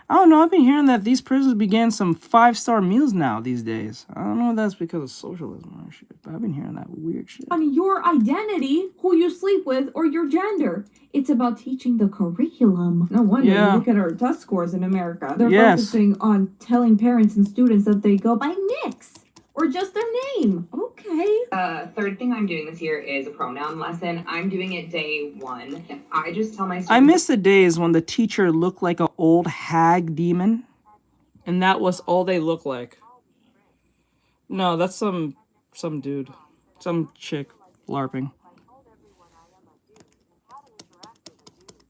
I don't know. I've been hearing that these prisons began some 5-star meals now these days. I don't know if that's because of socialism or shit, but I've been hearing that weird shit. On your identity, who you sleep with, or your gender. It's about teaching the curriculum. No wonder you look at our test scores in America. They're focusing on telling parents and students that they go by mix or just their name. Okay. Third thing I'm doing this year is a pronoun lesson. I'm doing it day 1. I just tell my students. I miss the days when the teacher looked like an old hag demon, and that was all they looked like. No, that's some dude, some chick LARPing.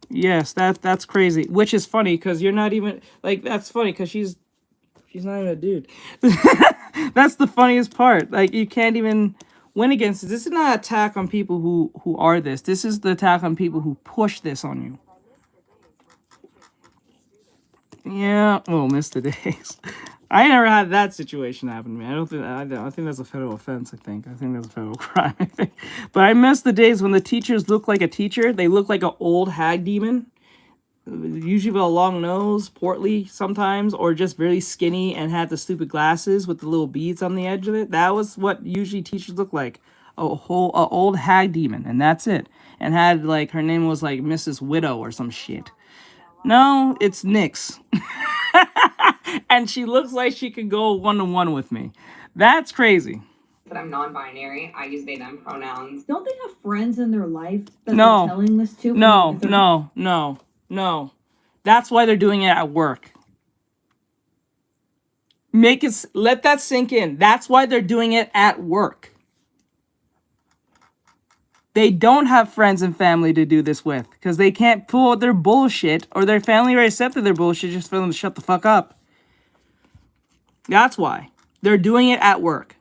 Yes, that's crazy. Which is funny because you're not even like that's funny because she's not even a dude. That's the funniest part. Like you can't even win against it. This is not an attack on people who are this. This is the attack on people who push this on you. Yeah, well, miss the days. I never had that situation happen to me. I think that's a federal offense. I think that's a federal crime. I think, but I miss the days when the teachers look like a teacher. They look like an old hag demon, usually with a long nose, portly sometimes, or just very skinny and had the stupid glasses with the little beads on the edge of it. That was what usually teachers look like, a old hag demon, and that's it. And had like her name was like Mrs. Widow or some shit. No, it's Nyx. And she looks like she could go 1-to-1 with me. That's crazy. That I'm non-binary. I use they them pronouns. Don't they have friends in their life that No. they're telling this to? No. That's why they're doing it at work. Let that sink in. That's why they're doing it at work. They don't have friends and family to do this with because they can't pull out their bullshit, or their family already accepted their bullshit just for them to shut the fuck up. That's why. They're doing it at work.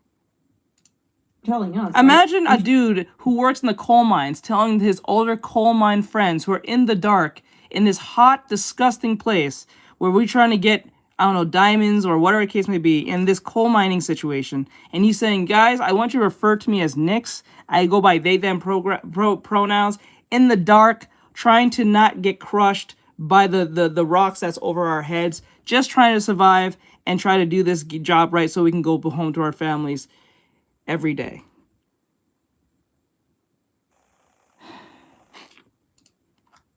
Telling us. Imagine a dude who works in the coal mines telling his older coal mine friends who are in the dark in this hot, disgusting place where we're trying to get, I don't know, diamonds or whatever the case may be in this coal mining situation. And he's saying, guys, I want you to refer to me as Nyx. I go by they, them pronouns in the dark, trying to not get crushed by the rocks that's over our heads, just trying to survive and try to do this job right so we can go home to our families every day.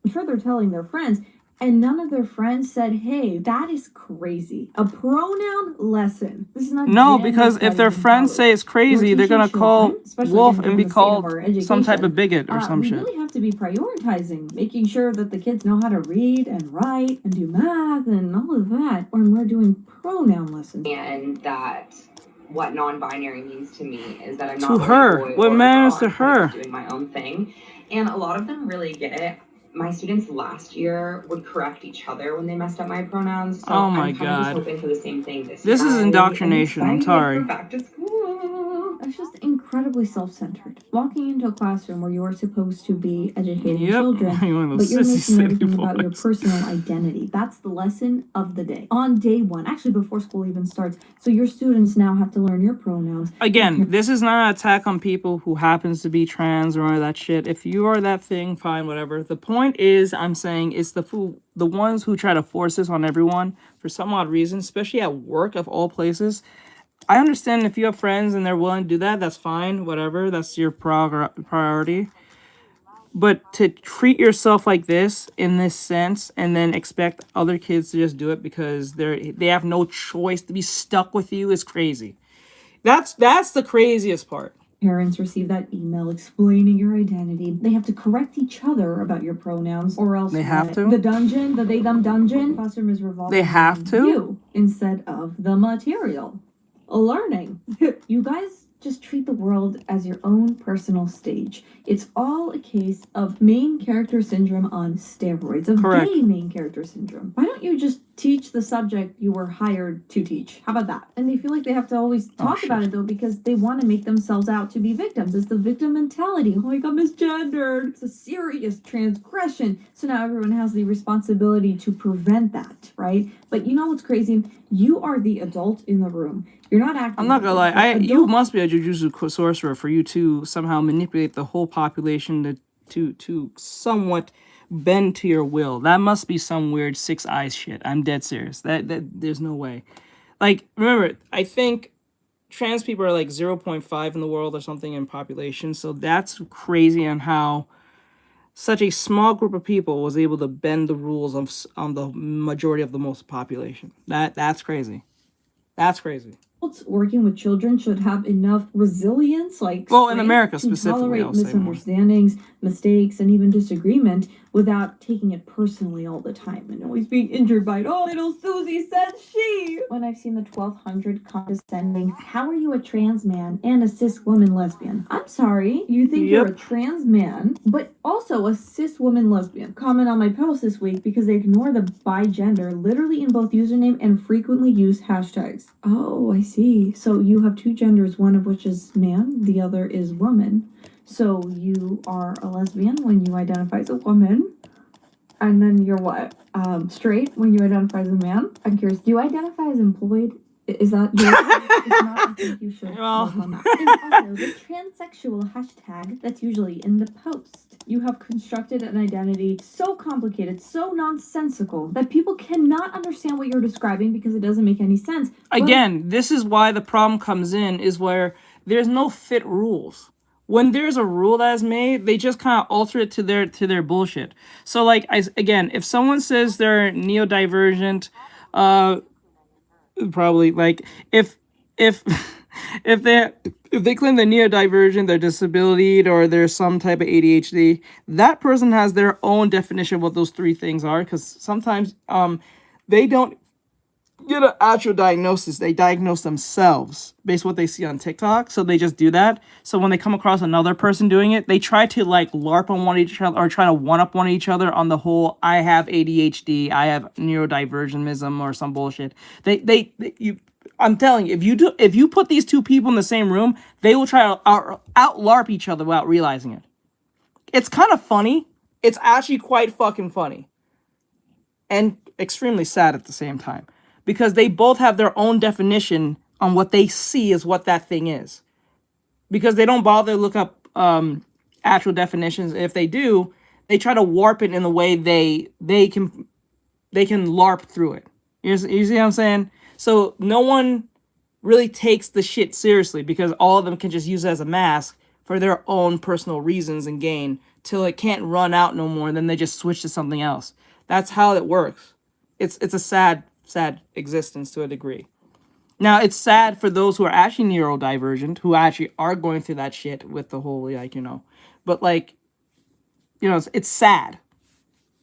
I'm sure they're telling their friends, and none of their friends said, hey, that is crazy. A pronoun lesson. This is not. No, because if their friends say it's crazy, they're going to call Wolf and be called some type of bigot or some shit. We really have to be prioritizing, making sure that the kids know how to read and write and do math and all of that when we're doing pronoun lessons. And that what non-binary means to me is that I'm not to her. What matters to her? Doing my own thing, and a lot of them really get it. My students last year would correct each other when they messed up my pronouns. So oh my I'm kind God! of just hoping for the same thing this is indoctrination. I'm sorry. Back to school. That's just incredibly self-centered. Walking into a classroom where you are supposed to be educating children, but you're making everything about your personal identity. That's the lesson of the day. On day 1, actually before school even starts, so your students now have to learn your pronouns. Again, this is not an attack on people who happens to be trans or all that shit. If you are that thing, fine, whatever. The point is, I'm saying, it's the ones who try to force this on everyone for some odd reason, especially at work of all places. I understand if you have friends and they're willing to do that, that's fine, whatever. That's your priority. But to treat yourself like this in this sense and then expect other kids to just do it because they have no choice to be stuck with you is crazy. That's the craziest part. Parents receive that email explaining your identity. They have to correct each other about your pronouns, or else they have to. The dungeon, the they them dungeon, classroom is revolving. They have to you instead of the material. Learning. You guys just treat the world as your own personal stage. It's all a case of main character syndrome on steroids, of gay main character syndrome. Why don't you just teach the subject you were hired to teach? How about that? And they feel like they have to always talk about it, though, because they want to make themselves out to be victims. It's the victim mentality. Oh, I got misgendered. It's a serious transgression. So now everyone has the responsibility to prevent that, right? But you know what's crazy? You are the adult in the room. You're not acting. I'm not gonna lie. You must be a jujutsu sorcerer for you to somehow manipulate the whole population to somewhat bend to your will. That must be some weird 6 eyes shit. I'm dead serious. That there's no way. Like, remember, I think trans people are like 0.5 in the world or something in population. So that's crazy on how such a small group of people was able to bend the rules on the majority of the most population. That's crazy. That's crazy. working with children should have enough resilience, like Well, in strength, America to specifically, tolerate I'll say more. misunderstandings, mistakes, and even disagreement without taking it personally all the time and always being injured by it. Oh, little Susie said she. When I've seen the 1200 condescending, how are you a trans man and a cis woman lesbian? I'm sorry, you think you're a trans man, but also a cis woman lesbian. Comment on my post this week because they ignore the bi-gender literally in both username and frequently used hashtags. Oh, I see. So you have two genders, one of which is man, the other is woman. So you are a lesbian when you identify as a woman, and then you're what? Straight when you identify as a man? I'm curious, do you identify as employed? Is that your If not, I think you should work on that. And also, the transsexual hashtag that's usually in the post. You have constructed an identity so complicated, so nonsensical, that people cannot understand what you're describing because it doesn't make any sense. Again, this is why the problem comes in, is where there's no fit rules. When there's a rule that is made, they just kind of alter it to their bullshit. So like, again, if someone says they're neurodivergent, probably like if if they claim they're neurodivergent, they're disability, or there's some type of ADHD, that person has their own definition of what those three things are. Because sometimes they don't get an actual diagnosis. They diagnose themselves based on what they see on TikTok. So they just do that. So when they come across another person doing it, they try to like LARP on one each other or try to one up one each other on the whole, I have ADHD, I have neurodivergentism or some bullshit. I'm telling you, if you put these two people in the same room, they will try to out LARP each other without realizing it. It's kind of funny. It's actually quite fucking funny. And extremely sad at the same time. Because they both have their own definition on what they see as what that thing is. Because they don't bother to look up actual definitions. If they do, they try to warp it in the way they can LARP through it. You see what I'm saying? So no one really takes the shit seriously because all of them can just use it as a mask for their own personal reasons and gain till it can't run out no more, and then they just switch to something else. That's how it works. It's a sad existence to a degree. Now, it's sad for those who are actually neurodivergent, who actually are going through that shit with the whole, like, you know, but like, you know, it's sad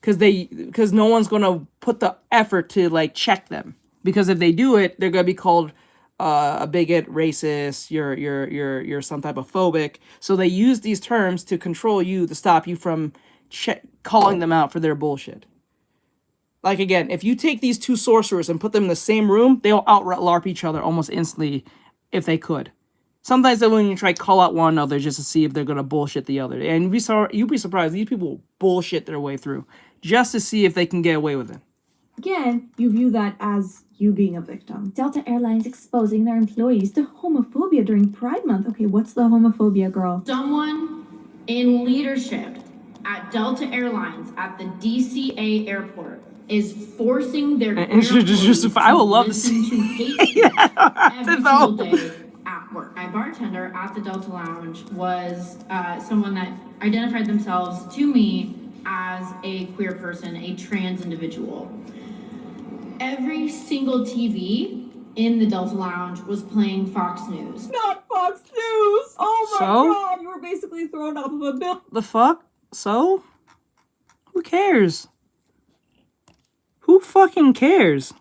because no one's going to put the effort to like check them, because if they do it, they're going to be called a bigot, racist, you're some type of phobic. So they use these terms to control you, to stop you from calling them out for their bullshit. Like, again, if you take these two sorcerers and put them in the same room, they'll out-LARP each other almost instantly if they could. Sometimes they won't even try to call out one another just to see if they're going to bullshit the other. And you'd be surprised. These people will bullshit their way through just to see if they can get away with it. Again, you view that as you being a victim. Delta Airlines exposing their employees to homophobia during Pride Month. Okay, what's the homophobia, girl? Someone in leadership at Delta Airlines at the DCA airport is forcing their I would love to see to hate speech every single day at work. My bartender at the Delta Lounge was someone that identified themselves to me as a queer person, a trans individual. Every single TV in the Delta Lounge was playing Fox News. Not Fox News! Oh my So? god, you were basically thrown off of a bill. The fuck? So? Who cares? Who fucking cares?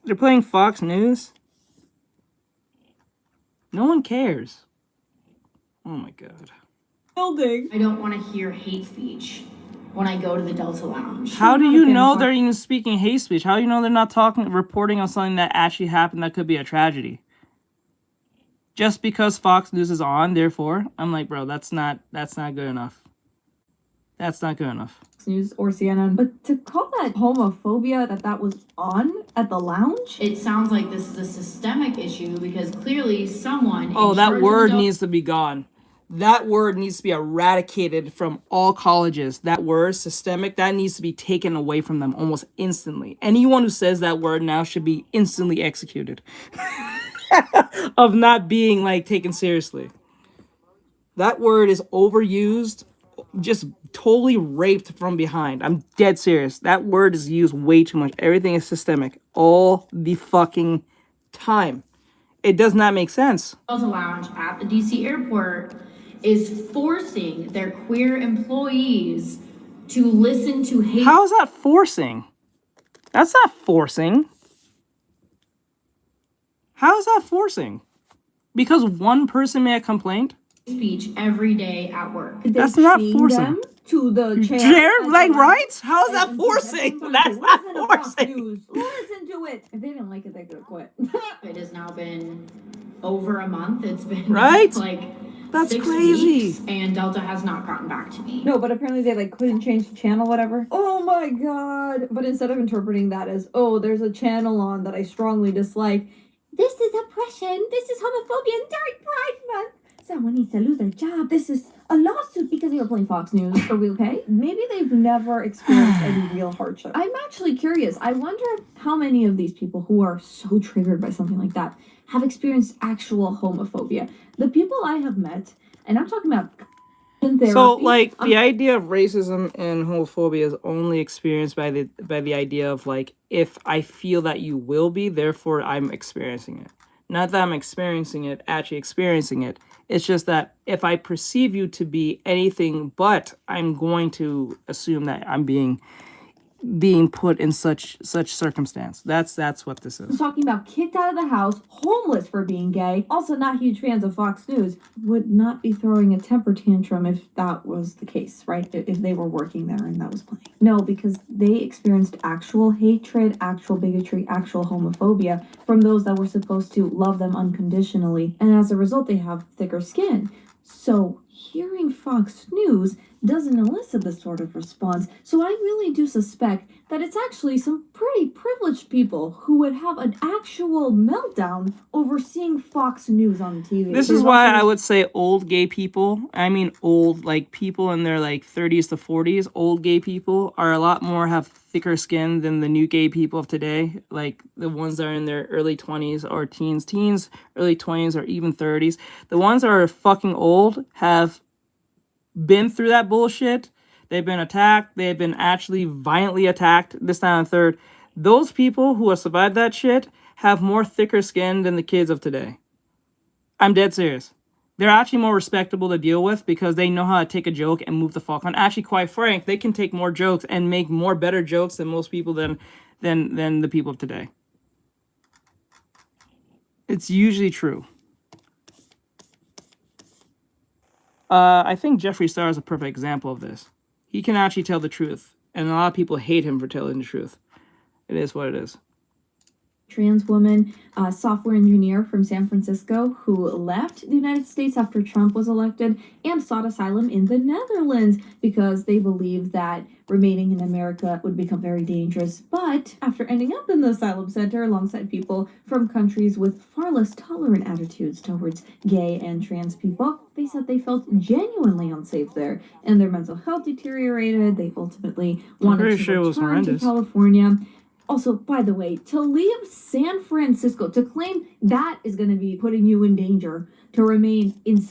They're playing Fox News? No one cares. Oh my god. Building. I don't want to hear hate speech when I go to the Delta Lounge. How do you know they're even speaking hate speech? How do you know they're not reporting on something that actually happened that could be a tragedy? Just because Fox News is on, therefore, I'm like, bro, that's not good enough. That's not good enough. News or CNN, but to call that homophobia that was on at the lounge? It sounds like this is a systemic issue because clearly someone. Oh, that word needs to be gone. That word needs to be eradicated from all colleges. That word, systemic, that needs to be taken away from them almost instantly. Anyone who says that word now should be instantly executed of not being like taken seriously. That word is overused, just totally raped from behind. I'm dead serious. That word is used way too much. Everything is systemic all the fucking time. It does not make sense. Delta Lounge at the DC airport is forcing their queer employees to listen to hate How is that forcing? That's not forcing. How is that forcing? Because one person made a complaint? speech every day at work. That's not chain forcing. them to the chair. Chair? at Like, the right? How is and that said, forcing? "Everybody That's not listen to Fox forcing. News. Listen to it. If they didn't like it, they could have quit. It has now been over a month. It's been Right? like That's 6 crazy. weeks, and Delta has not gotten back to me. No, but apparently they like couldn't change the channel, whatever. Oh my god! But instead of interpreting that as, oh, there's a channel on that I strongly dislike, this is oppression, this is homophobia during Pride Month. Someone needs to lose their job. This is a lawsuit because they were playing Fox News. Are we okay? Maybe they've never experienced any real hardship. I'm actually curious. I wonder how many of these people who are so triggered by something like that have experienced actual homophobia. The people I have met, and I'm talking about in therapy. So, like, the idea of racism and homophobia is only experienced by the idea of, like, if I feel that you will be, therefore I'm experiencing it. Not that I'm experiencing it, actually experiencing it. It's just that if I perceive you to be anything but, I'm going to assume that I'm being put in such circumstance. That's what this I'm is. talking about kicked out of the house, homeless for being gay, also not huge fans of Fox News, would not be throwing a temper tantrum if that was the case, right? If they were working there and that was playing. No, because they experienced actual hatred, actual bigotry, actual homophobia from those that were supposed to love them unconditionally. And as a result, they have thicker skin. So hearing Fox News doesn't elicit this sort of response. So I really do suspect that it's actually some pretty privileged people who would have an actual meltdown over seeing Fox News on TV. This is why I would say old gay people, I mean old, like people in their like 30s to 40s, old gay people are a lot more, have thicker skin than the new gay people of today. Like the ones that are in their early 20s or teens, early 20s or even 30s. The ones that are fucking old have been through that bullshit. They've been attacked. They've been actually violently attacked. This, that, and third. Those people who have survived that shit have more thicker skin than the kids of today. I'm dead serious. They're actually more respectable to deal with because they know how to take a joke and move the fuck on. Actually, quite frank, they can take more jokes and make more better jokes than most people than the people of today. It's usually true. I think Jeffree Star is a perfect example of this. He can actually tell the truth, and a lot of people hate him for telling the truth. It is what it is. Trans woman, software engineer from San Francisco who left the United States after Trump was elected and sought asylum in the Netherlands because they believed that remaining in America would become very dangerous. But after ending up in the asylum center alongside people from countries with far less tolerant attitudes towards gay and trans people, they said they felt genuinely unsafe there and their mental health deteriorated. They ultimately wanted to return to California. Also, by the way, to leave San Francisco, to claim that is going to be putting you in danger, to remain in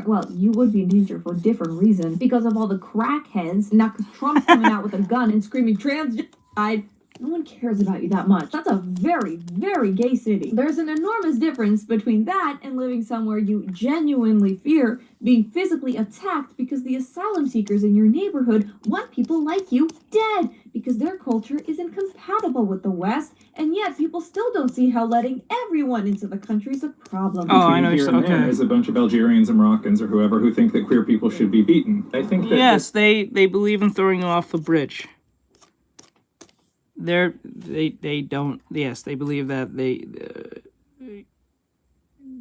well, you would be in danger for a different reason, because of all the crackheads, not because Trump's coming out with a gun and screaming transgenocide. No one cares about you that much. That's a very, very gay city. There's an enormous difference between that and living somewhere you genuinely fear being physically attacked because the asylum seekers in your neighborhood want people like you dead because their culture is incompatible with the West, and yet people still don't see how letting everyone into the country is a problem. Oh, I know. Here and there is a bunch of Algerians and Moroccans or whoever who think that queer people should be beaten. I think that yes, they believe in throwing them off the bridge. They don't. Yes, they believe that they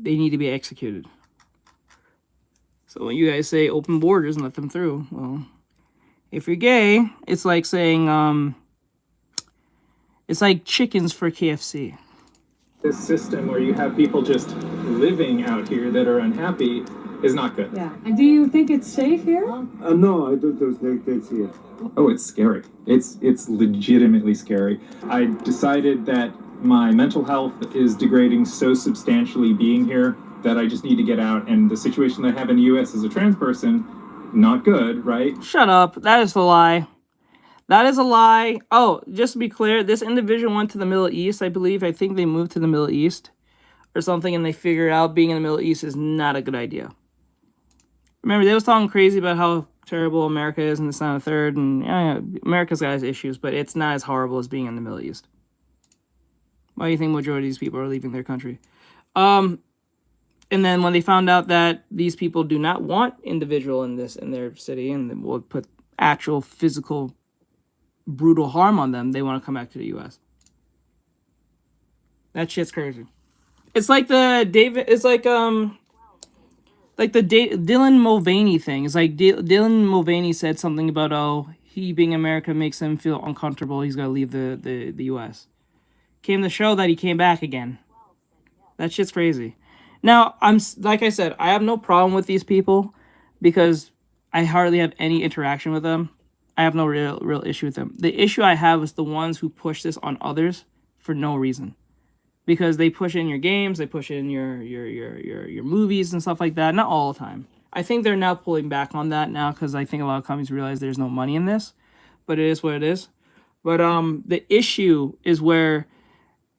need to be executed. So when you guys say open borders and let them through, well, if you're gay, it's like saying it's like chickens for KFC. this system where you have people just living out here that are unhappy is not good. Yeah. And do you think it's safe here? No, I don't think it's here. Oh, it's scary. It's legitimately scary. I decided that my mental health is degrading so substantially being here that I just need to get out, and the situation that I have in the US as a trans person not good, right? Shut up. That is a lie. That is a lie. Oh, just to be clear, this individual went to the Middle East, I believe. I think they moved to the Middle East or something, and they figured out being in the Middle East is not a good idea. Remember, they was talking crazy about how terrible America is and this, not a third, and yeah, America's got its issues, but it's not as horrible as being in the Middle East. Why do you think majority of these people are leaving their country? And then when they found out that these people do not want individual in their city and will put actual physical brutal harm on them, they want to come back to the US. That shit's crazy. It's like the Dylan Mulvaney thing. It's like Dylan Mulvaney said something about, oh, he being America makes him feel uncomfortable. He's got to leave the US. Came to show that he came back again. That shit's crazy. Now, like I said, I have no problem with these people because I hardly have any interaction with them. I have no real issue with them. The issue I have is the ones who push this on others for no reason. Because they push it in your games, they push it in your movies and stuff like that. Not all the time. I think they're now pulling back on that now because I think a lot of companies realize there's no money in this. But it is what it is. But the issue is where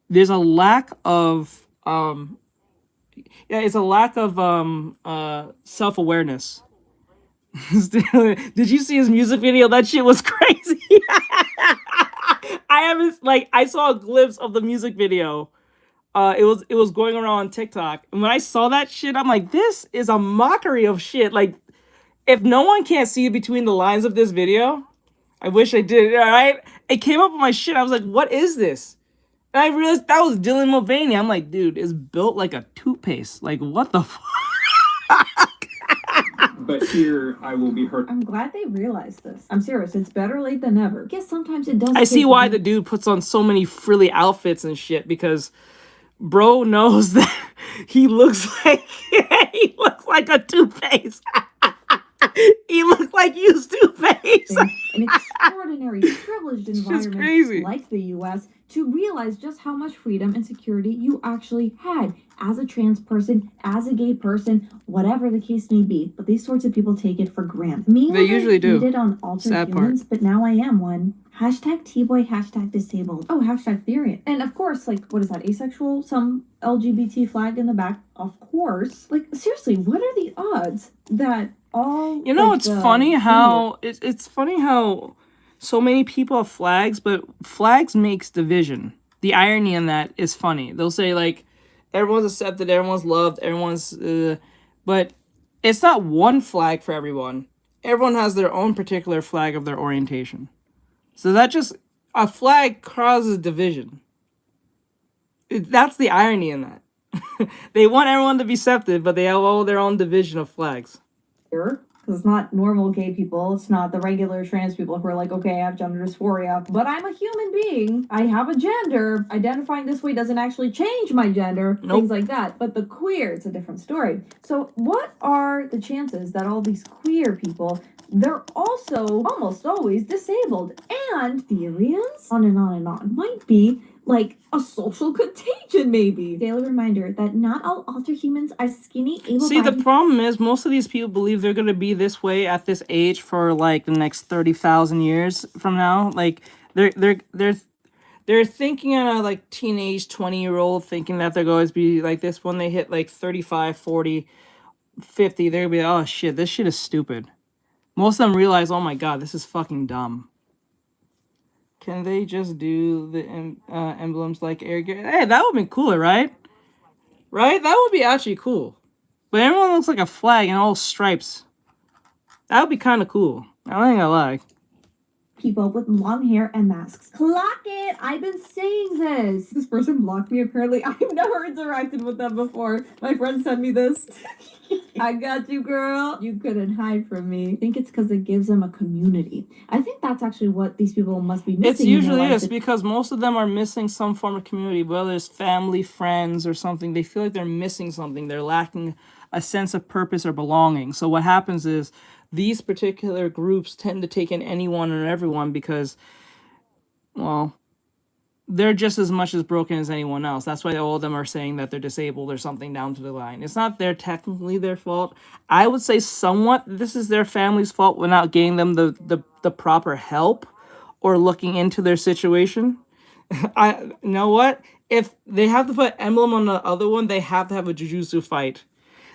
there's a lack of self-awareness. Did you see his music video? That shit was crazy. I saw a glimpse of the music video. It was going around on TikTok. And when I saw that shit, I'm like, this is a mockery of shit. Like, if no one can't see between the lines of this video, I wish I did. All right, it came up on my shit. I was like, what is this? And I realized that was Dylan Mulvaney. I'm like, dude, it's built like a toothpaste. Like, what the fuck? But here I will be hurt. I'm glad they realized this. I'm serious. It's better late than never. I guess sometimes it does. I see why the dude puts on so many frilly outfits and shit, because bro knows that he looks like a toothpaste. He looks like used toothpaste. An extraordinary privileged environment like the US to realize just how much freedom and security you actually had as a trans person, as a gay person, whatever the case may be. But these sorts of people take it for granted. Me, they usually do. On altered humans, but now I am one. Hashtag T-boy, hashtag disabled. Oh, hashtag Therian. And of course, like, what is that? Asexual? Some LGBT flag in the back? Of course. Like, seriously, what are the odds that all... You know, it's funny how... It's funny how so many people have flags, but flags makes division. The irony in that is funny. They'll say, like, everyone's accepted, everyone's loved, everyone's... but it's not one flag for everyone. Everyone has their own particular flag of their orientation. So that just... A flag causes division. That's the irony in that. They want everyone to be accepted, but they have all their own division of flags. Because it's not normal gay people. It's not the regular trans people who are like, okay, I have gender dysphoria, but I'm a human being. I have a gender. Identifying this way doesn't actually change my gender. Nope. Things like that. But the queer, it's a different story. So what are the chances that all these queer people, they're also almost always disabled? And Therians, on and on and on, might be like a social contagion, maybe. Daily reminder that not all alter humans are skinny, able-bodied. See, the problem is most of these people believe they're going to be this way at this age for like the next 30,000 years from now. Like they're thinking on a like teenage 20-year-old thinking that they're going to be like this. When they hit like 35, 40, 50, they're going to be, oh shit, this shit is stupid. Most of them realize, oh my god, this is fucking dumb. Can they just do the emblems like air gear? Hey, that would be cooler, right? Right? That would be actually cool. But everyone looks like a flag and all stripes. That would be kind of cool. I ain't gonna lie. People with long hair and masks. Clock it! I've been saying this. This person blocked me, apparently. I've never interacted with them before. My friend sent me this. I got you, girl. You couldn't hide from me. I think it's because it gives them a community. I think that's actually what these people must be missing. It usually is, because most of them are missing some form of community, whether it's family, friends, or something. They feel like they're missing something. They're lacking a sense of purpose or belonging. So what happens is these particular groups tend to take in anyone and everyone because, well, they're just as much as broken as anyone else. That's why all of them are saying that they're disabled or something down to the line. It's not technically their fault. I would say somewhat this is their family's fault for not getting them the proper help or looking into their situation. You know what? If they have to put emblem on the other one, they have to have a jujutsu fight.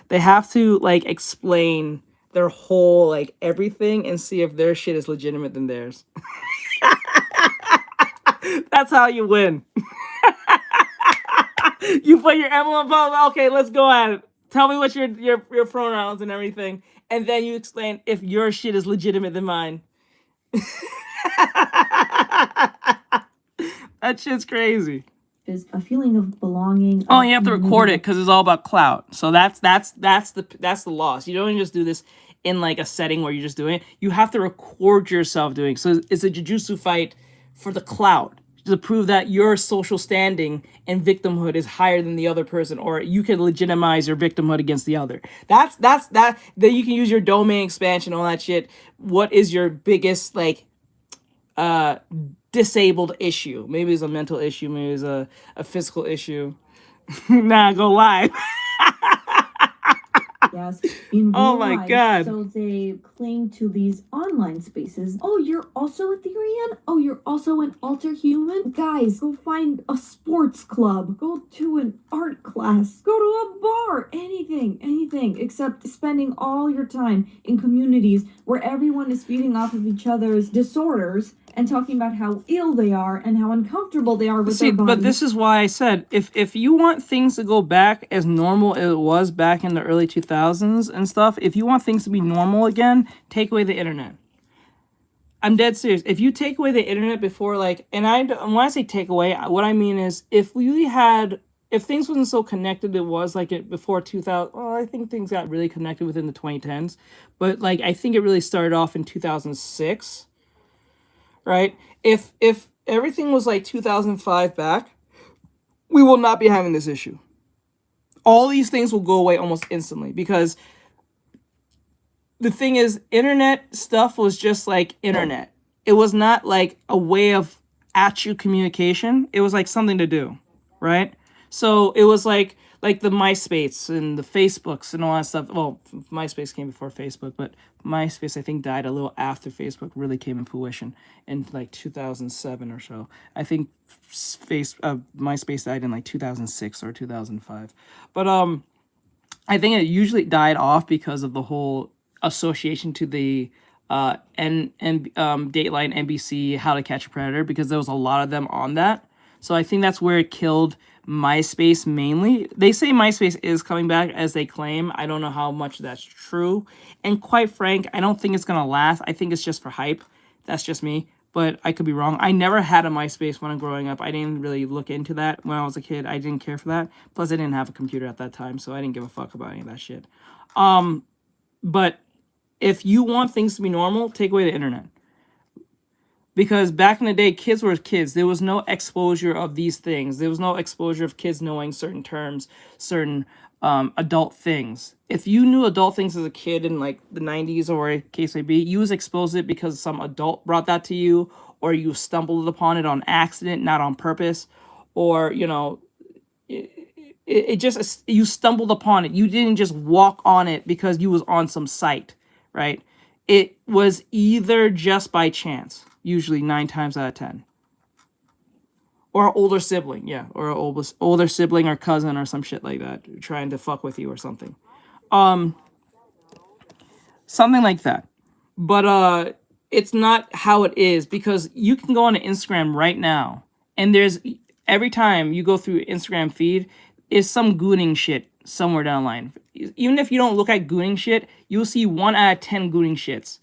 They have to like explain their whole like everything and see if their shit is legitimate than theirs. That's how you win. You put your emblem above. Okay, let's go at it. Tell me what your pronouns and everything, and then you explain if your shit is legitimate than mine. That shit's crazy. Is a feeling of belonging. Oh, you have to record it because it's all about clout. So that's the loss. You don't just do this in like a setting where you're just doing it. You have to record yourself doing it. So it's a jujutsu fight for the clout to prove that your social standing and victimhood is higher than the other person, or you can legitimize your victimhood against the other. Then you can use your domain expansion, all that shit. What is your biggest like disabled issue? Maybe it's a mental issue, maybe it's a physical issue. Nah, go live. Yes, in real Oh my life. God. So they cling to these online spaces. Oh, you're also a Ethereum? Oh, you're also an alter human? Guys, go find a sports club. Go to an art class. Go to a bar. Anything except spending all your time in communities where everyone is feeding off of each other's disorders and talking about how ill they are and how uncomfortable they are with their bodies. But this is why I said if you want things to go back as normal as it was back in the early 2000s and stuff, if you want things to be normal again, take away the internet. I'm dead serious. If you take away the internet before, like, and when I say take away, what I mean is if things wasn't so connected, it was like it before 2000. Well, I think things got really connected within the 2010s, but like I think it really started off in 2006. Right? If everything was like 2005 back, we will not be having this issue. All these things will go away almost instantly because the thing is, internet stuff was just like internet. It was not like a way of at you communication. It was like something to do, right? So it was like the MySpace and the Facebooks and all that stuff. Well, MySpace came before Facebook, but MySpace I think died a little after Facebook really came in fruition in like 2007 or so. I think MySpace died in like 2006 or 2005. But I think it usually died off because of the whole association to the Dateline NBC How to Catch a Predator, because there was a lot of them on that. So I think that's where it killed MySpace mainly. They say MySpace is coming back as they claim. I don't know how much that's true. And quite frank, I don't think it's going to last. I think it's just for hype. That's just me. But I could be wrong. I never had a MySpace when I'm growing up. I didn't really look into that when I was a kid. I didn't care for that. Plus, I didn't have a computer at that time, so I didn't give a fuck about any of that shit. But if you want things to be normal, take away the internet. Because back in the day, kids were kids. There was no exposure of these things. There was no exposure of kids knowing certain terms, certain adult things. If you knew adult things as a kid in like the 90s or whatever case may be, you was exposed to it because some adult brought that to you, or you stumbled upon it on accident, not on purpose, or, you know, it just, you stumbled upon it. You didn't just walk on it because you was on some site, right? It was either just by chance, usually 9 times out of 10. Or an older sibling, yeah. Or an older sibling or cousin or some shit like that, trying to fuck with you or something. Something like that. But it's not how it is, because you can go on Instagram right now, and there's, every time you go through Instagram feed, is some gooning shit somewhere down the line. Even if you don't look at gooning shit, you'll see 1 out of 10 gooning shits.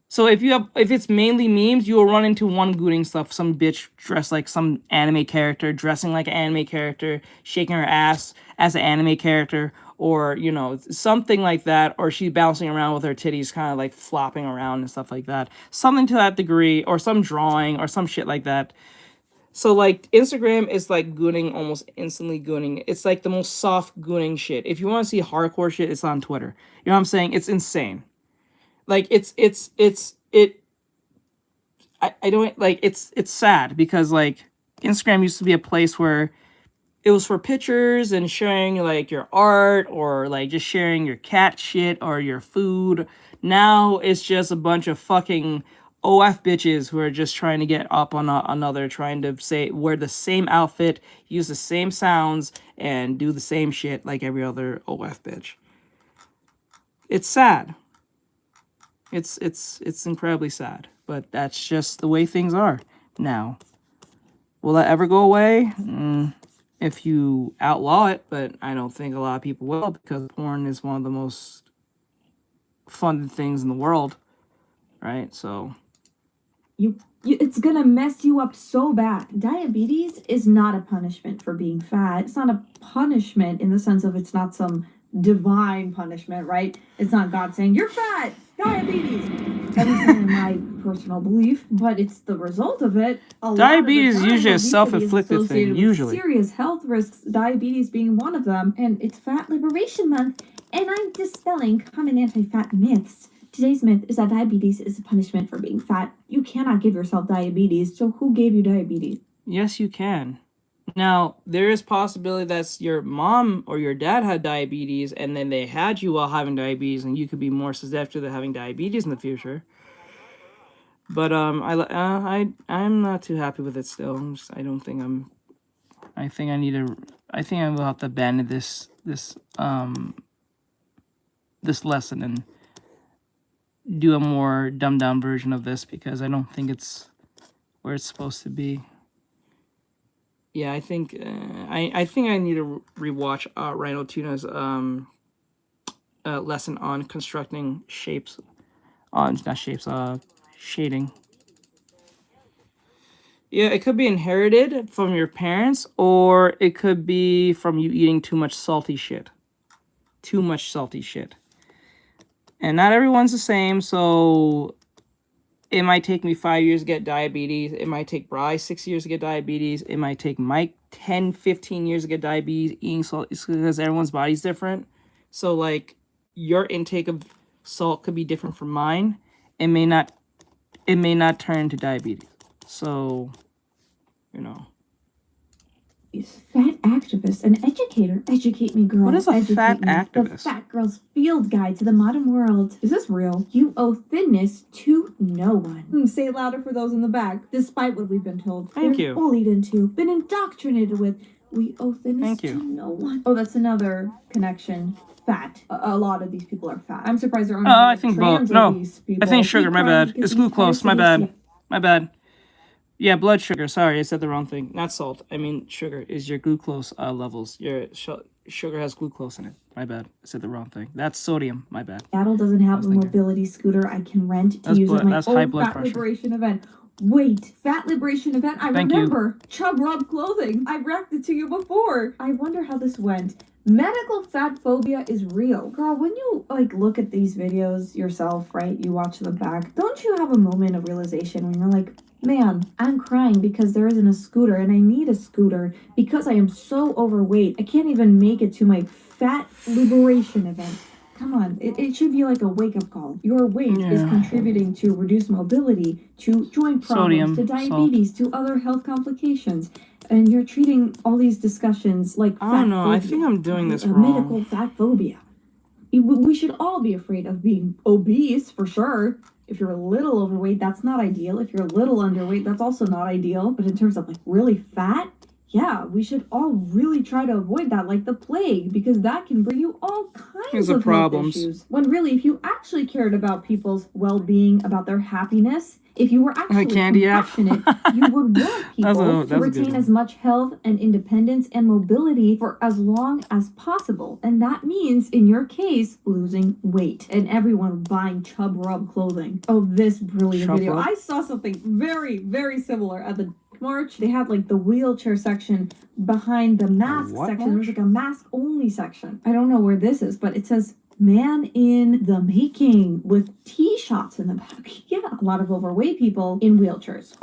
So if it's mainly memes, you will run into one gooning stuff. Some bitch dressed like some anime character, dressing like an anime character, shaking her ass as an anime character, or, you know, something like that. Or she's bouncing around with her titties kind of like flopping around and stuff like that. Something to that degree, or some drawing or some shit like that. So like Instagram is like gooning, almost instantly gooning. It's like the most soft gooning shit. If you want to see hardcore shit, it's on Twitter. You know what I'm saying? It's insane. Like I don't like, it's sad because like Instagram used to be a place where it was for pictures and sharing like your art or like just sharing your cat shit or your food. Now it's just a bunch of fucking OF bitches who are just trying to get up on another, trying to say wear the same outfit, use the same sounds, and do the same shit like every other OF bitch. It's sad. It's incredibly sad, but that's just the way things are now. Will that ever go away? If you outlaw it, but I don't think a lot of people will, because porn is one of the most funded things in the world, right? So it's gonna mess you up so bad. Diabetes is not a punishment for being fat. It's not a punishment in the sense of it's not some divine punishment, right? It's not God saying you're fat, diabetes. That is in my personal belief, but it's the result of it. Diabetes is usually a self-inflicted thing, usually. Serious health risks, diabetes being one of them, and it's Fat Liberation Month, and I'm dispelling common anti-fat myths. Today's myth is that diabetes is a punishment for being fat. You cannot give yourself diabetes, so who gave you diabetes? Yes, you can. Now, there is possibility that your mom or your dad had diabetes, and then they had you while having diabetes, and you could be more susceptible to having diabetes in the future. But I'm not too happy with it still. I think I will have to abandon this lesson and do a more dumbed down version of this, because I don't think it's where it's supposed to be. Yeah, I think I need to rewatch Rhino Tuna's lesson on constructing shapes, not shapes, shading. Yeah, it could be inherited from your parents, or it could be from you eating too much salty shit. Too much salty shit. And not everyone's the same, so it might take me 5 years to get diabetes. It might take Bryce 6 years to get diabetes. It might take Mike 10, 15 years to get diabetes eating salt, because everyone's body's different. So, like, your intake of salt could be different from mine. It may not turn into diabetes. So, you know. Fat activist, an educator. Educate me, girl. What is a fat activist? The Fat Girl's Field Guide to the Modern World. Is this real? You owe thinness to no one. Say it louder for those in the back. Despite what we've been told. Thank you. Bullied into, been indoctrinated with. We owe thinness to no one. Oh, that's another connection. Fat. A lot of these people are fat. I'm surprised there aren't I think both. No, people. I think sugar. My bad. It's glucose. My bad. Yeah. My bad. Yeah, blood sugar. Sorry, I said the wrong thing. Not salt. I mean sugar is your glucose levels. Your sugar has glucose in it. My bad. I said the wrong thing. That's sodium. My bad. Seattle doesn't have a mobility scooter I can rent to use at my own Fat Liberation event. Wait, Fat Liberation event? I remember. Chub Rub clothing. I wrecked it to you before. I wonder how this went. Medical fat phobia is real. Girl, when you look at these videos yourself, right? You watch them back. Don't you have a moment of realization when you're like, man, I'm crying because there isn't a scooter and I need a scooter because I am so overweight. I can't even make it to my Fat Liberation event. Come on, it should be like a wake-up call. Your weight is contributing to reduced mobility, to joint problems, to diabetes, to other health complications. And you're treating all these discussions like fat phobia. I think I'm doing this wrong. Medical fat phobia. We should all be afraid of being obese, for sure. If you're a little overweight, that's not ideal. If you're a little underweight, that's also not ideal. But in terms of really fat, yeah, we should all really try to avoid that like the plague, because that can bring you all kinds of problems. Health issues. When really, if you actually cared about people's well-being, about their happiness, if you were actually compassionate, you would want people to retain as much health and independence and mobility for as long as possible. And that means, in your case, losing weight and everyone buying Chub Rub clothing. Oh, this brilliant video. I saw something very, very similar at the March. They had the wheelchair section behind the mask section. There's a mask only section. I don't know where this is, but it says man in the making with T-shots in the back. Yeah, a lot of overweight people in wheelchairs.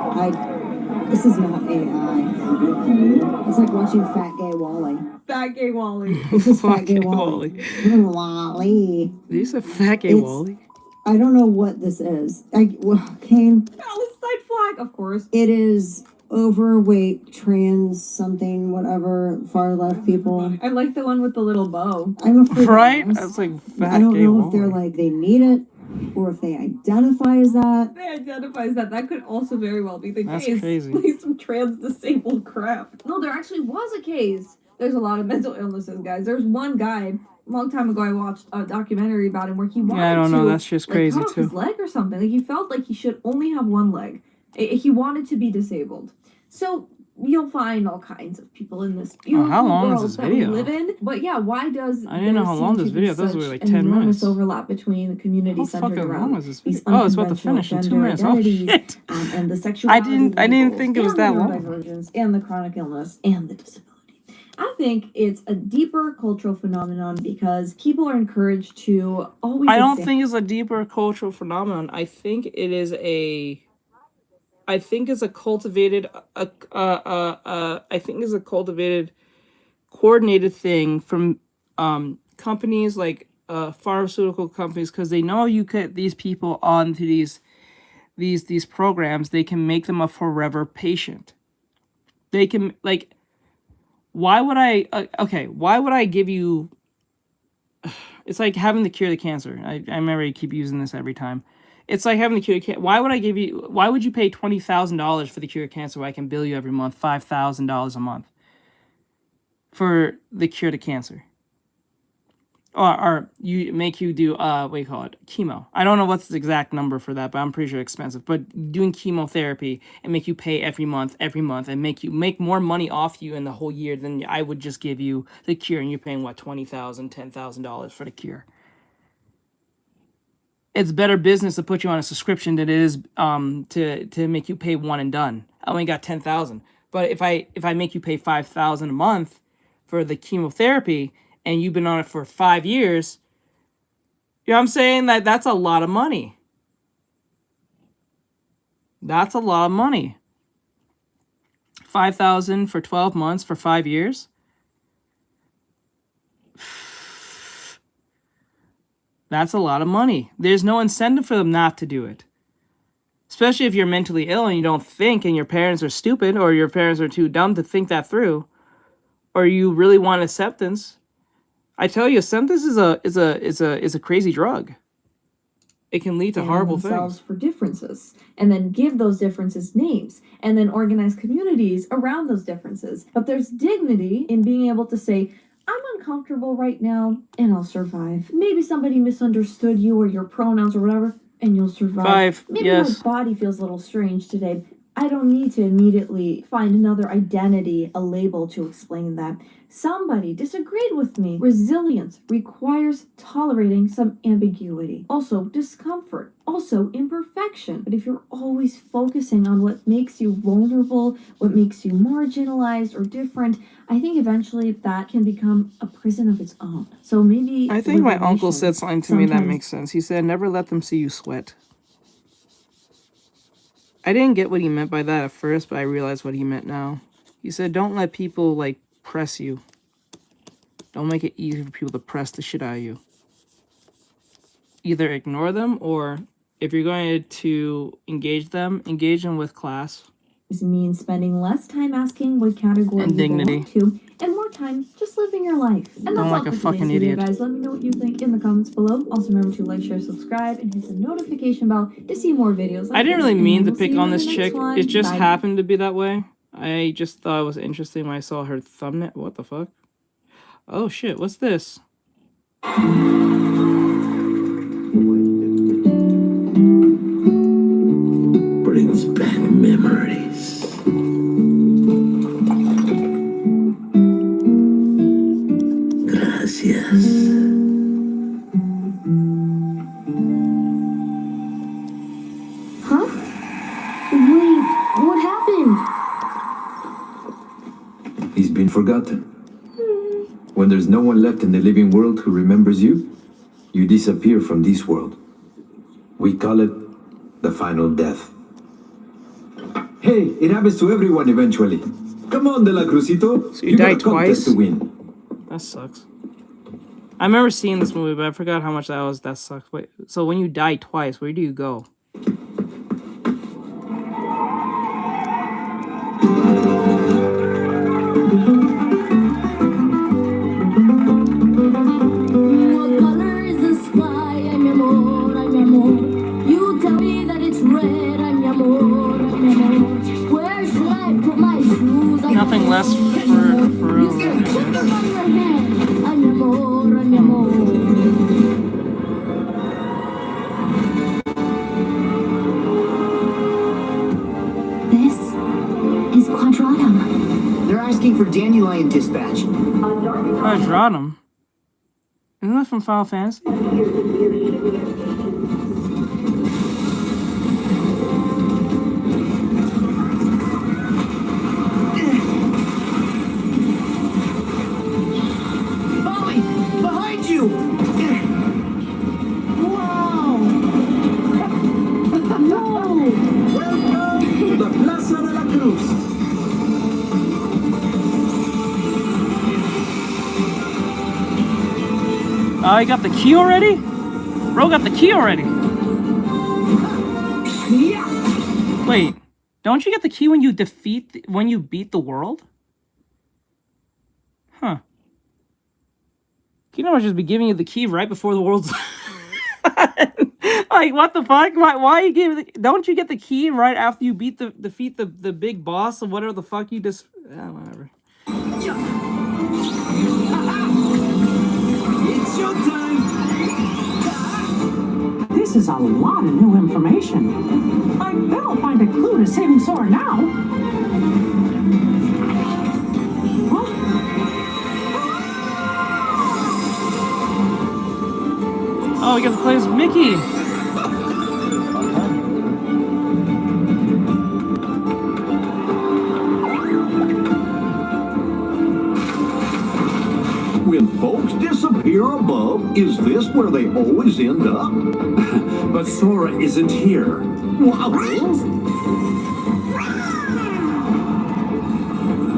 This is not AI. It's like watching Fat Gay Wally. Fat Gay Wally. This is Fat Gay Wally. Wally. These are Fat Gay Wally. I don't know what this is. Kane. Palestine flag, of course. It is overweight, trans, something, whatever, far left people. I like the one with the little bow. I'm afraid to Right? ask. That's like fat I don't gay know if they're Wally. like, they need it, or if they identify as that. They identify as that. That could also very well be the That's case. crazy. Like some trans disabled crap. No, there actually was a case. There's a lot of mental illnesses, guys. There's one guy, a long time ago, I watched a documentary about him where he wanted Yeah, I don't know. to That's just like, crazy cut off too. his leg or something. Like he felt like he should only have one leg. He wanted to be disabled. So you'll find all kinds of people in this beautiful how long is world this that we video? live in. But yeah, why does I didn't know there how long seem this to be video. Those were such like an 10 enormous minutes. overlap between the community How centered fucking around long is this these video? Oh, it's about to unconventional finish in 2 gender minutes. Oh identities, shit! and the sexuality I didn't labels, think it was and that the long. neurodivergence, and the chronic illness, and the disability. I think it's a deeper cultural phenomenon because people are encouraged to always. I don't examine think it's a deeper cultural phenomenon. I think it is a. I think it's a cultivated, I think it's a cultivated, coordinated thing from companies like pharmaceutical companies, because they know you get these people onto these programs, they can make them a forever patient. They can like, why would I? Okay, why would I give you? It's like having the cure to cancer. I remember I keep using this every time. It's like having the cure to cancer. Why would I give you? Why would you pay $20,000 for the cure of cancer when I can bill you every month $5,000 a month for the cure to cancer? Or you make you do what do you call it, chemo. I don't know what's the exact number for that, but I'm pretty sure it's expensive. But doing chemotherapy and make you pay every month, and make more money off you in the whole year than I would just give you the cure, and you're paying what, $20,000, $10,000 for the cure. It's better business to put you on a subscription than it is to make you pay one and done. I only got 10,000, but if I make you pay 5,000 a month for the chemotherapy, and you've been on it for 5 years, you know what I'm saying? That's a lot of money. That's a lot of money. 5,000 for 12 months for 5 years. That's a lot of money. There's no incentive for them not to do it. Especially if you're mentally ill and you don't think, and your parents are stupid, or your parents are too dumb to think that through, or you really want acceptance. I tell you, acceptance is a crazy drug. It can lead to horrible themselves things. for differences, and then give those differences names, and then organize communities around those differences. But there's dignity in being able to say, I'm uncomfortable right now, and I'll survive. Maybe somebody misunderstood you or your pronouns or whatever, and you'll survive. Maybe yes. my body feels a little strange today. I don't need to immediately find another identity, a label to explain that. Somebody disagreed with me. Resilience requires tolerating some ambiguity. Also, discomfort. Also, imperfection. But if you're always focusing on what makes you vulnerable, what makes you marginalized or different, I think eventually that can become a prison of its own. So maybe I think my uncle liberation said something to me that sometimes makes sense. He said, never let them see you sweat. I didn't get what he meant by that at first, but I realized what he meant now. He said, don't let people, like, press you. Don't make it easy for people to press the shit out of you. Either ignore them, or if you're going to engage them with class. Means spending less time asking what category And you dignity. belong to, and more time just living your life. And that's Don't all like for a today's fucking video, idiot. guys. Let me know what you think in the comments below. Also remember to like, share, subscribe, and hit the notification bell to see more videos like I didn't this. really And mean to we'll see pick you on in the this next chick. one. It just Bye. happened to be that way. I just thought it was interesting when I saw her thumbnail. What the fuck? Oh shit, what's this? Brings back memories. Gracias. Huh? Wait, what happened? He's been forgotten. When there's no one left in the living world who remembers you, you disappear from this world. We call it the final death. Hey, it happens to everyone eventually. Come on, De La Cruzito. So you died got a contest twice? to win. That sucks. I remember seeing this movie, but I forgot how much that was. That sucks. Wait, so when you die twice, where do you go? something less for real. This is Quadratum. They're asking for Dandelion Dispatch. Quadratum? Isn't that from Final Fantasy? Molly, behind you! Wow! Welcome to the Plaza de la Cruz. Oh, you got the key already? Bro got the key already. Wait, don't you get the key when you beat the world? Huh. Kingdom Hearts just be giving you the key right before the world's like, what the fuck? Why you giving don't you get the key right after you defeat the big boss or whatever the fuck you just whatever. It's your time! This is a lot of new information. I better find a clue to saving Sora now. Oh, we get to play as Mickey. When folks disappear above, is this where they always end up? But Sora isn't here.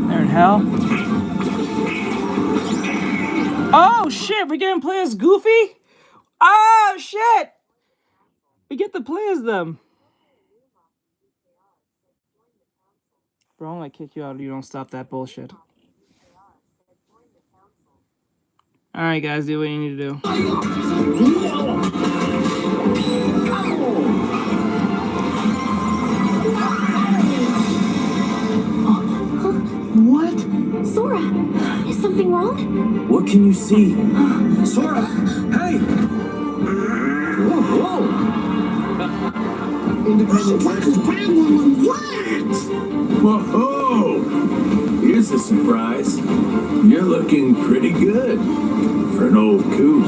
They're in hell. Oh shit, we get to play as Goofy? Oh shit! We get to play as them. Bro, I'm gonna kick you out if you don't stop that bullshit. Alright guys, do what you need to do. What? Sora, is something wrong? What can you see? Sora, hey! Whoa! Whoa! Here's a surprise. You're looking pretty good for an old coot.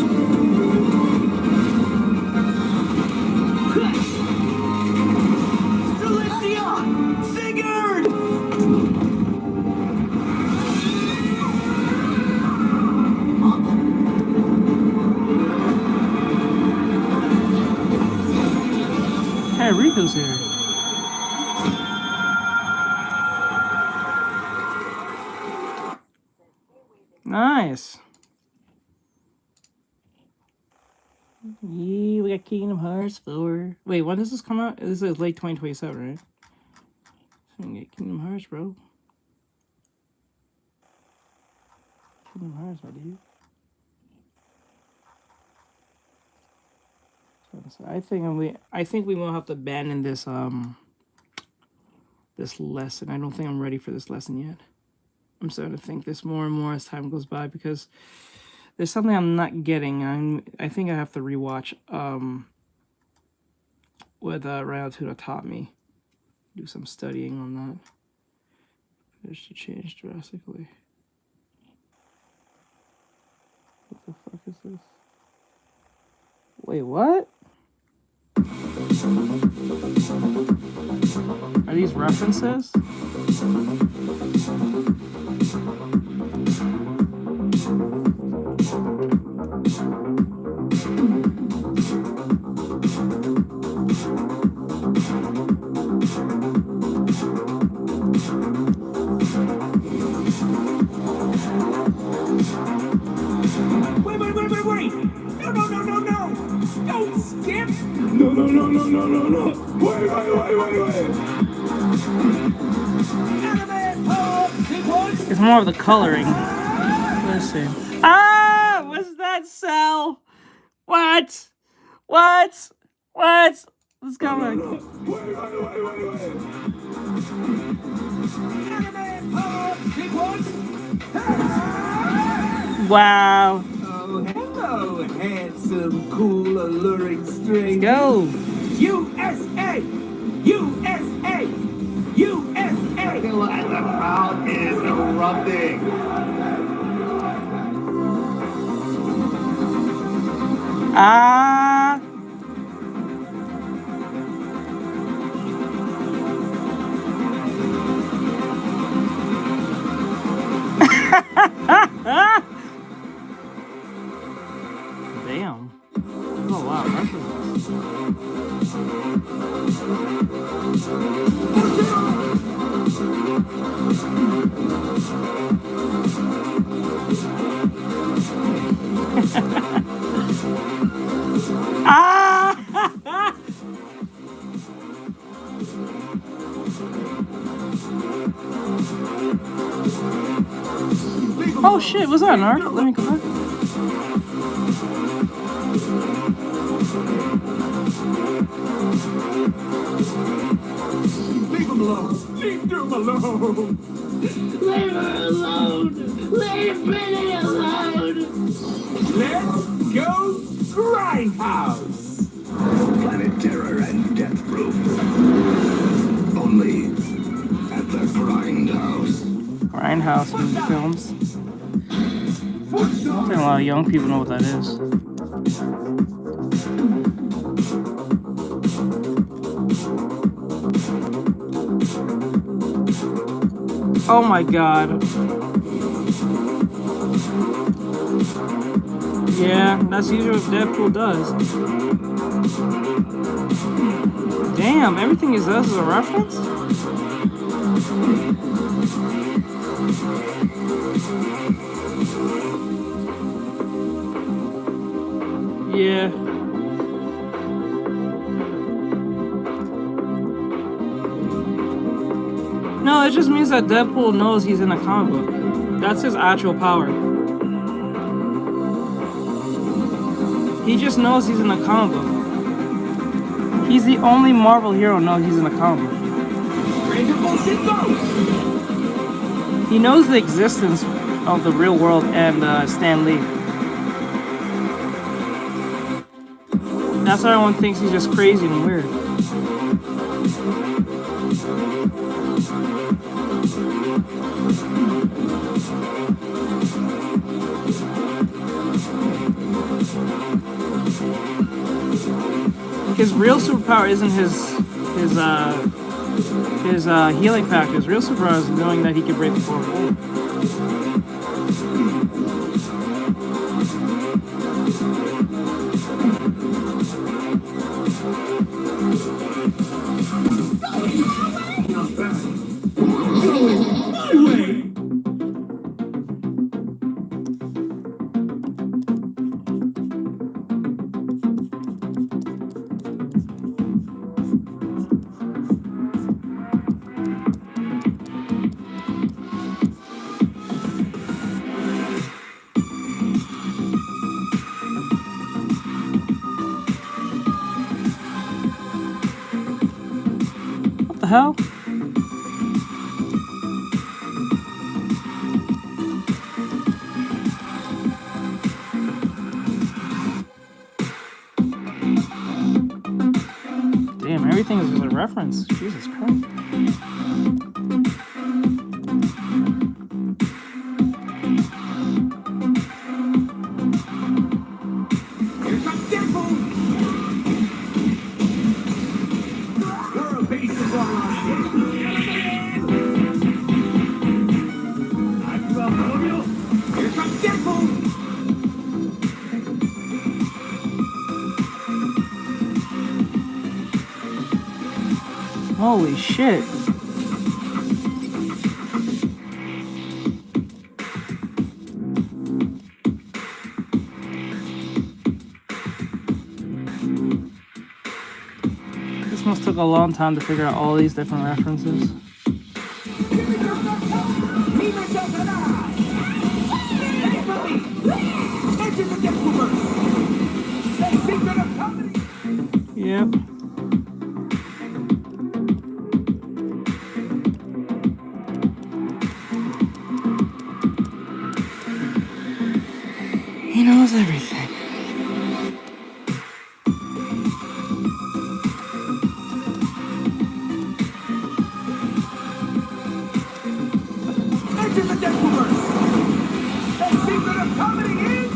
Hey, Rico's here. Nice. Yeah, we got Kingdom Hearts 4. Wait, when does this come out? This is late 2027, right? So we can get Kingdom Hearts, bro. Kingdom Hearts, my dude. So I think we will have to abandon this this lesson. I don't think I'm ready for this lesson yet. I'm starting to think this more and more as time goes by because there's something I'm not getting. I think I have to rewatch what Ryan Tuda taught me. Do some studying on that. It should change drastically. What the fuck is this? Wait, what? Are these references? Wait! No! Don't skip! No! Wait! It's more of the coloring. Let's see. Ah! What's that cell? What? What's coming? Wait! Wow. Oh, hello, handsome, cool, alluring stranger. Go. USA! USA! USA! The crowd is erupting. Ah. Damn. Oh wow, ah! Oh shit, what's that, an arc? Let me go back. Leave him alone! Leave Doom alone! Leave her alone! Leave Minnie alone! Let's go Grindhouse! Planet Terror and Death Proof. Only at the Grindhouse. Grindhouse movie films. I don't think a lot of young people know what that is. Oh my god. Yeah, that's usually what Deadpool does. Damn, everything he does is a reference? Yeah. No, it just means that Deadpool knows he's in a comic book. That's his actual power. He just knows he's in a comic book. He's the only Marvel hero to know he's in a comic book. He knows the existence of the real world and Stan Lee. That's why everyone thinks he's just crazy and weird. His real superpower isn't his healing factor. His real superpower is knowing that he can break the fourth wall. What the hell? Damn, everything is a reference. Jesus Christ. Holy shit. This must took a long time to figure out all these different references. Yep. knows everything. Enter the Deathverse! The secret of comedy is...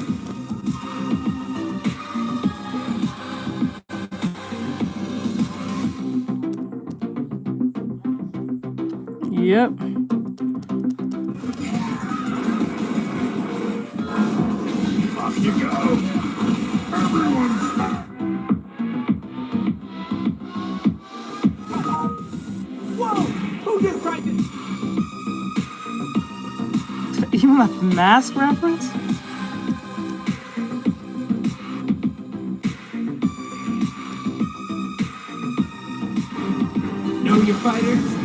Yep. Off you go! Everyone's... Whoa! Who just tried to... Even a mask reference? Know your fighters?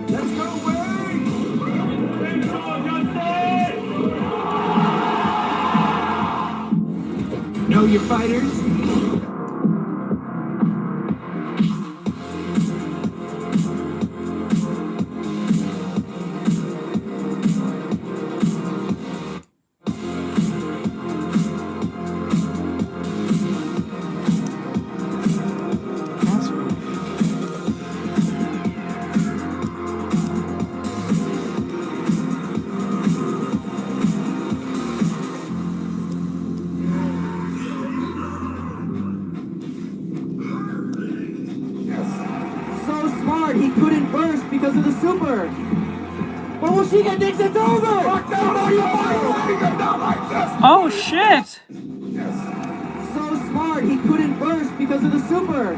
Let's go, Wade! Know your fighters? So smart, he couldn't burst because of the super. But will she get next? It's over! Lock down on your fire! Down like this! Oh shit! So smart, he couldn't burst because of the super.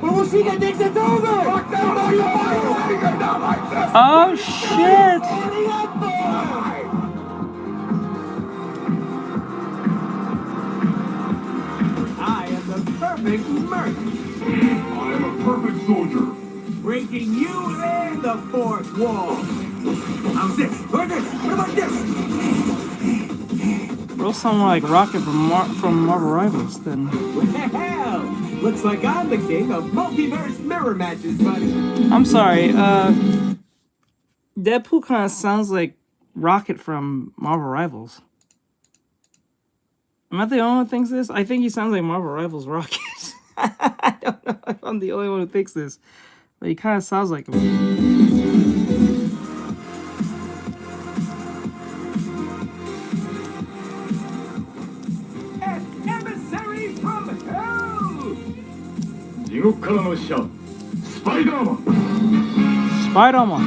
But will she get next? It's over! Lock down on your fire! Down like this! Oh shit! I am the perfect merc. I am a perfect soldier. Breaking you and the fourth wall. How's this? Or this? What about this? Bro, sound like Rocket from Marvel Rivals then. Well, looks like I'm the king of multiverse mirror matches, buddy. I'm sorry, Deadpool kind of sounds like Rocket from Marvel Rivals. Am I the only one who thinks this? I think he sounds like Marvel Rivals Rocket. I don't know if I'm the only one who thinks this, but he kind of sounds like him. An emissary from hell! Spider-Man! Spider-Man.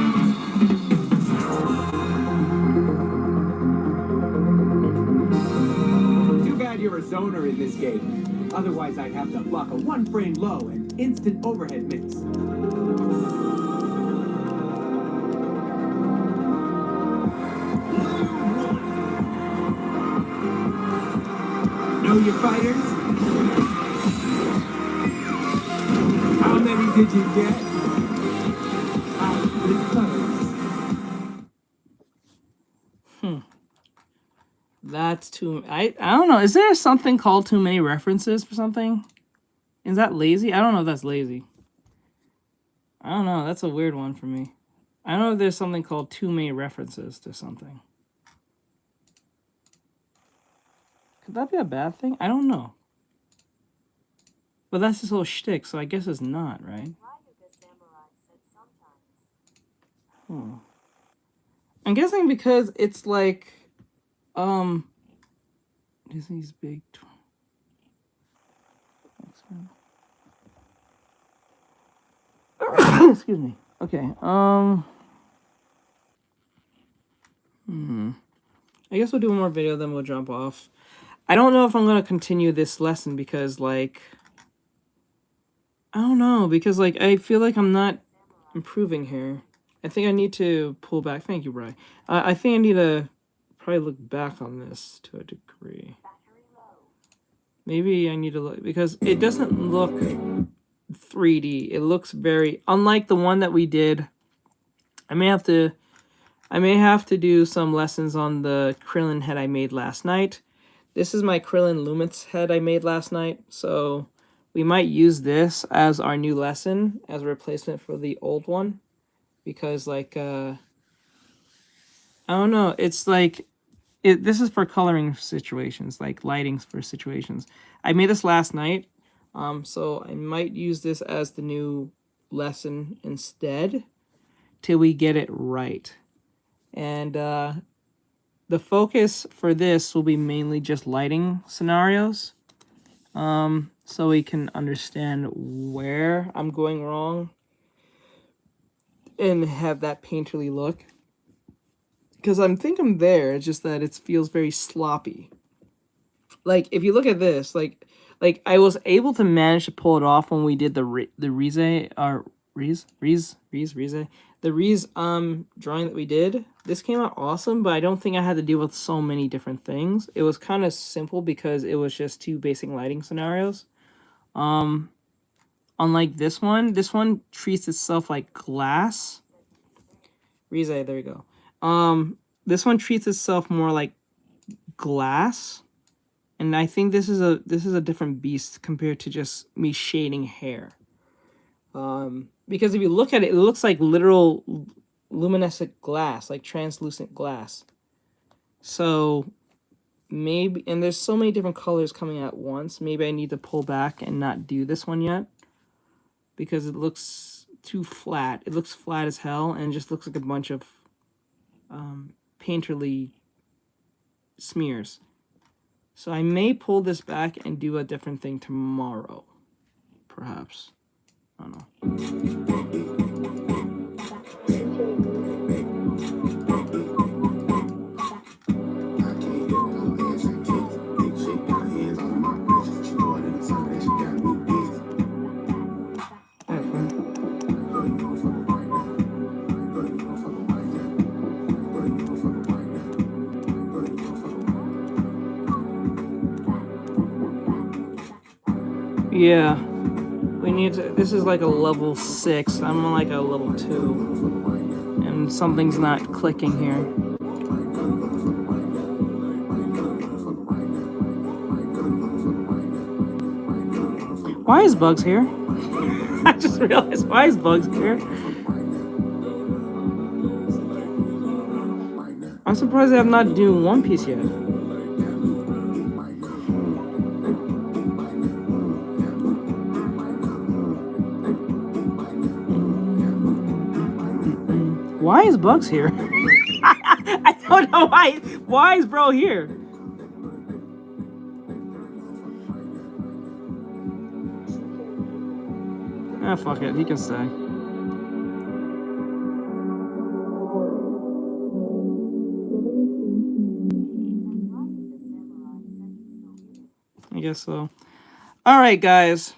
Too bad you're a zoner in this game. Otherwise, I'd have to block a one-frame low and instant overhead mix. Know your fighters? How many did you get? That's too... I don't know. Is there something called too many references for something? Is that lazy? I don't know if that's lazy. I don't know. That's a weird one for me. I don't know if there's something called too many references to something. Could that be a bad thing? I don't know. But that's his whole shtick, so I guess it's not, right? I'm guessing because it's like... Disney's big... Excuse me. Okay, I guess we'll do one more video, then we'll jump off. I don't know if I'm going to continue this lesson because, like... I don't know, because, like, I feel like I'm not improving here. I think I need to pull back. Thank you, Bri. I think I need to probably look back on this to a degree. Maybe I need to look, because it doesn't look 3D. It looks very, unlike the one that we did. I may have to do some lessons on the Krillin head I made last night This is my Krillin Lumens head I made last night, so we might use this as our new lesson as a replacement for the old one, because like I don't know, it's like this is for coloring situations, like lighting for situations. I made this last night, so I might use this as the new lesson instead till we get it right. And the focus for this will be mainly just lighting scenarios, so we can understand where I'm going wrong and have that painterly look. Because I think I'm there, it's just that it feels very sloppy. Like, if you look at this, like I was able to manage to pull it off when we did the Rize drawing that we did. This came out awesome, but I don't think I had to deal with so many different things. It was kind of simple because it was just 2 basic lighting scenarios. Unlike this one treats itself like glass. Rize, there we go. This one treats itself more like glass, and I think this is a different beast compared to just me shading hair. Because if you look at it, it looks like literal luminescent glass, like translucent glass. So maybe, and there's so many different colors coming at once, maybe I need to pull back and not do this one yet, because it looks too flat. It looks flat as hell, and it just looks like a bunch of painterly smears. So I may pull this back and do a different thing tomorrow, perhaps. I don't know. Yeah, we need to, this is like a level 6, I'm on like a level 2, and something's not clicking here. Why is Bugs here? I just realized, why is Bugs here? I'm surprised I'm not doing One Piece yet. Why is Bugs here? I don't know why. Why is bro here? Ah, fuck it. He can stay. I guess so. All right, guys.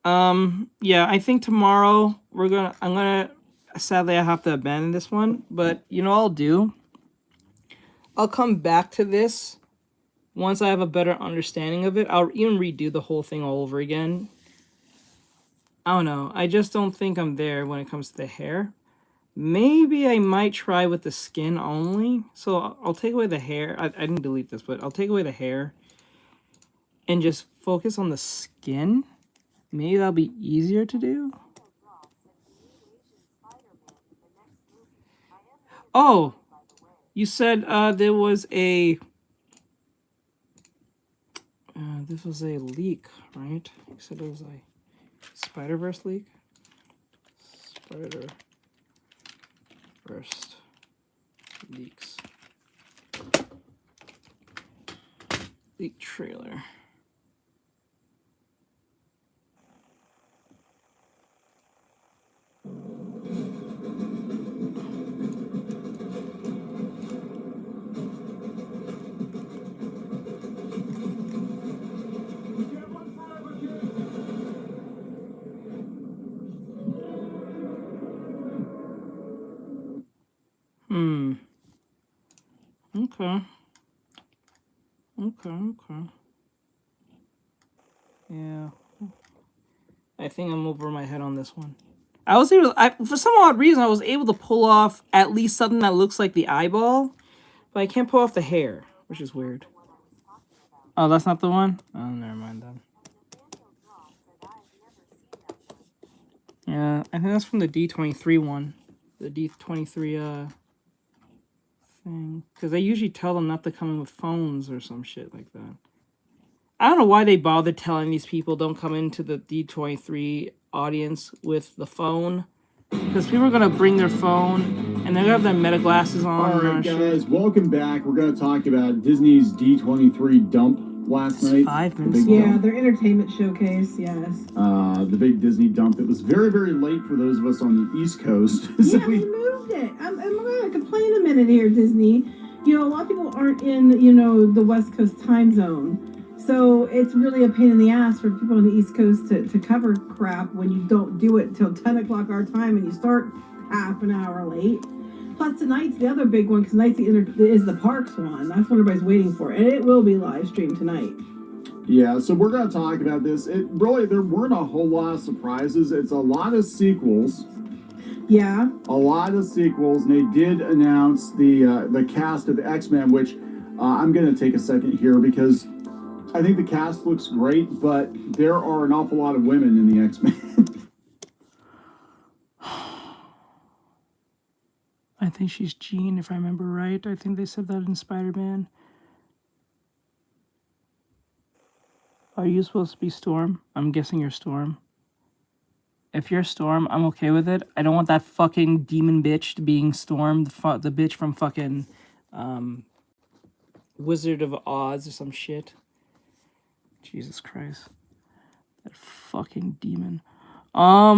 Yeah, I think tomorrow sadly I have to abandon this one, but you know what I'll do? I'll come back to this once I have a better understanding of it. I'll even redo the whole thing all over again. I don't know. I just don't think I'm there when it comes to the hair. Maybe I might try with the skin only. So I'll take away the hair. I didn't delete this, but I'll take away the hair and just focus on the skin. Maybe that'll be easier to do. Oh, you said there was a this was a leak, right? You said it was a Spider-Verse leak. Spider-Verse leaks. Leak trailer. Okay. Yeah. I think I'm over my head on this one. I was able for some odd reason, I was able to pull off at least something that looks like the eyeball, but I can't pull off the hair, which is weird. Oh, that's not the one? Oh, never mind then. Yeah, I think that's from the D23 one. The D23 thing. Because they usually tell them not to come in with phones or some shit like that. I don't know why they bother telling these people don't come into the D23 audience with the phone. Because people are going to bring their phone and they're going to have their meta glasses on. All right, guys, welcome back. We're going to talk about Disney's D23 dump last night. 5 minutes. Yeah, their entertainment showcase, yes. The big Disney dump. It was very, very late for those of us on the East Coast. So Yeah, we moved it. I'm going to complain a minute here, Disney. You know, a lot of people aren't in, you know, the West Coast time zone. So it's really a pain in the ass for people on the East Coast to cover crap when you don't do it until 10 o'clock our time and you start half an hour late. Plus tonight's the other big one because tonight's is the Parks one. That's what everybody's waiting for. And it will be live streamed tonight. yeah, so we're going to talk about this. It really, there weren't a whole lot of surprises. It's a lot of sequels. Yeah. A lot of sequels. And they did announce the cast of X-Men, which I'm going to take a second here because I think the cast looks great, but there are an awful lot of women in the X-Men. I think she's Jean, if I remember right. I think they said that in Spider-Man. Are you supposed to be Storm? I'm guessing you're Storm. If you're Storm, I'm okay with it. I don't want that fucking demon bitch being Storm, the bitch from fucking Wizard of Oz or some shit. Jesus Christ. That fucking demon. I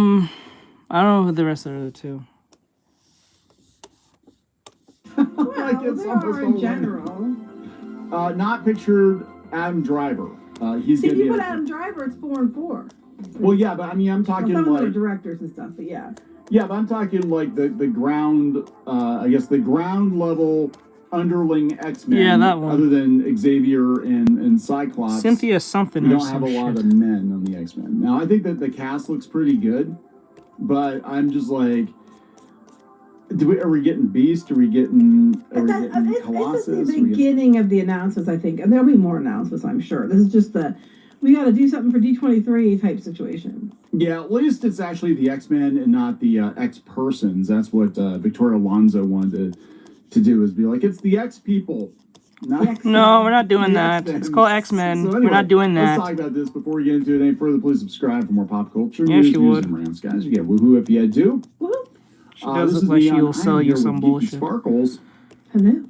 don't know who the rest of the other two. Like it's they almost are in general. Not pictured Adam Driver. He's See, going if you to put be... Adam Driver, it's 4 and 4. Well, yeah, but I mean, I'm talking Some of them are like... directors and stuff, but yeah. Yeah, but I'm talking like the ground, I guess the ground level underling X-Men. Yeah, that one. Other than Xavier and Cyclops. Cynthia something We or don't have some a lot shit. of men on the X-Men. Now, I think that the cast looks pretty good, but I'm just like, are we getting Beast? Are we getting Colossus? This is the beginning of the announcements, I think. And there'll be more announcements, I'm sure. This is just we got to do something for D23 type situation. Yeah, at least it's actually the X-Men and not the X-Persons. That's what Victoria Alonso wanted to do, is be like, it's the X-People. No, we're not doing that. It's called X-Men. So anyway, we're not doing that. Let's talk about this. Before we get into it any further, please subscribe for more pop culture. Yes, news, you views, would. and rants, guys. You get woohoo if you had to. She does look like she'll sell you some bullshit. Sparkles. Hello.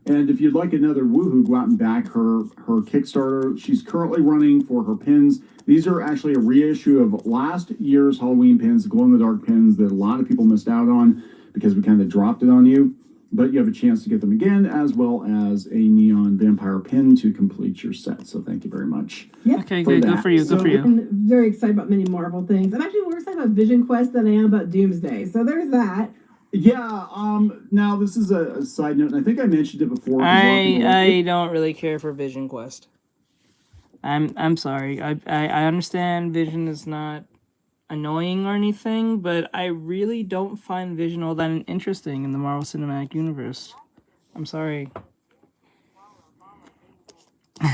And if you'd like another woohoo, go out and back her Kickstarter. She's currently running for her pins. These are actually a reissue of last year's Halloween pins, the glow-in-the-dark pins that a lot of people missed out on because we kind of dropped it on you. But you have a chance to get them again, as well as a neon vampire pin to complete your set. So thank you very much. Yeah. Okay, good. Good for you. Good for you. I'm very excited about many Marvel things. I'm actually more excited about Vision Quest than I am about Doomsday. So there's that. Yeah, now this is a side note, and I think I mentioned it before. I don't really care for Vision Quest. I'm sorry. I understand Vision is not annoying or anything, but I really don't find Vision all that interesting in the Marvel Cinematic Universe. I'm sorry.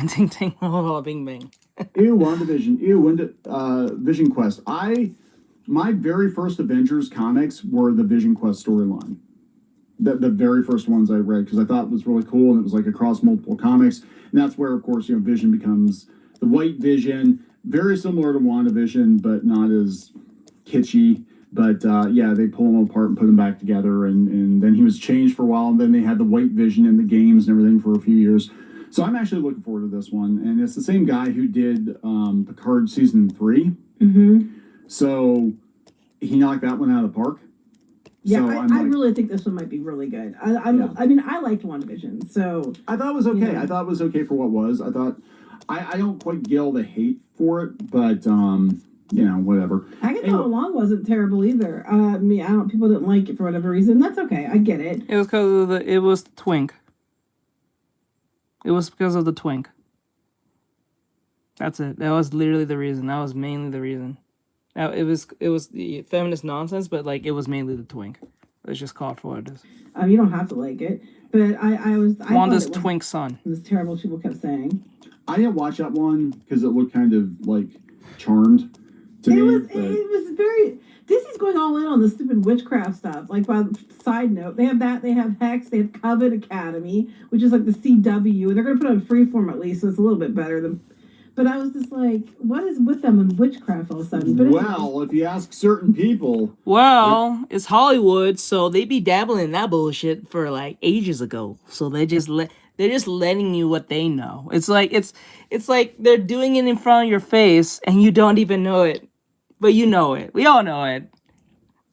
Ting ting, bing bang. Ew, WandaVision. Ew, Vision Quest. My very first Avengers comics were the Vision Quest storyline. The very first ones I read, because I thought it was really cool, and it was like across multiple comics. And that's where, of course, Vision becomes the White Vision, very similar to WandaVision, but not as kitschy. But yeah, they pull them apart and put them back together, and then he was changed for a while, and then they had the White Vision in the games and everything for a few years. So I'm actually looking forward to this one, and it's the same guy who did Picard Season 3. Mm-hmm. So he knocked that one out of the park. Yeah, so I really think this one might be really good. I mean, I liked WandaVision, so I thought it was okay. Yeah. I thought it was okay for what was. I thought I don't quite get all the hate for it, but whatever. Agatha Long wasn't terrible either. I mean, people didn't like it for whatever reason. That's okay. I get it. It was because of it was Twink. It was because of the Twink. That's it. That was literally the reason. That was mainly the reason. Now it was the feminist nonsense, but like it was mainly the Twink. Let's just call it for what it is. You don't have to like it, but I Wanda's twink son. It was terrible. People kept saying. I didn't watch that one because it looked kind of like Charmed to me. It was very. Disney's going all in on the stupid witchcraft stuff. Like, by side note, they have that. They have Hex. They have Coven Academy, which is like the CW, and they're going to put it on Freeform at least, so it's a little bit better than. But I was just like, what is with them and witchcraft all of a sudden? But well, if you ask certain people, well, it's Hollywood, so they be dabbling in that bullshit for like ages ago. So they're just letting you what they know. It's like they're doing it in front of your face and you don't even know it. But you know it. We all know it.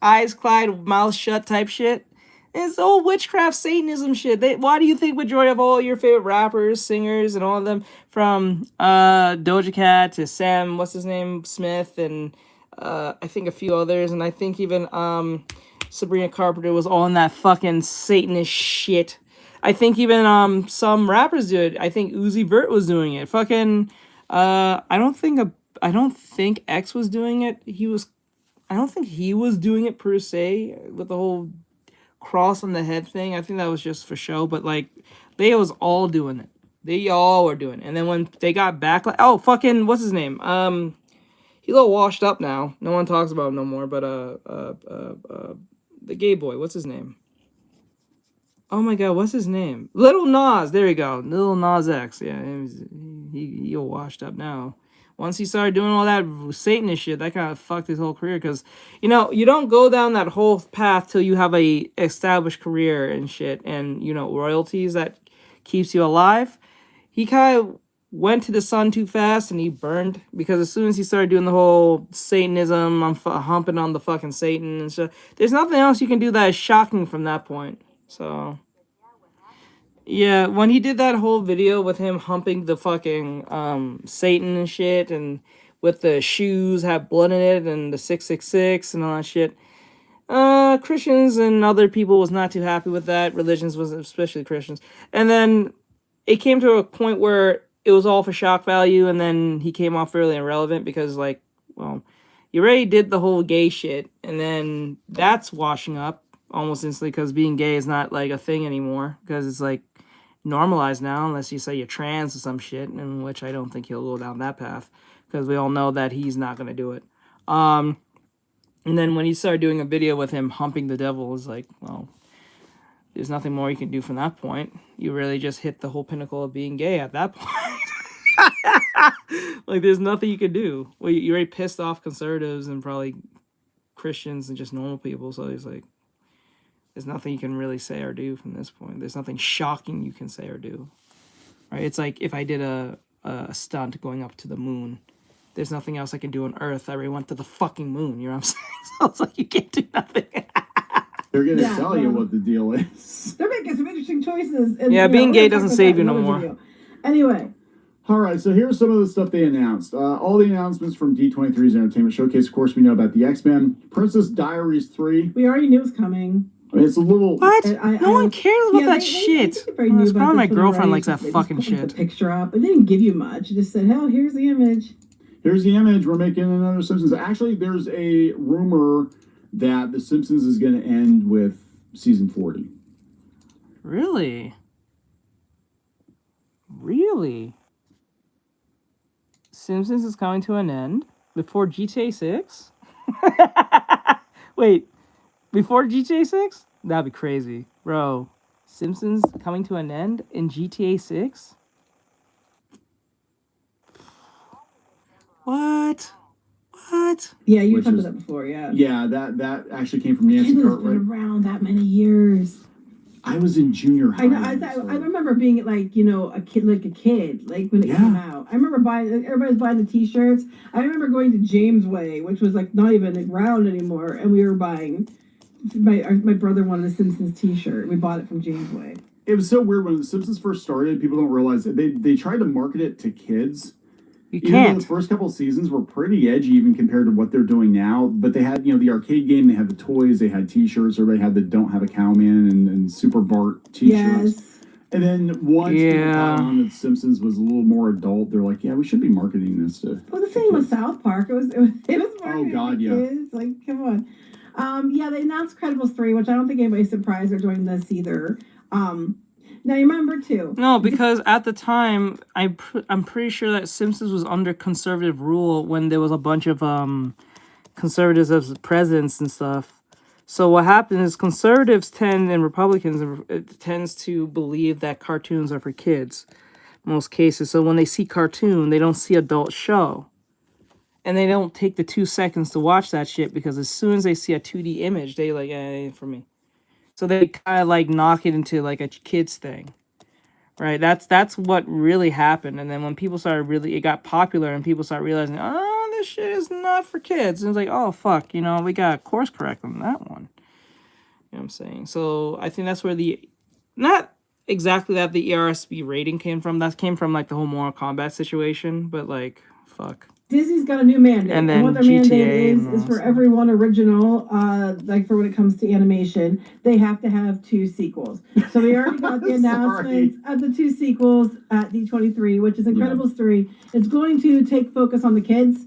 Eyes closed, mouth shut type shit. It's old witchcraft Satanism shit. Why do you think majority of all your favorite rappers, singers, and all of them, from Doja Cat to Sam, what's his name, Smith, and I think a few others, and I think even Sabrina Carpenter was all in that fucking Satanist shit. I think even some rappers do it. I think Uzi Vert was doing it. Fucking I don't think X was doing it. I don't think he was doing it per se with the whole cross on the head thing. I think that was just for show, but like they was all doing it. They all were doing it. And then when they got back, like, oh fucking what's his name? He's a little washed up now. No one talks about him no more. But the gay boy, what's his name? Oh my god, what's his name? Little Nas. There you go. Little Nas X. Yeah, he all washed up now. Once he started doing all that Satanist shit, that kind of fucked his whole career. Because, you know, you don't go down that whole path till you have a established career and shit. And, you know, royalties that keeps you alive. He kind of went to the sun too fast and he burned. Because as soon as he started doing the whole Satanism, I'm humping on the fucking Satan and stuff. There's nothing else you can do that is shocking from that point. So... yeah, when he did that whole video with him humping the fucking Satan and shit, and with the shoes have blood in it, and the 666 and all that shit, Christians and other people was not too happy with that. Religions was, especially Christians. And then it came to a point where it was all for shock value, and then he came off fairly irrelevant because, like, well, you already did the whole gay shit, and then that's washing up almost instantly because being gay is not like a thing anymore because it's like normalized now, unless you say you're trans or some shit, in which I don't think he'll go down that path because we all know that he's not going to do it. And then when he started doing a video with him humping the devil, it's like, well, there's nothing more you can do from that point. You really just hit the whole pinnacle of being gay at that point. Like, there's nothing you can do. Well, you already pissed off conservatives and probably Christians and just normal people, so he's like, there's nothing you can really say or do from this point. There's nothing shocking you can say or do, right? It's like if I did a stunt going up to the moon, there's nothing else I can do on Earth. I already went to the fucking moon, you know what I'm saying? So it's like you can't do nothing. They're going to tell you what the deal is. They're making some interesting choices. And, yeah, being gay doesn't save you no more. Video. Anyway. All right, so here's some of the stuff they announced. All the announcements from D23's Entertainment Showcase. Of course, we know about the X-Men. Princess Diaries 3. We already knew it was coming. I mean, it's a little... What? No one cares about that shit. It's probably my girlfriend likes that fucking shit. The picture up. It didn't give you much. It just said, hell, here's the image. Here's the image. We're making another Simpsons. Actually, there's a rumor that The Simpsons is going to end with season 40. Really? Really? Simpsons is coming to an end before GTA 6? Wait, before GTA 6? That'd be crazy. Bro, Simpsons coming to an end in GTA 6? What? What? Yeah, you talked about that before, yeah. Yeah, that actually came from Nancy Cartwright. Been around that many years. I was in junior high. I remember being like, you know, a kid when it came out. I remember everybody was buying the T-shirts. I remember going to James Way, which was like not even around anymore, and we were buying. My brother wanted a Simpsons T-shirt. We bought it from James Way. It was so weird when the Simpsons first started. People don't realize that they tried to market it to kids. You can't. Even though the first couple of seasons were pretty edgy, even compared to what they're doing now. But they had, the arcade game. They had the toys. They had T-shirts. Everybody had the "Don't Have a Cowman" and Super Bart T-shirts. Yes. And then once people caught on that Simpsons was a little more adult, they're like, "Yeah, we should be marketing this to." Well, the thing with South Park, it was marketing oh God, to kids. Like, come on. Yeah, they announced Credibles 3, which I don't think anybody's surprised they're doing this either. Now you remember too. No, because at the time, I'm pretty sure that Simpsons was under conservative rule when there was a bunch of conservatives as presidents and stuff. So what happens is conservatives tend, and Republicans, it tends to believe that cartoons are for kids, in most cases. So when they see cartoon, they don't see adult show. And they don't take the 2 seconds to watch that shit, because as soon as they see a 2D image, they like, it ain't for me. So they kind of like knock it into like a kid's thing. Right, that's what really happened. And then when people started it got popular and people started realizing, oh, this shit is not for kids. And it's like, oh, fuck, we got to course correct on that one. You know what I'm saying? So I think that's where not exactly that the ERSB rating came from. That came from like the whole Mortal Kombat situation, but like, fuck. Disney's got a new mandate, And then what their GTA mandate is for every one original, like for when it comes to animation, they have to have 2 sequels. So we already got the announcements of the 2 sequels at D23, which is Incredibles 3. It's going to take focus on the kids.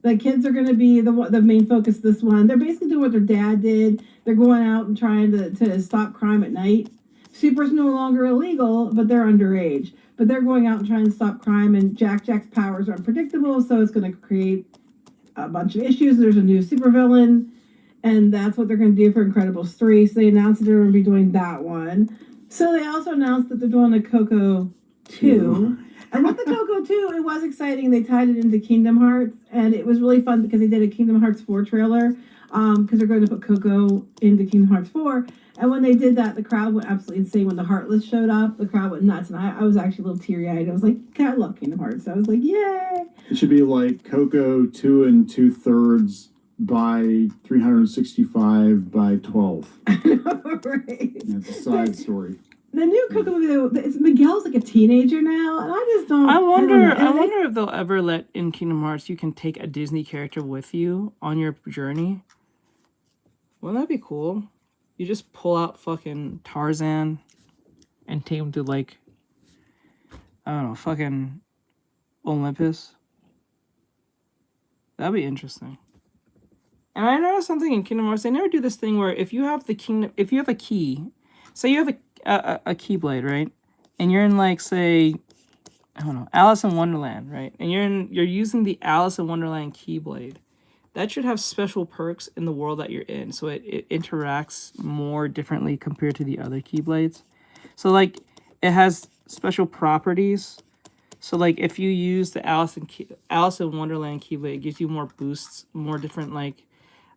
The kids are going to be the main focus of this one. They're basically doing what their dad did. They're going out and trying to stop crime at night. Super's no longer illegal, but they're underage. But they're going out and trying to stop crime, and Jack's powers are unpredictable, so it's going to create a bunch of issues. There's a new supervillain, and that's what they're going to do for Incredibles 3. So they announced that they're going to be doing that one. So they also announced that they're doing a Coco 2. And with the Coco 2, it was exciting. They tied it into Kingdom Hearts, and it was really fun because they did a Kingdom Hearts 4 trailer, because they're going to put Coco into Kingdom Hearts 4. And when they did that, the crowd went absolutely insane. When the Heartless showed up, the crowd went nuts. And I was actually a little teary-eyed. I was like, God, I love Kingdom Hearts. So I was like, yay! It should be like Coco 2 2/3 by 365 by 12. Right. It's a side story. The new Coco movie, though, Miguel's like a teenager now, and I just don't. I wonder know. if they'll ever let in Kingdom Hearts you can take a Disney character with you on your journey. Wouldn't that be cool? You just pull out fucking Tarzan and take him to, like, I don't know, fucking Olympus. That'd be interesting. And I noticed something in Kingdom Hearts. They never do this thing where if you have a key, say you have a Keyblade, right? And you're in, like, say, I don't know, Alice in Wonderland, right? And you're using the Alice in Wonderland Keyblade. That should have special perks in the world that you're in, so it interacts more differently compared to the other Keyblades. So, like, it has special properties. So, like, if you use the Alice in Wonderland Keyblade, it gives you more boosts, more different, like,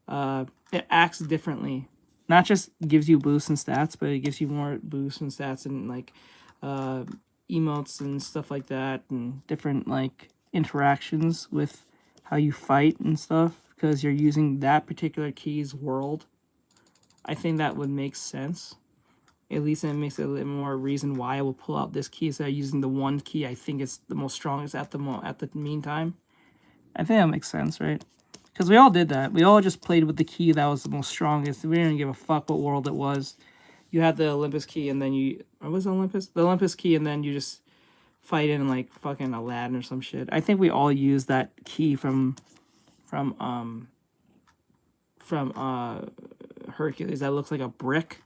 it acts differently. Not just gives you boosts and stats, but it gives you more boosts and stats and, like, emotes and stuff like that, and different, like, interactions with how you fight and stuff, because you're using that particular key's world. I think that would make sense. At least it makes it a little more reason why I will pull out this key instead of using the one key I think is the most strongest at the meantime. I think that makes sense, right? Because we all did that. We all just played with the key that was the most strongest. We didn't give a fuck what world it was. You had the Olympus key, and then what was Olympus? The Olympus key, and then you just fight in, like, fucking Aladdin or some shit. I think we all used that key from Hercules that looks like a brick.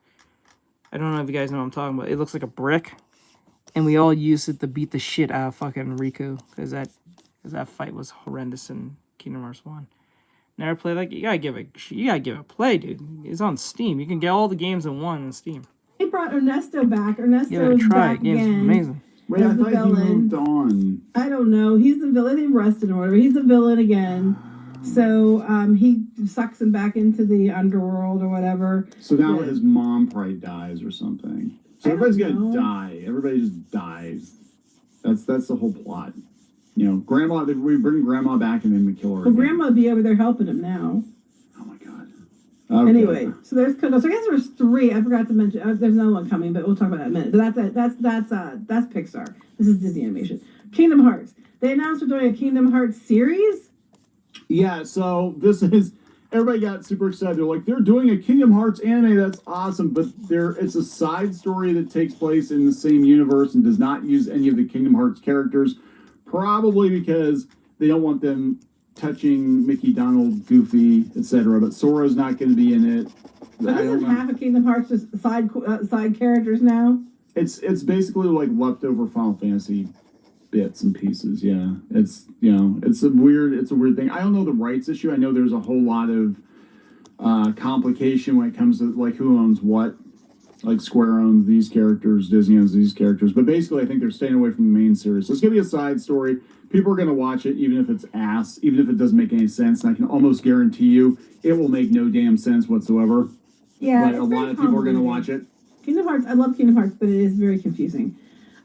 I don't know if you guys know what I'm talking about. It looks like a brick, and we all used it to beat the shit out of fucking Riku, because that fight was horrendous in Kingdom Hearts 1. Never played. Like, you gotta give it a play, dude. It's on Steam. You can get all the games in one on Steam. They brought Ernesto back. Ernesto is try back it. Game's again. amazing. Wait, I thought he moved on. I don't know. He's the villain. They arrested him or whatever. He's the villain again. So he sucks him back into the underworld or whatever. So now his mom probably dies or something. So everybody's gonna die. Everybody just dies. That's the whole plot. You know, Grandma. We bring Grandma back and then we kill her. Well, Grandma would be over there helping him now. Oh my God. Okay. Anyway, so there's Coco. So I guess there's 3. I forgot to mention. There's another one coming, but we'll talk about that in a minute. But that's Pixar. This is Disney Animation. Kingdom Hearts. They announced we're doing a Kingdom Hearts series. Yeah, so this is, everybody got super excited. They're like, they're doing a Kingdom Hearts anime, that's awesome, but it's a side story that takes place in the same universe and does not use any of the Kingdom Hearts characters, probably because they don't want them touching Mickey, Donald, Goofy, etc. But Sora's not going to be in it. But isn't half of Kingdom Hearts just side characters now? It's basically like leftover Final Fantasy bits and pieces. Yeah, it's it's a weird thing. I don't know the rights issue. I know there's a whole lot of complication when it comes to like who owns what. Like Square owns these characters, Disney owns these characters, but basically I think they're staying away from the main series. So it's gonna be a side story. People are gonna watch it, even if it's ass, even if it doesn't make any sense. And I can almost guarantee you, it will make no damn sense whatsoever. Yeah, but a lot of people are gonna watch it. Kingdom Hearts, I love Kingdom Hearts, but it is very confusing.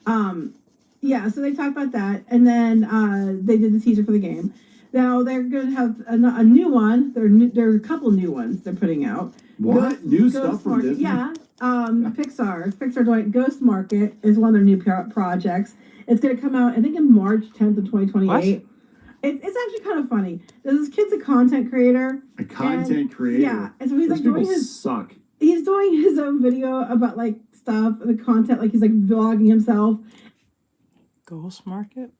Yeah, so they talked about that, and then they did the teaser for the game. Now they're going to have a new one. There are a couple new ones they're putting out. What? New stuff from Market, Disney? yeah. Pixar doing Ghost Market is one of their new projects. It's going to come out, I think, in March 10th of 2028. It's actually kind of funny. This kid's a content creator. A content creator? Yeah, and so he's Those like doing people his suck. He's doing his own video about like stuff, the content, like he's like vlogging himself. Ghost Market?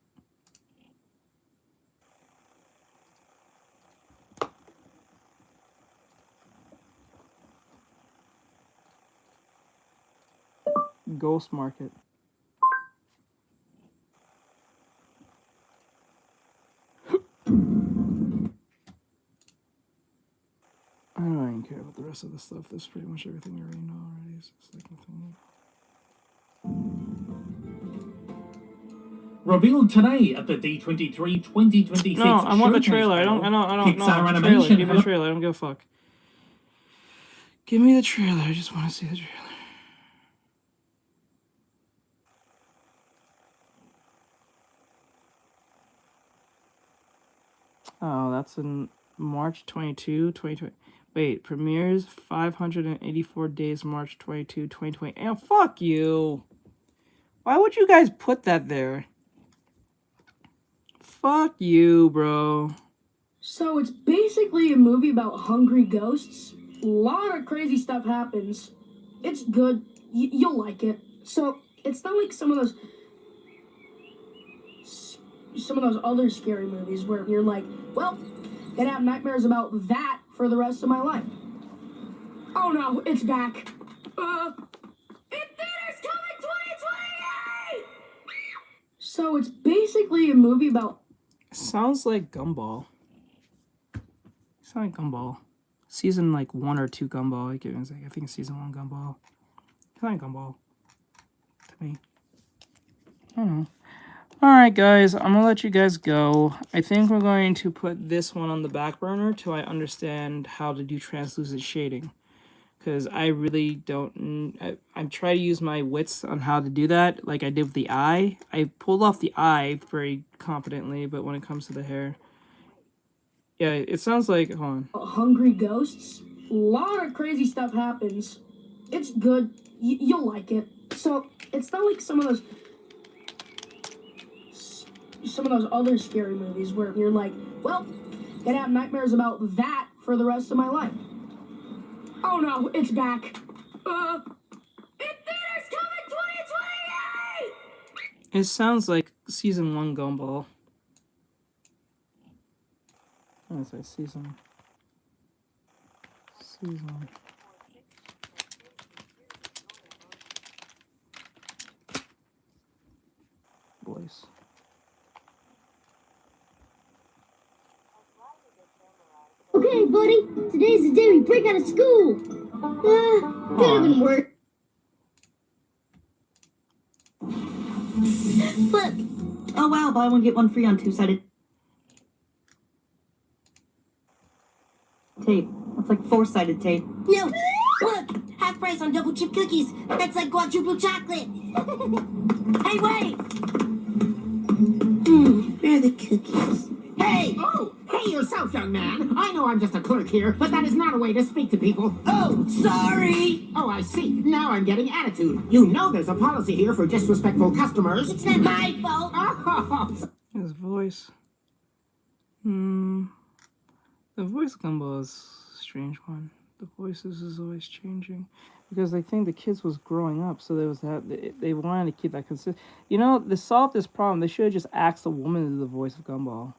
Ghost Market. I don't even care about the rest of the stuff. There's pretty much everything you already know already. So it's like nothing new. Revealed today at the D23 2026 No, I want the showcase trailer. I don't Pixar know. Trailer. Animation. Give me the trailer. I don't give a fuck. Give me the trailer. I just want to see the trailer. Oh, that's in March 22, 2020. Wait, premieres 584 days, March 22, 2020. And fuck you. Why would you guys put that there? Fuck you, bro. So it's basically a movie about hungry ghosts. A lot of crazy stuff happens. It's good. You'll like it. So it's not like some of those other scary movies where you're like, well, gonna have nightmares about that for the rest of my life. Oh no, it's back. In theaters coming 2028! So it's basically a movie about... Sounds like Gumball. Sounds like Gumball. Season like 1 or 2 Gumball. I think it's season 1 Gumball. Sounds like Gumball. To me. I don't know. Alright guys, I'm gonna let you guys go. I think we're going to put this one on the back burner till I understand how to do translucent shading. Because I really don't... I'm trying to use my wits on how to do that, like I did with the eye. I pulled off the eye very competently, but when it comes to the hair... Yeah, it sounds like... Hold on. Hungry ghosts. A lot of crazy stuff happens. It's good. You'll like it. So it's not like some of those other scary movies where you're like, well, gonna have nightmares about that for the rest of my life. Oh no, it's back. In theaters coming 2028! It sounds like season 1 Gumball. I'm gonna say season. Voice. Okay, buddy, today's the day we break out of school. Could have been worse. Look! Oh wow, buy one get one free on two-sided tape. That's like four-sided tape. No, look! Half price on double chip cookies. That's like quadruple chocolate. Hey, wait! Where are the cookies? Hey! Oh, hey yourself, young man. I know I'm just a clerk here, but that is not a way to speak to people. Oh, sorry! Oh, I see. Now I'm getting attitude. You know there's a policy here for disrespectful customers. It's not my fault. Oh. His voice. The voice Gumball is a strange one. The voices is always changing. Because I think the kids was growing up, so there was that they wanted to keep that consistent. You know, to solve this problem, they should have just asked a woman to do the voice of Gumball.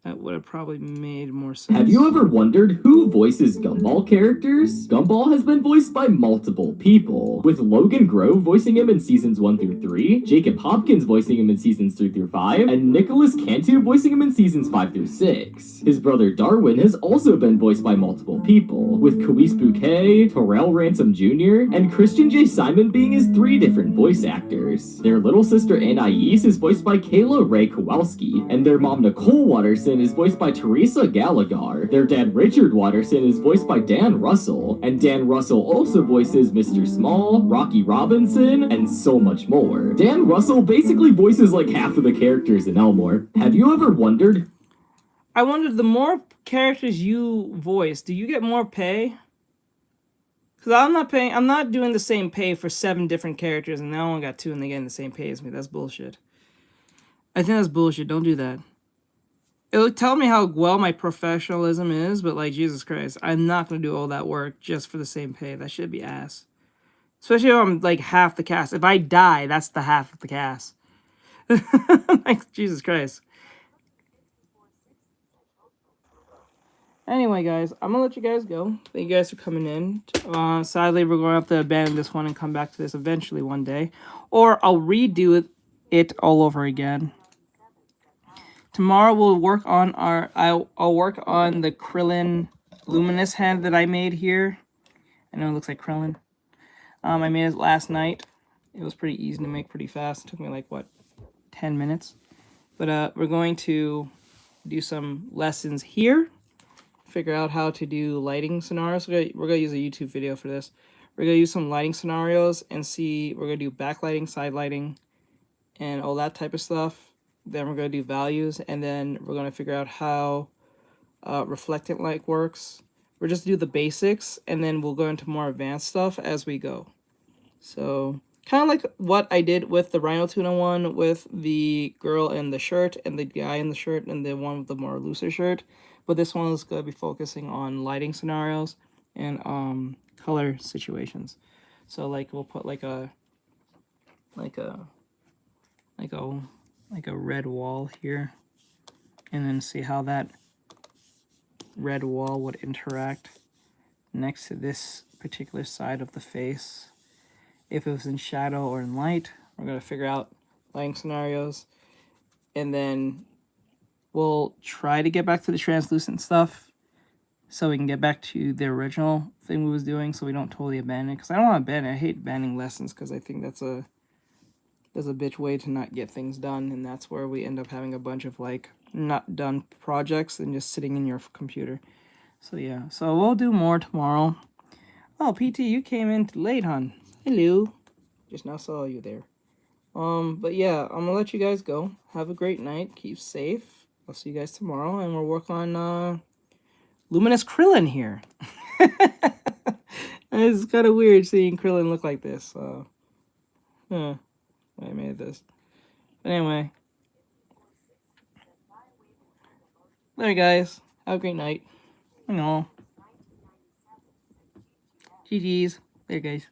That would have probably made more sense. Have you ever wondered who voices Gumball characters? Gumball has been voiced by multiple people, with Logan Grove voicing him in seasons 1 through 3, Jacob Hopkins voicing him in seasons 3 through 5, and Nicholas Cantu voicing him in seasons 5 through 6. His brother Darwin has also been voiced by multiple people, with Kawis Bouquet, Terrell Ransom Jr., and Christian J. Simon being his 3 different voice actors. Their little sister Anais is voiced by Kayla Ray Kowalski, and their mom Nicole Watterson is voiced by Teresa Gallagher. Their dad Richard Watterson is voiced by Dan Russell, and Dan Russell also voices Mr. Small, Rocky Robinson, and so much more. Dan Russell basically voices like half of the characters in Elmore. Have you ever wondered? I wondered, the more characters you voice, do you get more pay? Because I'm not doing the same pay for 7 different characters, and now I only got 2 and they getting the same pay as me. That's bullshit. I think that's bullshit. Don't do that. It'll tell me how well my professionalism is, but like, Jesus Christ, I'm not going to do all that work just for the same pay. That should be ass. Especially if I'm like half the cast. If I die, that's the half of the cast. Like, Jesus Christ. Anyway, guys, I'm going to let you guys go. Thank you guys for coming in. Sadly, we're going to have to abandon this one and come back to this eventually one day. Or I'll redo it all over again. Tomorrow we'll work on I'll work on the Krillin luminous hand that I made here. I know it looks like Krillin. I made it last night. It was pretty easy to make, pretty fast. It took me like, what, 10 minutes? But we're going to do some lessons here. Figure out how to do lighting scenarios. We're gonna use a YouTube video for this. We're gonna use some lighting scenarios and see. We're gonna do backlighting, side lighting, and all that type of stuff. Then we're going to do values, and then we're going to figure out how reflectant light works. We're just do the basics, and then we'll go into more advanced stuff as we go. So kind of like what I did with the Rhino Tuna one, with the girl in the shirt and the guy in the shirt and the one with the more looser shirt. But this one is going to be focusing on lighting scenarios and color situations. So like we'll put like a red wall here, and then see how that red wall would interact next to this particular side of the face. If it was in shadow or in light, we're going to figure out lighting scenarios, and then we'll try to get back to the translucent stuff so we can get back to the original thing we was doing, so we don't totally abandon it. Because I don't want to abandon it. I hate abandoning lessons, because I think that's a bitch way to not get things done, and that's where we end up having a bunch of like not done projects and just sitting in your computer. So yeah, so we'll do more tomorrow. Oh, PT, you came in late, hon. Hello. Just now saw you there. But yeah, I'm gonna let you guys go. Have a great night. Keep safe. I'll see you guys tomorrow, and we'll work on Luminous Krillin here. It's kind of weird seeing Krillin look like this. I made this. But anyway. There, guys. Have a great night. I know. GG's. There, guys.